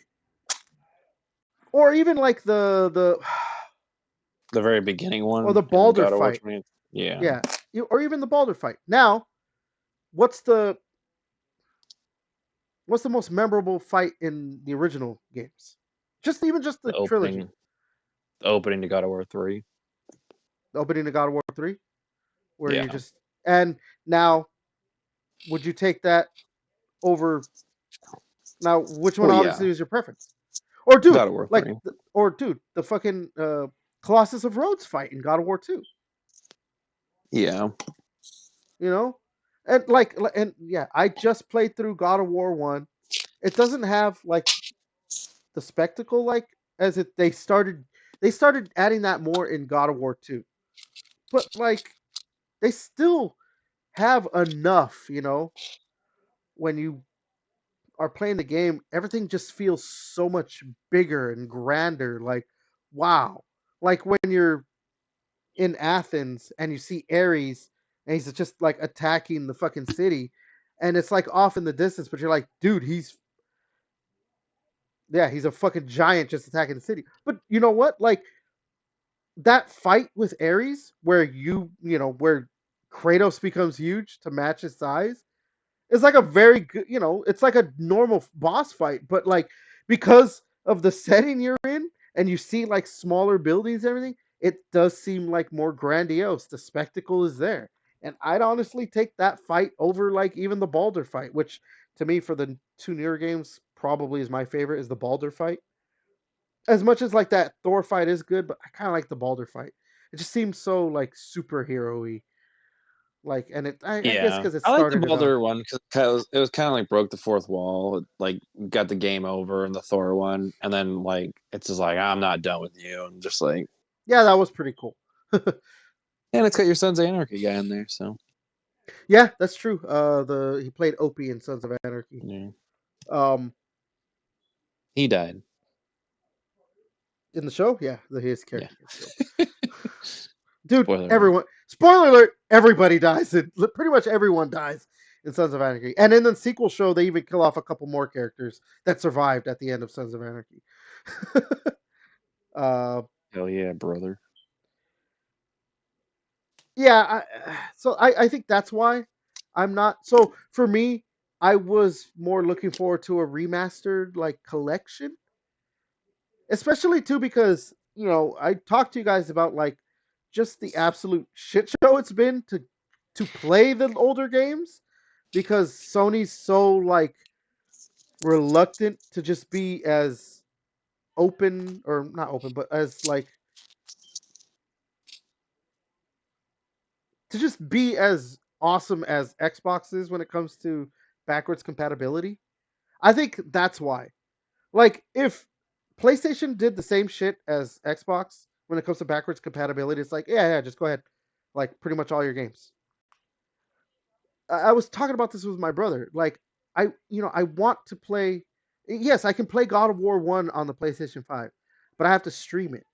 or even like The very beginning or one the in Baldur God of War fight. 20. Yeah. Yeah, or even the Baldur fight. Now, what's the what's the most memorable fight in the original games? Just the The trilogy. opening to God of War 3. The opening of God of War 3, where you Yeah. just and now would you take that over now? Which one Well, obviously yeah. is your preference? Or dude, God of War like 3. the fucking Colossus of Rhodes fight in God of War 2. Yeah. You know, and yeah, I just played through God of War 1. It doesn't have like the spectacle like as it they started adding that more in God of War 2. But like they still have enough, when you are playing the game, everything just feels so much bigger and grander. Like, wow. Like when you're in Athens and you see Ares and he's just like attacking the fucking city and it's like off in the distance, but you're like, dude, he's a fucking giant just attacking the city. But you know what? Like that fight with Ares where where Kratos becomes huge to match his size, it's like a very good, it's like a normal boss fight, but like because of the setting you're in and you see like smaller buildings and everything, it does seem like more grandiose. The spectacle is there. And I'd honestly take that fight over like even the Baldur fight, which to me for the two newer games probably is my favorite is the Baldur fight. As much as like that Thor fight is good, but I kind of like the Baldur fight. It just seems so like superhero-y. Like, and I guess Yeah. because it I like the started it off. Baldur one because it was kind of like broke the fourth wall. Like, got the game over in the Thor one. And then, like, it's just like, I'm not done with you. And just like, Yeah, that was pretty cool. and it's got your Sons of Anarchy guy in there. So, Yeah, that's true. He played Opie in Sons of Anarchy. yeah. Um, He died. in the show, yeah, his Yeah. character gets killed. Dude, Spoiler alert. everyone. Spoiler alert! Everybody dies. Pretty much everyone dies in Sons of Anarchy. And in the sequel show, they even kill off a couple more characters that survived at the end of Sons of Anarchy. uh, Hell yeah, brother. yeah. I think that's why I'm not. So for me, I was more looking forward to a remastered like collection, especially too because I talked to you guys about like just the absolute shit show it's been to play the older games because Sony's so like reluctant to just be as open or not open but as like to just be as awesome as Xbox is when it comes to backwards compatibility. I think that's why. Like if PlayStation did the same shit as Xbox when it comes to backwards compatibility, it's like, yeah, just go ahead. Like pretty much all your games. I was talking about this with my brother. Like I want to play. Yes, I can play God of War 1 on the PlayStation 5, but I have to stream it.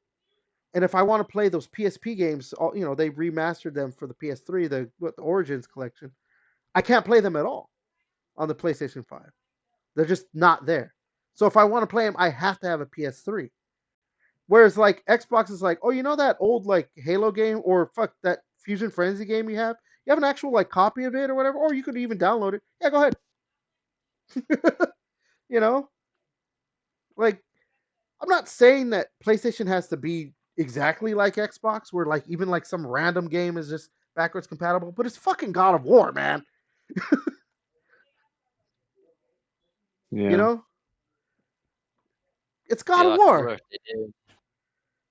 And if I want to play those PSP games, they remastered them for the PS3, the Origins collection. I can't play them at all on the PlayStation 5. They're just not there. So if I want to play them, I have to have a PS3. Whereas like Xbox is like, oh, you know that old like Halo game or fuck that Fusion Frenzy game you have? You have an actual like copy of it or whatever, or you could even download it. Yeah, go ahead. You know, like I'm not saying that PlayStation has to be exactly like Xbox, where like even like some random game is just backwards compatible, but it's fucking God of War, man. You Yeah. know, it's God They of locked the War. door if they did.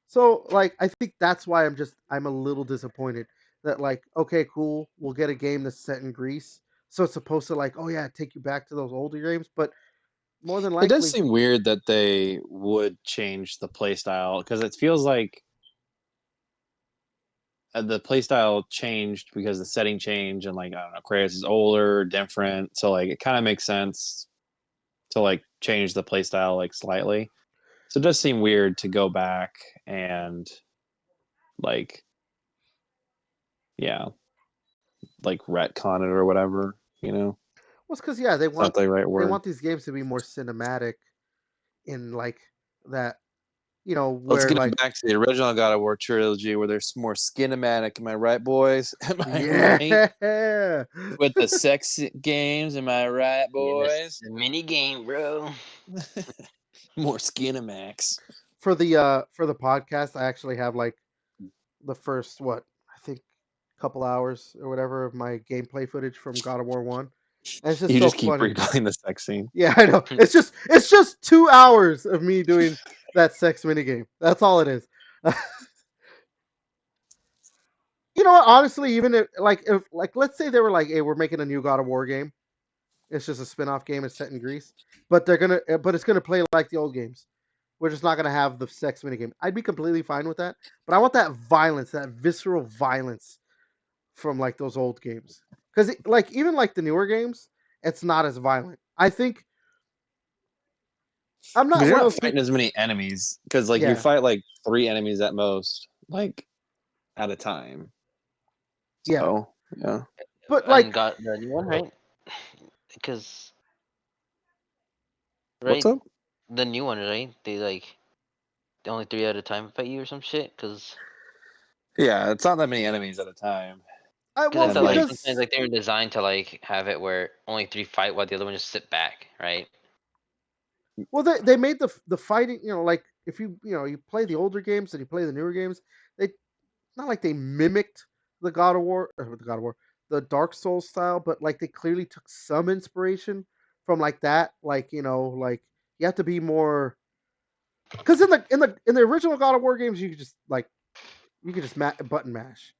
So like I think that's why I'm a little disappointed that like okay cool we'll get a game that's set in Greece, so it's supposed to like oh yeah take you back to those older games, but more than It does likely seem weird that they would change the playstyle because it feels like the playstyle changed because the setting changed and like I don't know, Kratos is older, different, so like it kind of makes sense to like change the playstyle like slightly. So it does seem weird to go back and like yeah, like retcon it or whatever. You know, well it's because yeah it's not the right they word. want these games to be more cinematic in like that Let's where get like back to the original God of War trilogy where there's more skinematic. Am I right, boys? Am I right? yeah With the sex games, am I right, Yeah, this boys? the mini game, bro. More Skinamax. for the podcast I actually have like the first what I think couple hours or whatever of my gameplay footage from God of War 1, and it's just You so just keep funny. replaying the sex scene. Yeah, I know. It's just 2 hours of me doing that sex minigame. That's all it is. You know what? Honestly, even if like let's say they were like, "Hey, we're making a new God of War game. It's just a spin-off game. It's set in Greece, but but it's gonna play like the old games. We're just not gonna have the sex minigame." I'd be completely fine with that. But I want that violence, that visceral violence from like those old games, because like even like the newer games, it's not as violent. I think I'm not Because you're one of not those fighting people. as many enemies. Because like you Yeah, fight like 3 enemies at most, like at a time. yeah, So yeah. but And like got the new one, right? Because What's right, up? the new one, right? They only three at a time fight you or some shit. Yeah, it's not that many enemies at a time. Because I well And thought like like sometimes because like they were designed to like have it where only three fight while the other one just sit back, right? well they made the fighting like if you play the older games and you play the newer games, they not like they mimicked the God of War or the God of War the Dark Souls style, but like they clearly took some inspiration from like that, like like you have to be more because in the original God of War games you could just like you could just button mash.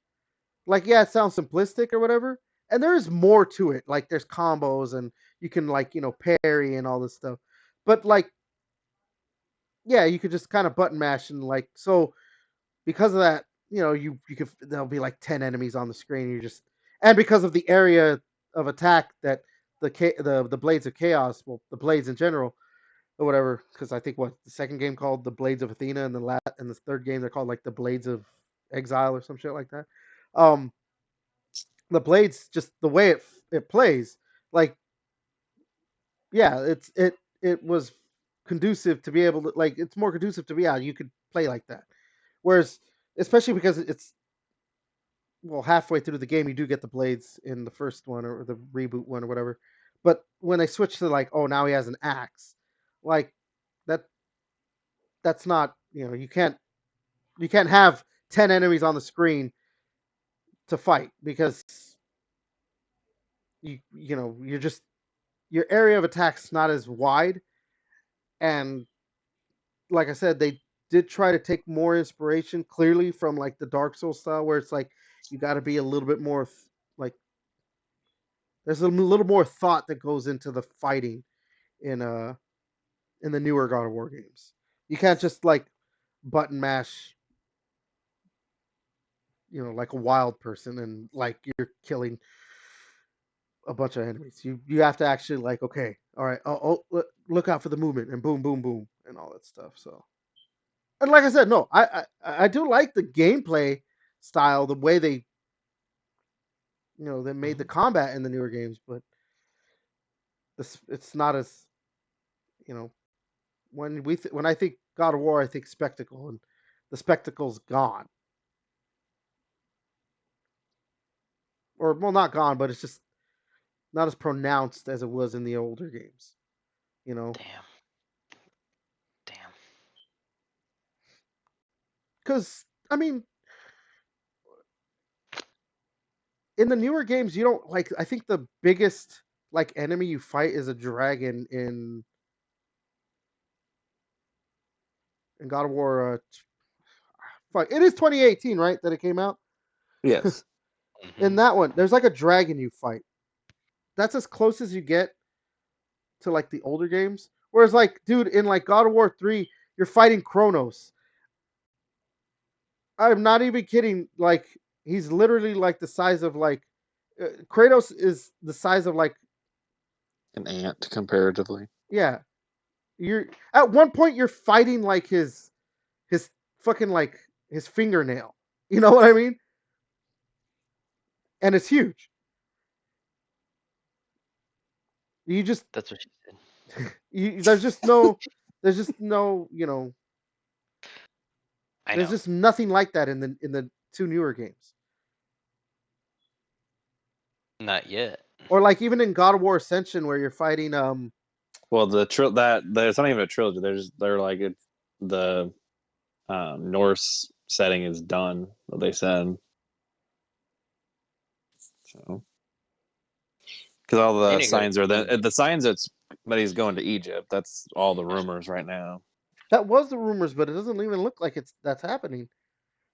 Like yeah, it sounds simplistic or whatever, and there is more to it. Like there's combos and you can like parry and all this stuff. But like yeah, you could just kind of button mash and like so because of that, you could there'll be like 10 enemies on the screen. You just and because of the area of attack that the blades of chaos, well, the blades in general or whatever, because I think what the second game called the Blades of Athena, and the third game they're called like the Blades of Exile or some shit like that. Um, the blades just the way it plays, like yeah, it was conducive to be able to like it's more conducive to be out. You could play like that, whereas especially because it's well halfway through the game you do get the blades in the first one or the reboot one or whatever, but when they switch to like oh now he has an axe, like that that's not you can't have 10 enemies on the screen to fight because you're just your area of attack's not as wide, and like I said they did try to take more inspiration clearly from like the Dark Souls style where it's like you got to be a little bit more like there's a little more thought that goes into the fighting in in the newer God of War games. You can't just like button mash, like a wild person and like you're killing a bunch of enemies. You have to actually like okay, all right, look out for the movement and boom, boom, boom, and all that stuff. So and like I said, no, I do like the gameplay style, the way they made the combat in the newer games, but this it's not as you know when I think God of War, I think spectacle, and the spectacle's gone, or well, not gone, but it's just not as pronounced as it was in the older games. You know, Damn. Damn. because I mean, in the newer games, you don't like. I think the biggest like enemy you fight is a dragon in God of War. Fuck, it is 2018, right? That it came out. Yes. In that one, there's like a dragon you fight. That's as close as you get to like the older games. Whereas, like, dude, in like God of War 3, you're fighting Kronos. I'm not even kidding. Like, he's literally like the size of like Kratos is the size of like An ant comparatively. yeah. You're at one point you're fighting like his fucking like his fingernail. You know what I mean? And it's huge. You just That's what she said. there's just no, you know, I there's know. just nothing like that in the two newer games. Not yet. Or like even in God of War Ascension where you're fighting Well, there's not even a trilogy. They're like the Norse setting is done. What they said. So because all the Integrate. signs are the signs that he's going to Egypt. That's all the rumors right now. that was the rumors, but it doesn't even look like that's happening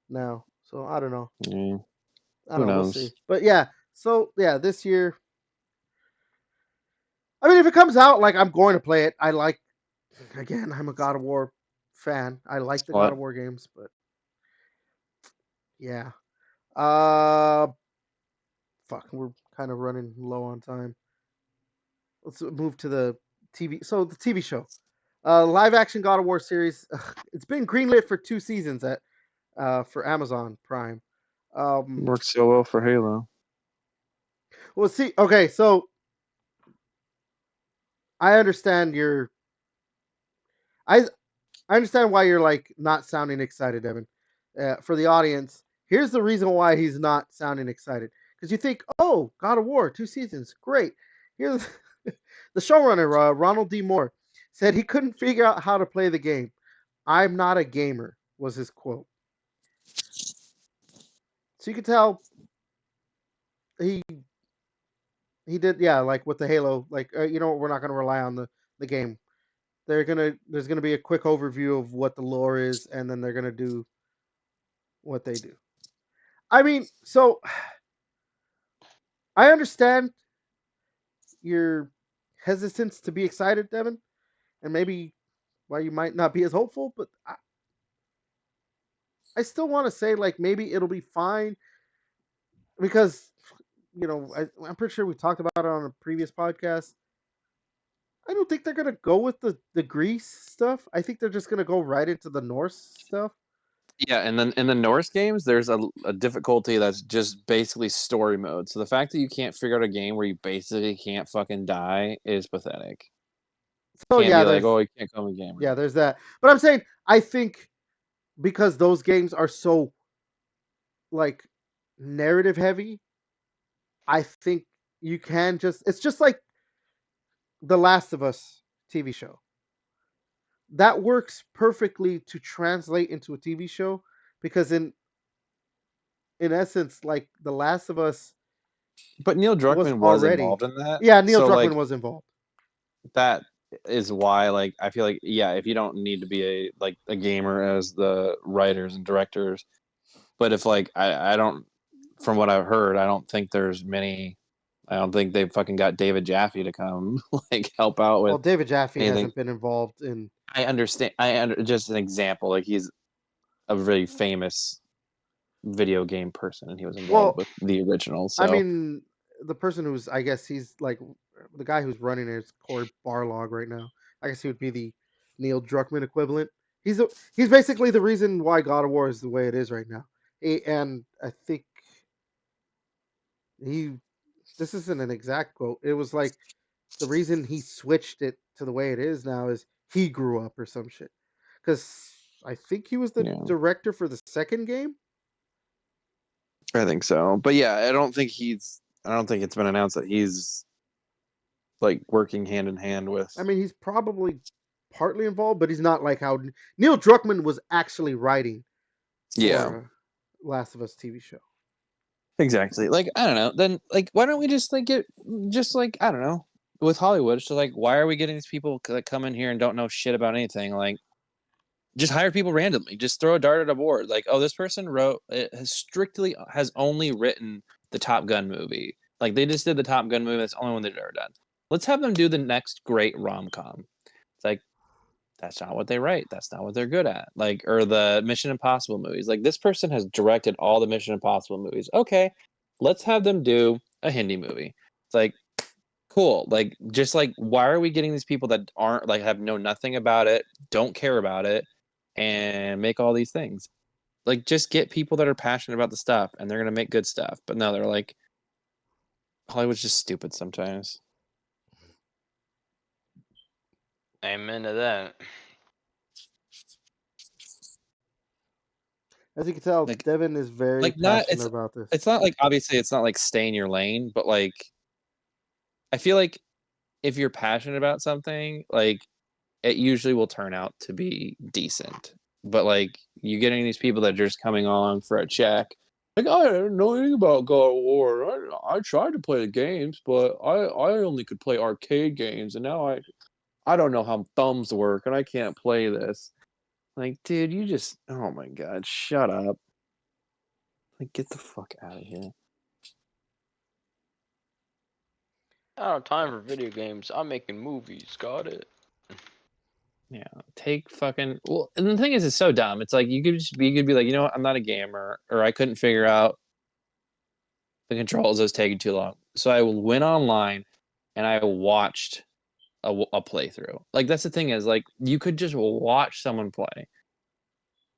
now. So I don't know. Yeah, I don't who know. We'll see. knows? But yeah, so yeah, this year. I mean, if it comes out, like I'm going to play it. I like. Again, I'm a God of War fan. I like the God What? of War games, but yeah. Uh, fuck, we're kind of running low on time. Let's move to the TV. So the TV show, live action God of War series. It's been greenlit for 2 seasons at for Amazon Prime. Works so well for Halo. Well, see, okay, so I understand your I I understand why you're like not sounding excited, Evan. For the audience, here's the reason why he's not sounding excited. Because you think, oh, God of War, 2 seasons, great. Here's the showrunner, Ronald D. Moore, said he couldn't figure out how to play the game. I'm not a gamer, was his quote. So you can tell he he did, yeah, like with the Halo, like you know, we're not gonna rely on the game. There's gonna be a quick overview of what the lore is, and then they're gonna do what they do. I mean, so I understand your hesitance to be excited, Devin, and maybe why you might not be as hopeful, but I still want to say like maybe it'll be fine because you know I'm pretty sure we talked about it on a previous podcast. I don't think they're gonna go with the Greece stuff. I think they're just gonna go right into the Norse stuff. Yeah, and then in the Norse games, there's a difficulty that's just basically story mode. So the fact that you can't figure out a game where you basically can't fucking die is pathetic. So Can't yeah, be like, oh, you can't call me gamer. there's that. But I'm saying I think because those games are so like narrative heavy, I think you can just it's just like the Last of Us TV show. That works perfectly to translate into a TV show because in essence like The Last of Us But Neil was Druckmann was already involved in that, yeah, Neil so Druckmann like was involved. that is why like I feel like yeah, if you don't need to be a gamer as the writers and directors, but if like I don't from what I've heard, I don't think there's many. I don't think they fucking got David Jaffe to come like help out Well, with David Jaffe anything. hasn't been involved in I understand. Just an example. Like he's a really famous video game person, and he was involved well, with the original. I So mean the person who's I guess he's like the guy who's running it is Corey Barlog right now. I guess he would be the Neil Druckmann equivalent. He's basically the reason why God of War is the way it is right now. And I think he this isn't an exact quote. It was like the reason he switched it to the way it is now is he grew up or some shit. Because I think he was the yeah, director for the second game. I think so. But yeah, I don't think it's been announced that he's like working hand in hand with. I mean, he's probably partly involved, but he's not like how Neil Druckmann was actually writing Yeah, for Last of Us TV show. exactly. Like I don't know. Then like why don't we just like get just like I don't know with Hollywood? So like why are we getting these people that come in here and don't know shit about anything? Like just hire people randomly. Just throw a dart at a board. Like oh this person wrote it has only written the Top Gun movie. Like they just did the Top Gun movie. That's the only one they've ever done. Let's have them do the next great rom com. It's like that's not what they write. That's not what they're good at. Like, or the Mission Impossible movies. Like, this person has directed all the Mission Impossible movies. Okay, let's have them do a Hindi movie. It's like, cool. Like, just like, why are we getting these people that aren't, like, have know nothing about it, don't care about it, and make all these things? Like, just get people that are passionate about the stuff and they're going to make good stuff. But no, they're like, Hollywood's just stupid sometimes. Amen to that. As you can tell, Like, Devin is very not, passionate about this. it's not like, obviously, it's not like stay in your lane, but like, I feel like if you're passionate about something, like it usually will turn out to be decent. But like you getting these people that are just coming on for a check, like I didn't know anything about God of War. I tried to play the games, but I only could play arcade games, and now I don't know how thumbs work, and I can't play this. Like, dude, you just oh my god, shut up! Like, get the fuck out of here. I don't have time for video games. I'm making movies. Got it. Yeah, take fucking well. And the thing is, it's so dumb. It's like you could be like, you know what, I'm not a gamer, or I couldn't figure out the controls was taking too long. So I went online and I watched a playthrough. Like that's the thing is like you could just watch someone play.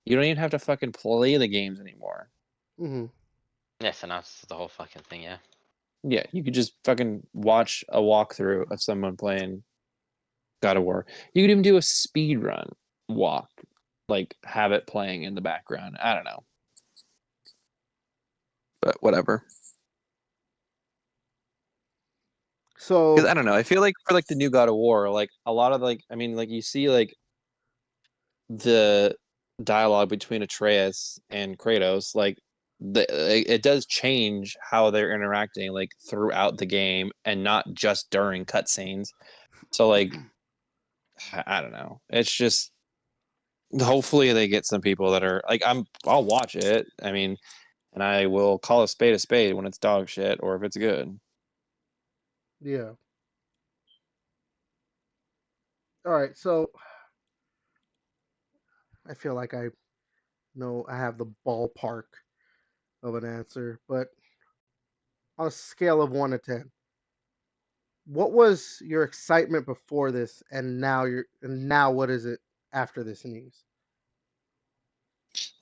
You don't even have to fucking play the games anymore. Mm-hmm. Yes, and that's the whole fucking thing. Yeah. Yeah, you could just fucking watch a walkthrough of someone playing God of War. You could even do a speed run walk, like have it playing in the background. I don't know, but whatever. Because So, I don't know. I feel like for like the new God of War, like a lot of like I mean, like you see like the dialogue between Atreus and Kratos, like it does change how they're interacting like throughout the game and not just during cutscenes. So like I don't know. It's just hopefully they get some people that are like I'll watch it. I mean, and I will call a spade when it's dog shit or if it's good. yeah. All right. So, I feel like I know I have the ballpark of an answer, but on a scale of 1 to 10, what was your excitement before this, and now what is it after this news?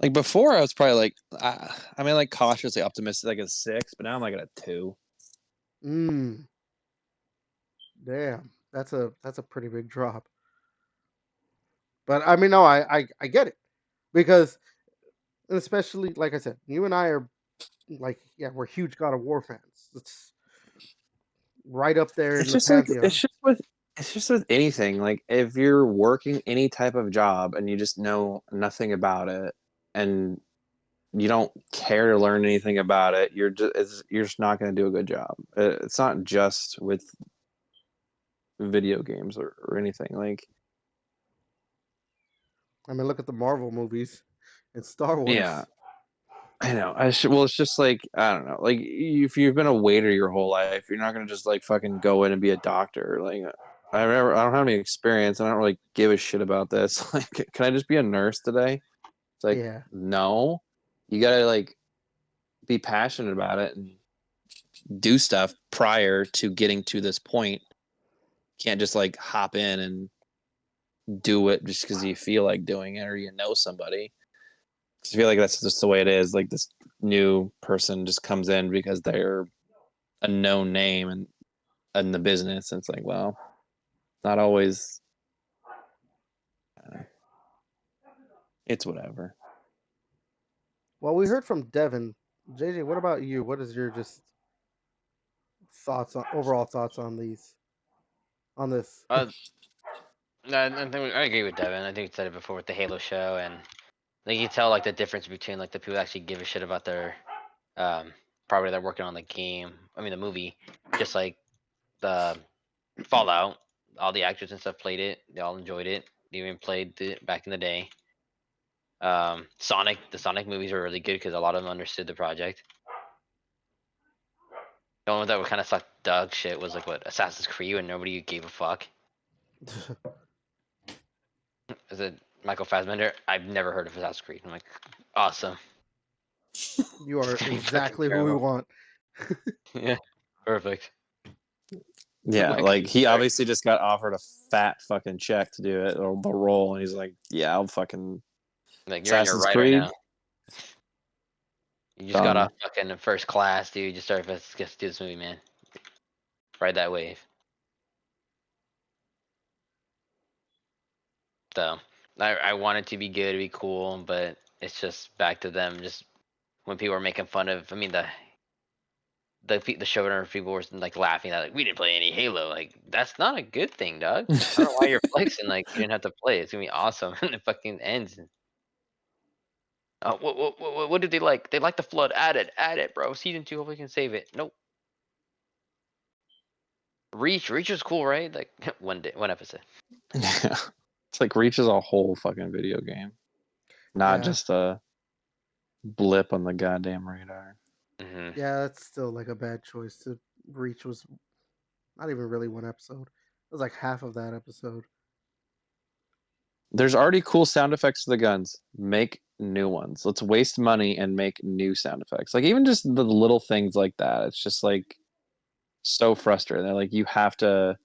Like before, I was probably like, I mean, like cautiously optimistic, like a 6, but now I'm like at a 2. Mm, damn, that's a pretty big drop. But I mean, no, I get it because, and especially like I said, you and I are like, yeah, we're huge God of War fans. It's right up there in It's the just like pantheon. it's just with anything. Like if you're working any type of job and you just know nothing about it and you don't care to learn anything about it, you're just not going to do a good job. It's not just with video games or anything. Like I mean, look at the Marvel movies and Star yeah, Wars. I know. Well, it's just like I don't know. Like if you've been a waiter your whole life, you're not gonna just like fucking go in and be a doctor. Like I don't have any experience. And I don't really give a shit about this. Like, can I just be a nurse today? It's like Yeah, no. You gotta like be passionate about it and do stuff prior to getting to this point. You can't just like hop in and do it just because you feel like doing it or you know somebody. I feel like that's just the way it is. Like this new person just comes in because they're a known name and in the business. And it's like, well, not always. It's whatever. well, we heard from Devin. JJ, what about you? What is your just thoughts on overall thoughts on these? on this. Uh, no, I agree with Devin. I think we said it before with the Halo show, and like you tell like the difference between like the people that actually give a shit about their um property they're working on the game. I mean the movie, just like the Fallout. All the actors and stuff played it. They all enjoyed it. They even played it back in the day. Sonic, the Sonic movies were really good because a lot of them understood the project. The only one that would kind of suck dog shit was like what Assassin's Creed, and nobody gave a fuck. Is it Michael Fassbender? I've never heard of Assassin's Creed. I'm like, awesome. You It's are gonna be fucking exactly who we terrible. want. Yeah, perfect. Yeah, Like, like he obviously just got offered a fat fucking check to do it or the role, and he's like, "Yeah, I'll fucking like you're on your Assassin's ride right Creed now. You just got done." off fucking first class, dude. Just started. Let's do this movie, man. Ride that wave. So I want it to be good, to be cool, but it's just back to them. Just when people are making fun of, I mean the showrunner people were like laughing at like we didn't play any Halo. Like that's not a good thing, dog. I don't know why you're flexing like you didn't have to play. It's gonna be awesome, and it fucking ends. What did they like? They like the flood. Add it, bro. Season 2, hopefully we can save it. Nope. Reach was cool, right? Like one episode. Yeah, it's like Reach is a whole fucking video game, not Yeah, just a blip on the goddamn radar. Hmm. yeah, that's still like a bad choice. To Reach was not even really one episode. It was like half of that episode. There's already cool sound effects to the guns. Make new ones. Let's waste money and make new sound effects. Like even just the little things like that. It's just like so frustrating. They're like you have to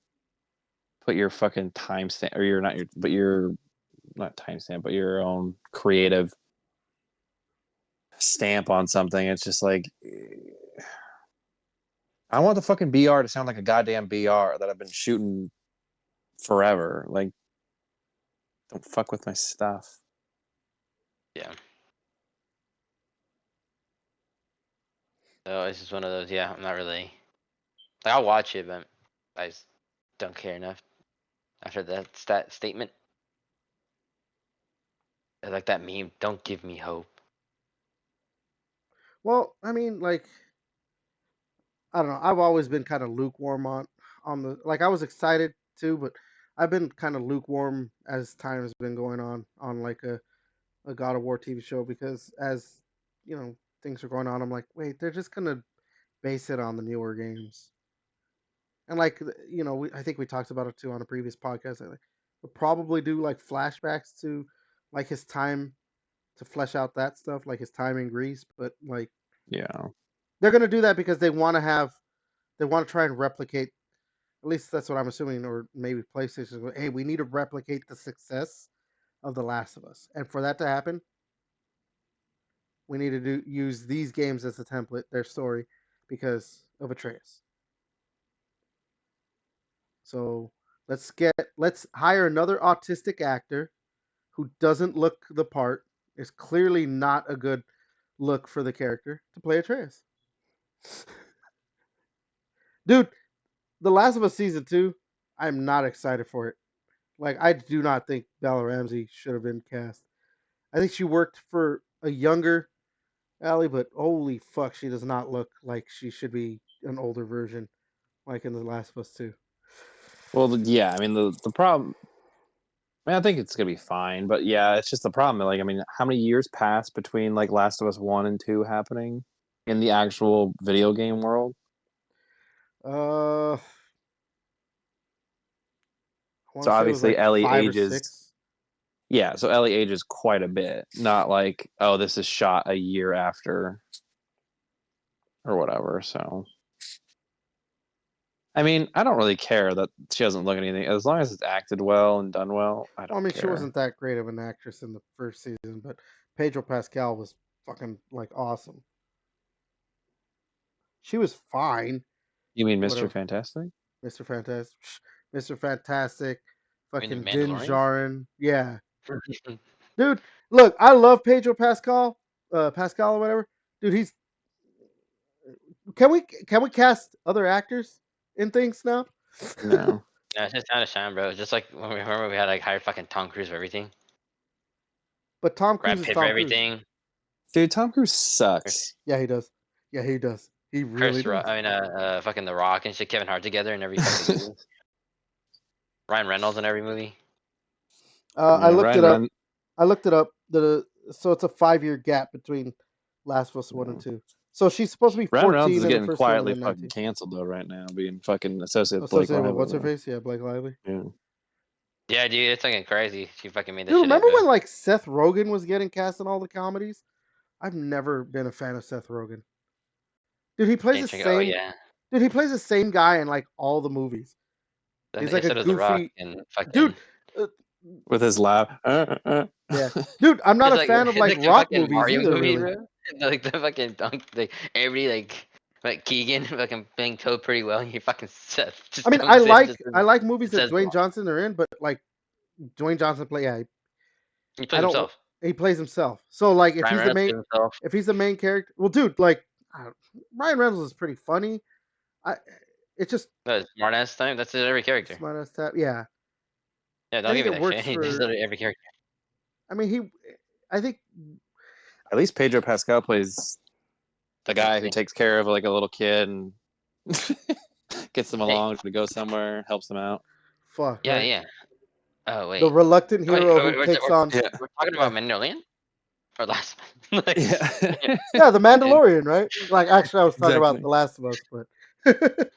put your fucking timestamp or you're not your but your not timestamp, but your own creative stamp on something. It's just like I want the fucking BR to sound like a goddamn BR that I've been shooting forever. Like don't fuck with my stuff. Yeah. So it's just one of those. Yeah, I'm not really. Like, I'll watch it, but I just don't care enough after that statement. I like that meme. Don't give me hope. Well, I mean, like I don't know. I've always been kind of lukewarm on the like. I was excited too, but I've been kind of lukewarm as time has been going on like a God of War TV show because as you know things are going on, I'm like, wait, they're just gonna base it on the newer games, and like I think we talked about it too on a previous podcast. Like, we'll probably do like flashbacks to like his time to flesh out that stuff, like his time in Greece, but like Yeah. they're gonna do that because they want to try and replicate. At least that's what I'm assuming, or maybe PlayStation. Hey, we need to replicate the success of The Last of Us, and for that to happen, we need to use these games as a template, their story, because of Atreus. So let's hire another autistic actor who doesn't look the part. Is clearly not a good look for the character to play Atreus. Dude, The Last of Us season 2, I'm not excited for it. Like I do not think Bella Ramsey should have been cast. I think she worked for a younger Ellie, but holy fuck, she does not look like she should be an older version, like in The Last of Us 2. Well, yeah. I mean, the problem. I mean, I think it's gonna be fine, but yeah, it's just the problem. Like, I mean, how many years passed between like Last of Us 1 and 2 happening in the actual video game world? I want So to say it was obviously like Ellie 5 or 6. ages. Yeah, so Ellie ages quite a bit. Not like, oh, this is shot a year after or whatever. So I mean, I don't really care that she doesn't look anything as long as it's acted well and done well. I Well, I don't mean, she care. wasn't that great of an actress in the first season, but Pedro Pascal was fucking like awesome. She was fine. You mean Mr. Whatever, Fantastic? Mr. Fantastic, Mr. Fantastic, I mean, the fucking Din Mandalorian. Djarin. Yeah, dude. Look, I love Pedro Pascal, Pascal or whatever. Dude, he's can we cast other actors in things now? No. No, it's just not a shine, bro. It's just like when we remember we had like hired fucking Tom Cruise for everything, But Tom Cruise Brad is Pitt for Tom Cruise. everything, Dude, Tom Cruise sucks. Yeah, he does. Yeah, he does. He really does. Fucking The Rock and shit, Kevin Hart together in every fucking movie. Ryan Reynolds in every movie. I Yeah, looked Ryan it up. Run. I looked it up. So it's a 5-year gap between Last of Us 1 and 2. So she's supposed to be Ryan Reynolds 14 is in the getting first one and quietly then fucking 19. canceled though right now, being fucking associated with Blake Associated with what's her Lively. face? Yeah, Blake Lively. Yeah. Yeah, dude, it's fucking crazy. She fucking made this Dude, shit up, remember bro. when like Seth Rogen was getting cast in all the comedies? I've never been a fan of Seth Rogen. Dude, he plays the James Franco. Oh same. yeah. Dude, he plays the same guy in like all the movies. Then He's like a so does The Rock goofy and dude. fucking. Uh, With his laugh. yeah, dude. I'm not It's a like fan of it's like like the rock fucking movies Mario either. movie, Really. bro. Like the fucking like everybody like Keegan fucking playing Toad pretty well, and he fucking Seth I just mean, I comes in like just I like movies that says Dwayne Johnson are in, but like Dwayne Johnson play. Yeah, he I plays don't. himself. He plays himself. So like, Ryan Reynolds plays himself. if he's the main character, well, dude, like Ryan Reynolds is pretty funny. I, it's just Smart ass time. That's every character. smart ass tap. Yeah, Yeah, I don't think give me it that shit. works He does for. literally every character. I mean, I think, At least Pedro Pascal plays the Doesn't guy who think. takes care of like a little kid and gets them Hey, along to go somewhere, helps them out. fuck yeah, right. yeah. Oh The wait, reluctant wait. hero who takes on. Yeah. We're talking Yeah, about Mandalorian or last one? Like, Yeah. yeah, the and Mandalorian, right? Like, actually, I was talking about Exactly. The Last of Us, but.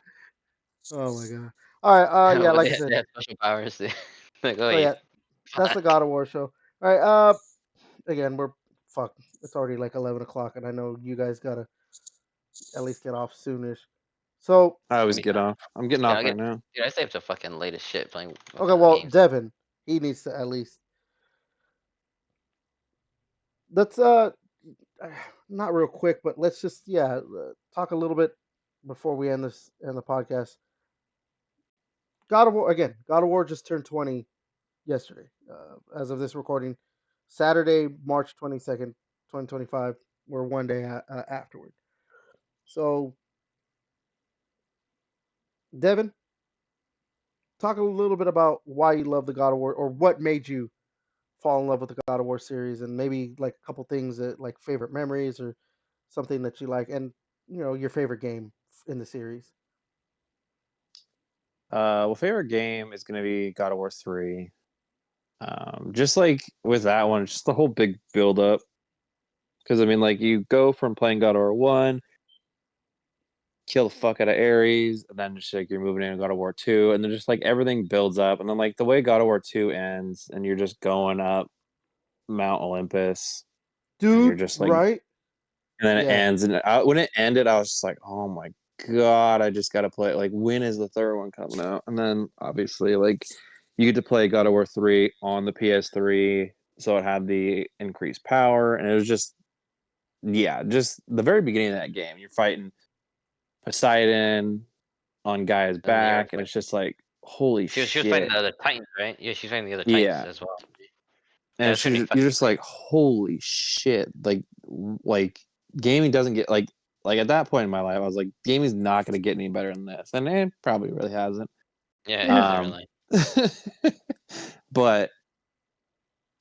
Oh my god. All right. Yeah, well, like I they said. have special powers. Like, So wait, yeah, that's fuck. the God of War show. All right. Again, we're fuck. It's already like 11 o'clock, and I know you guys gotta at least get off soonish. So I Give always me get time. off. I'm getting Yeah, off right now. dude, I stay up to fucking late as shit playing okay, fucking well, games. Devin, he needs to at least. Let's not real quick, but let's just talk a little bit before we end the podcast. God of War again. God of War just turned 20 yesterday. As of this recording, Saturday, March 22nd, 2025. We're one day afterward. So, Devin, talk a little bit about why you love the God of War, or what made you fall in love with the God of War series, and maybe like a couple things that like favorite memories or something that you like, and your favorite game in the series. Well, favorite game is gonna be God of War 3. Just like with that one, just the whole big build up. Because I mean, like you go from playing God of War 1, kill the fuck out of Ares, and then just like you're moving into God of War 2, and then just like everything builds up, and then like the way God of War 2 ends, and you're just going up Mount Olympus, and you're Dude, just like, right? and then it Yeah. ends, and when it ended, I was just like, oh my god, I just gotta play it. Like, when is the third one coming out? And then obviously, like, you get to play God of War 3 on the PS3, so it had the increased power, and it was just, yeah, just the very beginning of that game, you're fighting Poseidon on Gaia's And the back, and earthquake. it's just like, holy She was fighting shit. the other Titans, right? Yeah, she's fighting the other Titans Yeah. as well. Yeah, And it's gonna be you're fucking just crazy. like, holy shit. Like gaming doesn't get like at that point in my life, I was like, gaming's not gonna get any better than this. And it probably really hasn't. Yeah, it hasn't Um really. but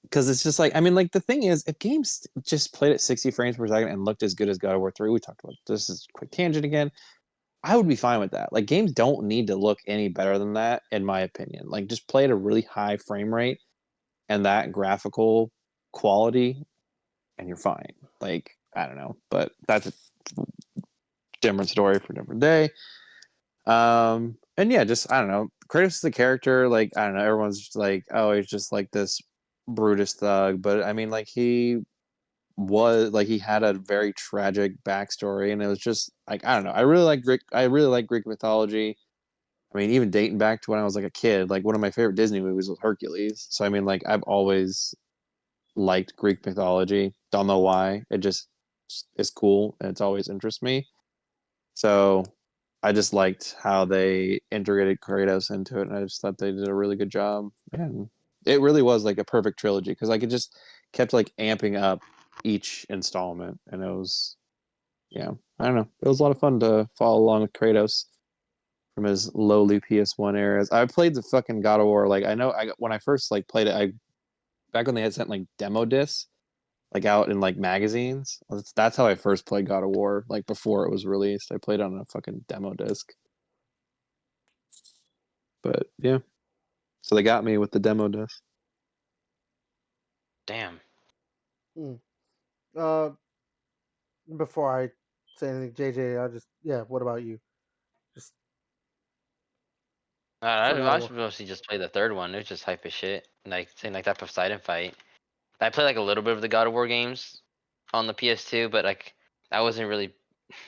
because it's just like, I mean, like the thing is, if games just played at 60 frames per second and looked as good as God of War 3, we talked about this is a quick tangent again. I would be fine with that. Like games don't need to look any better than that, in my opinion. Like just play at a really high frame rate and that graphical quality, and you're fine. Like I don't know, but that's a different story for a different day. And yeah, just I don't know. Kratos is a character. Like I don't know. Everyone's just like, oh, he's just like this Brutus thug, but I mean, like he had a very tragic backstory, and it was just like I don't know. I really like Greek. I really like Greek mythology. I mean, even dating back to when I was like a kid, like one of my favorite Disney movies was Hercules. So I mean, like I've always liked Greek mythology. Don't know why. It just is cool and it's always interests me. So I just liked how they integrated Kratos into it, and I just thought they did a really good job. And it really was like a perfect trilogy because like it just kept like amping up each installment, and it was yeah, I don't know. It was a lot of fun to follow along with Kratos. from his lowly PS1 eras. I played the fucking God of War. Like I know, when I first like played it, I back when they had sent like demo discs like out in like magazines. That's how I first played God of War. Like before it was released, I played on a fucking demo disc. But yeah, so they got me with the demo disc. Damn. Hmm. Uh, before I say anything, JJ, I just yeah. What about you? Just I for God of was War. mostly just play the third one. It was just hype as shit. Like saying like that Poseidon fight. I played like a little bit of the God of War games on the PS2, but like I wasn't really.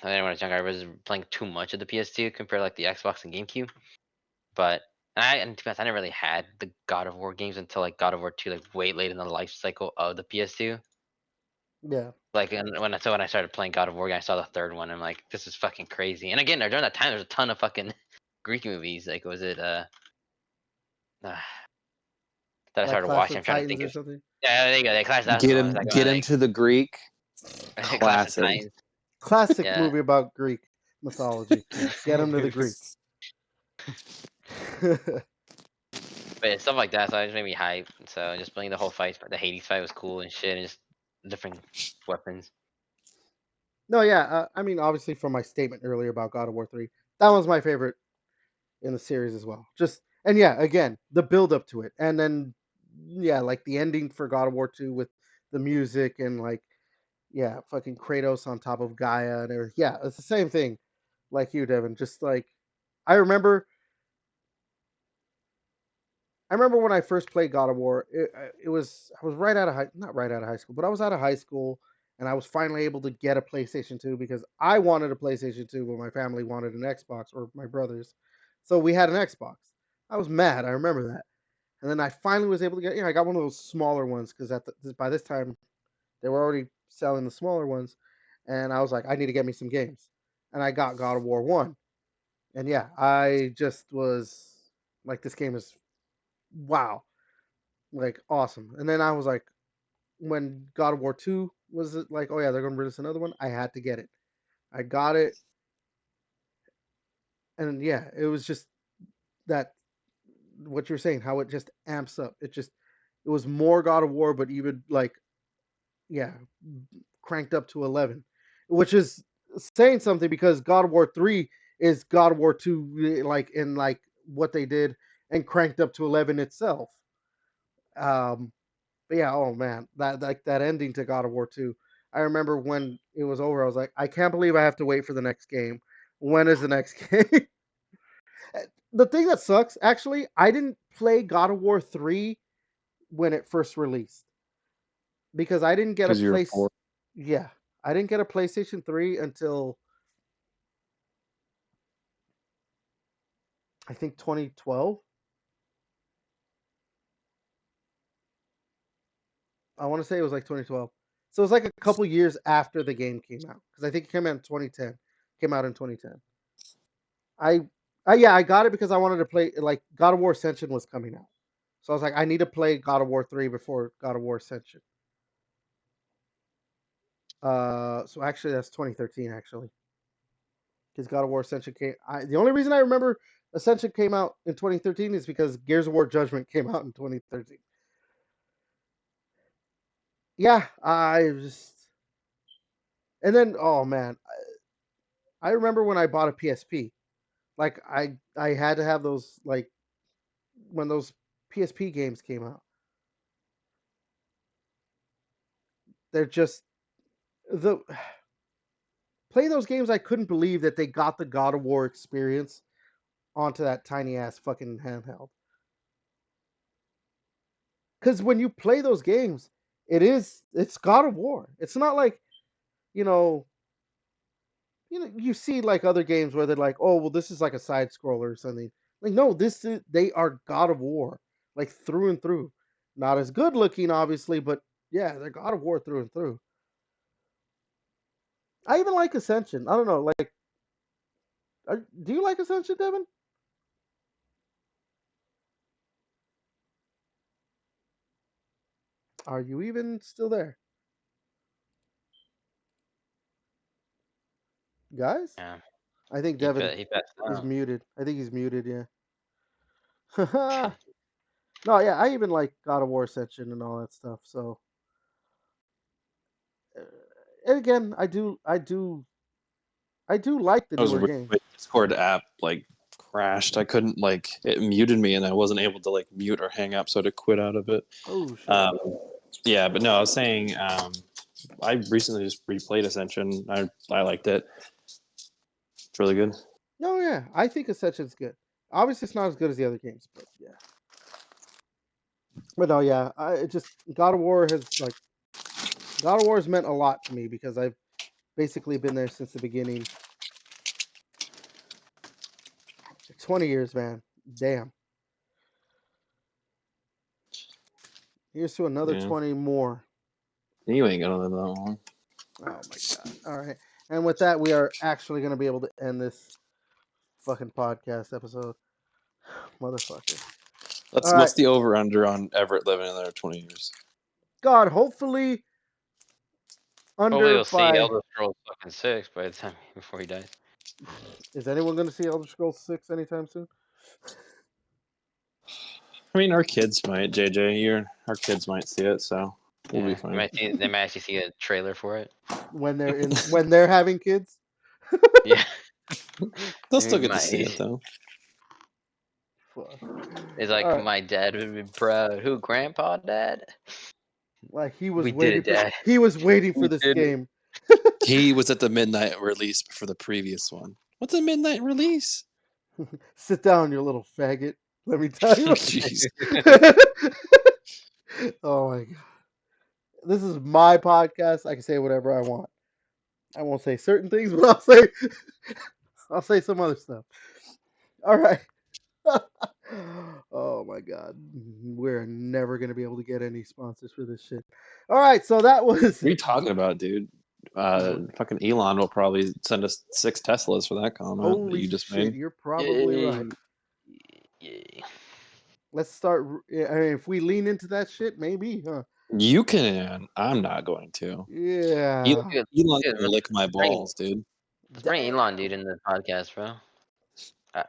I didn't when I was younger. I was playing too much of the PS2 compared to like the Xbox and GameCube. But and to be honest, I never really had the God of War games until like God of War 2, like way late in the life cycle of the PS2. Yeah, Like and when I started playing God of War, I saw the third one. I'm like, this is fucking crazy. And again, during that time, there's a ton of fucking Greek movies. Like, was it uh that I like started Clash watching? of I'm trying to Titans think or of. something. Yeah, there you go. They Clash. That's the one. That Get going him to the Greek. like Clash of Classic. Titans. Classic Yeah, movie about Greek mythology. Yeah, get him to the Greek. but yeah, stuff like that. So it just made me hype. So just playing the whole fight, the Hades fight was cool and shit, and just different weapons. No, yeah. I mean, obviously, from my statement earlier about God of War 3, that was my favorite in the series as well. Just and yeah, again, the build up to it, and then yeah, like the ending for God of War 2 with the music and like yeah, fucking Kratos on top of Gaia and everything. Yeah, it's the same thing, like you, Devin. Just like I remember, I remember when I first played God of War. It was I was right out of not right out of high school, but I was out of high school, and I was finally able to get a PlayStation 2 because I wanted a PlayStation 2, but my family wanted an Xbox or my brothers, so we had an Xbox. I was mad. I remember that, and then I finally was able to get. Yeah, I got one of those smaller ones because by this time they were already selling the smaller ones, and I was like, I need to get me some games, and I got God of War 1, and yeah, I just was like, this game is wow, like awesome. And then I was like, when God of War 2 was like, oh yeah, they're gonna release another one, I had to get it. I got it, and yeah, it was just that what you're saying, how it just amps up. It was more God of War, but even like yeah, cranked up to 11, which is saying something because God of War 3 is God of War 2 like in like what they did and cranked up to 11 itself. Um But yeah, oh man, that like that ending to God of War 2. I remember when it was over, I was like, I can't believe I have to wait for the next game. When is the next game? The thing that sucks, actually, I didn't play God of War 3 when it first released because I didn't get a Because you're place. four. Yeah, I didn't get a PlayStation 3 until I think 2012. I want to say it was like 2012. So it was like a couple years after the game came out because I think it came out in 2010. Came out in 2010. I, yeah, I got it because I wanted to play like God of War Ascension was coming out, so I was like, I need to play God of War 3 before God of War Ascension. So actually that's 2013 actually, because God of War Ascension came. The only reason I remember Ascension came out in 2013 is because Gears of War Judgment came out in 2013. Yeah, I just and then oh man, I remember when I bought a PSP. Like I had to have those like when those PSP games came out. They're just the play those games. I couldn't believe that they got the God of War experience onto that tiny ass fucking handheld. Because when you play those games, it's God of War. It's not like you know you see like other games where they're like, oh well, this is like a side scroller or something. Like no, they are God of War like through and through. Not as good looking, obviously, but yeah, they're God of War through and through. I even like Ascension. I don't know, like, do you like Ascension, Devin? Are you even still there, guys? Yeah. I think Devin He passed is out. muted. I think he's muted. Yeah. No, yeah. I even like God of War Ascension and all that stuff. So, and again, I do like the I was newer weird. games. My Discord app like crashed. I couldn't like it muted me, and I wasn't able to like mute or hang up, so I had to quit out of it. Oh shit. Um, yeah, but no, I was saying I recently just replayed Ascension. I liked it. It's really good. No, yeah. I think Ascension's good. Obviously, it's not as good as the other games, but yeah. But no, yeah. It just God of War has meant a lot to me because I've basically been there since the beginning. 20 years, man. Damn. Here's to another Yeah, 20 more. you ain't gonna live that long. Oh my god. All right. And with that, we are actually going to be able to end this fucking podcast episode. Motherfucker. All right. What's the over under on Everett living another 20 years? God, hopefully Hopefully, under you'll see 5. Elder Scrolls fucking 6 by the time before he dies. Is anyone going to see Elder Scrolls 6 anytime soon? I mean, our kids might. Our kids might see it, so we'll be Yeah, fine. they might actually see a trailer for it. When they're having kids? Yeah, They'll they still get to see might. it though. Fuck. It's All like right. my dad would be proud. Who, Grandpa, Dad? Like We did it, Dad. he was waiting for We this did. game. He was at the midnight release for the previous one. What's a midnight release? Sit down, you little faggot. Let me tell you. Jeez. Oh my god. This is my podcast. I can say whatever I want. I won't say certain things, but I'll say some other stuff. All right. Oh my god. We're never gonna be able to get any sponsors for this shit. All right, so that was What are you talking about, dude? Fucking Elon will probably send us 6 Teslas for that comment that you holy just shit, made. you're probably right. Yay. Let's start. I mean, if we lean into that shit, maybe, huh? You can. I'm not going to. Yeah. Elon Dude, can lick my bring, balls, dude. let's bring Elon, Damn. dude, in the podcast, bro. Uh,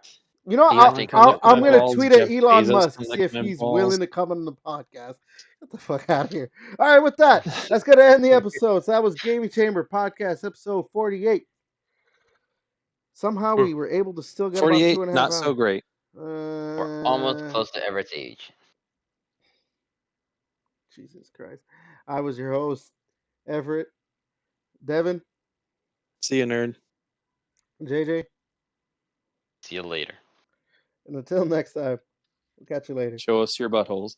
You know, after Elon he can comes lick up with my I'm the gonna book. balls. tweet at Jeff Elon Bezos Musk, can see lick if my he's willing balls. to come on the podcast. Get the fuck out of here. All right, with that, that's gonna end the episode. So that was Gaming Chamber Podcast episode 48. Somehow we were able to still get about 48, 2.5 not so hours. great. We're almost close to Everett's age. Jesus Christ. I was your host, Everett, Devin, See you, nerd. JJ, See you later. and until next time, we'll catch you later. Show us your buttholes.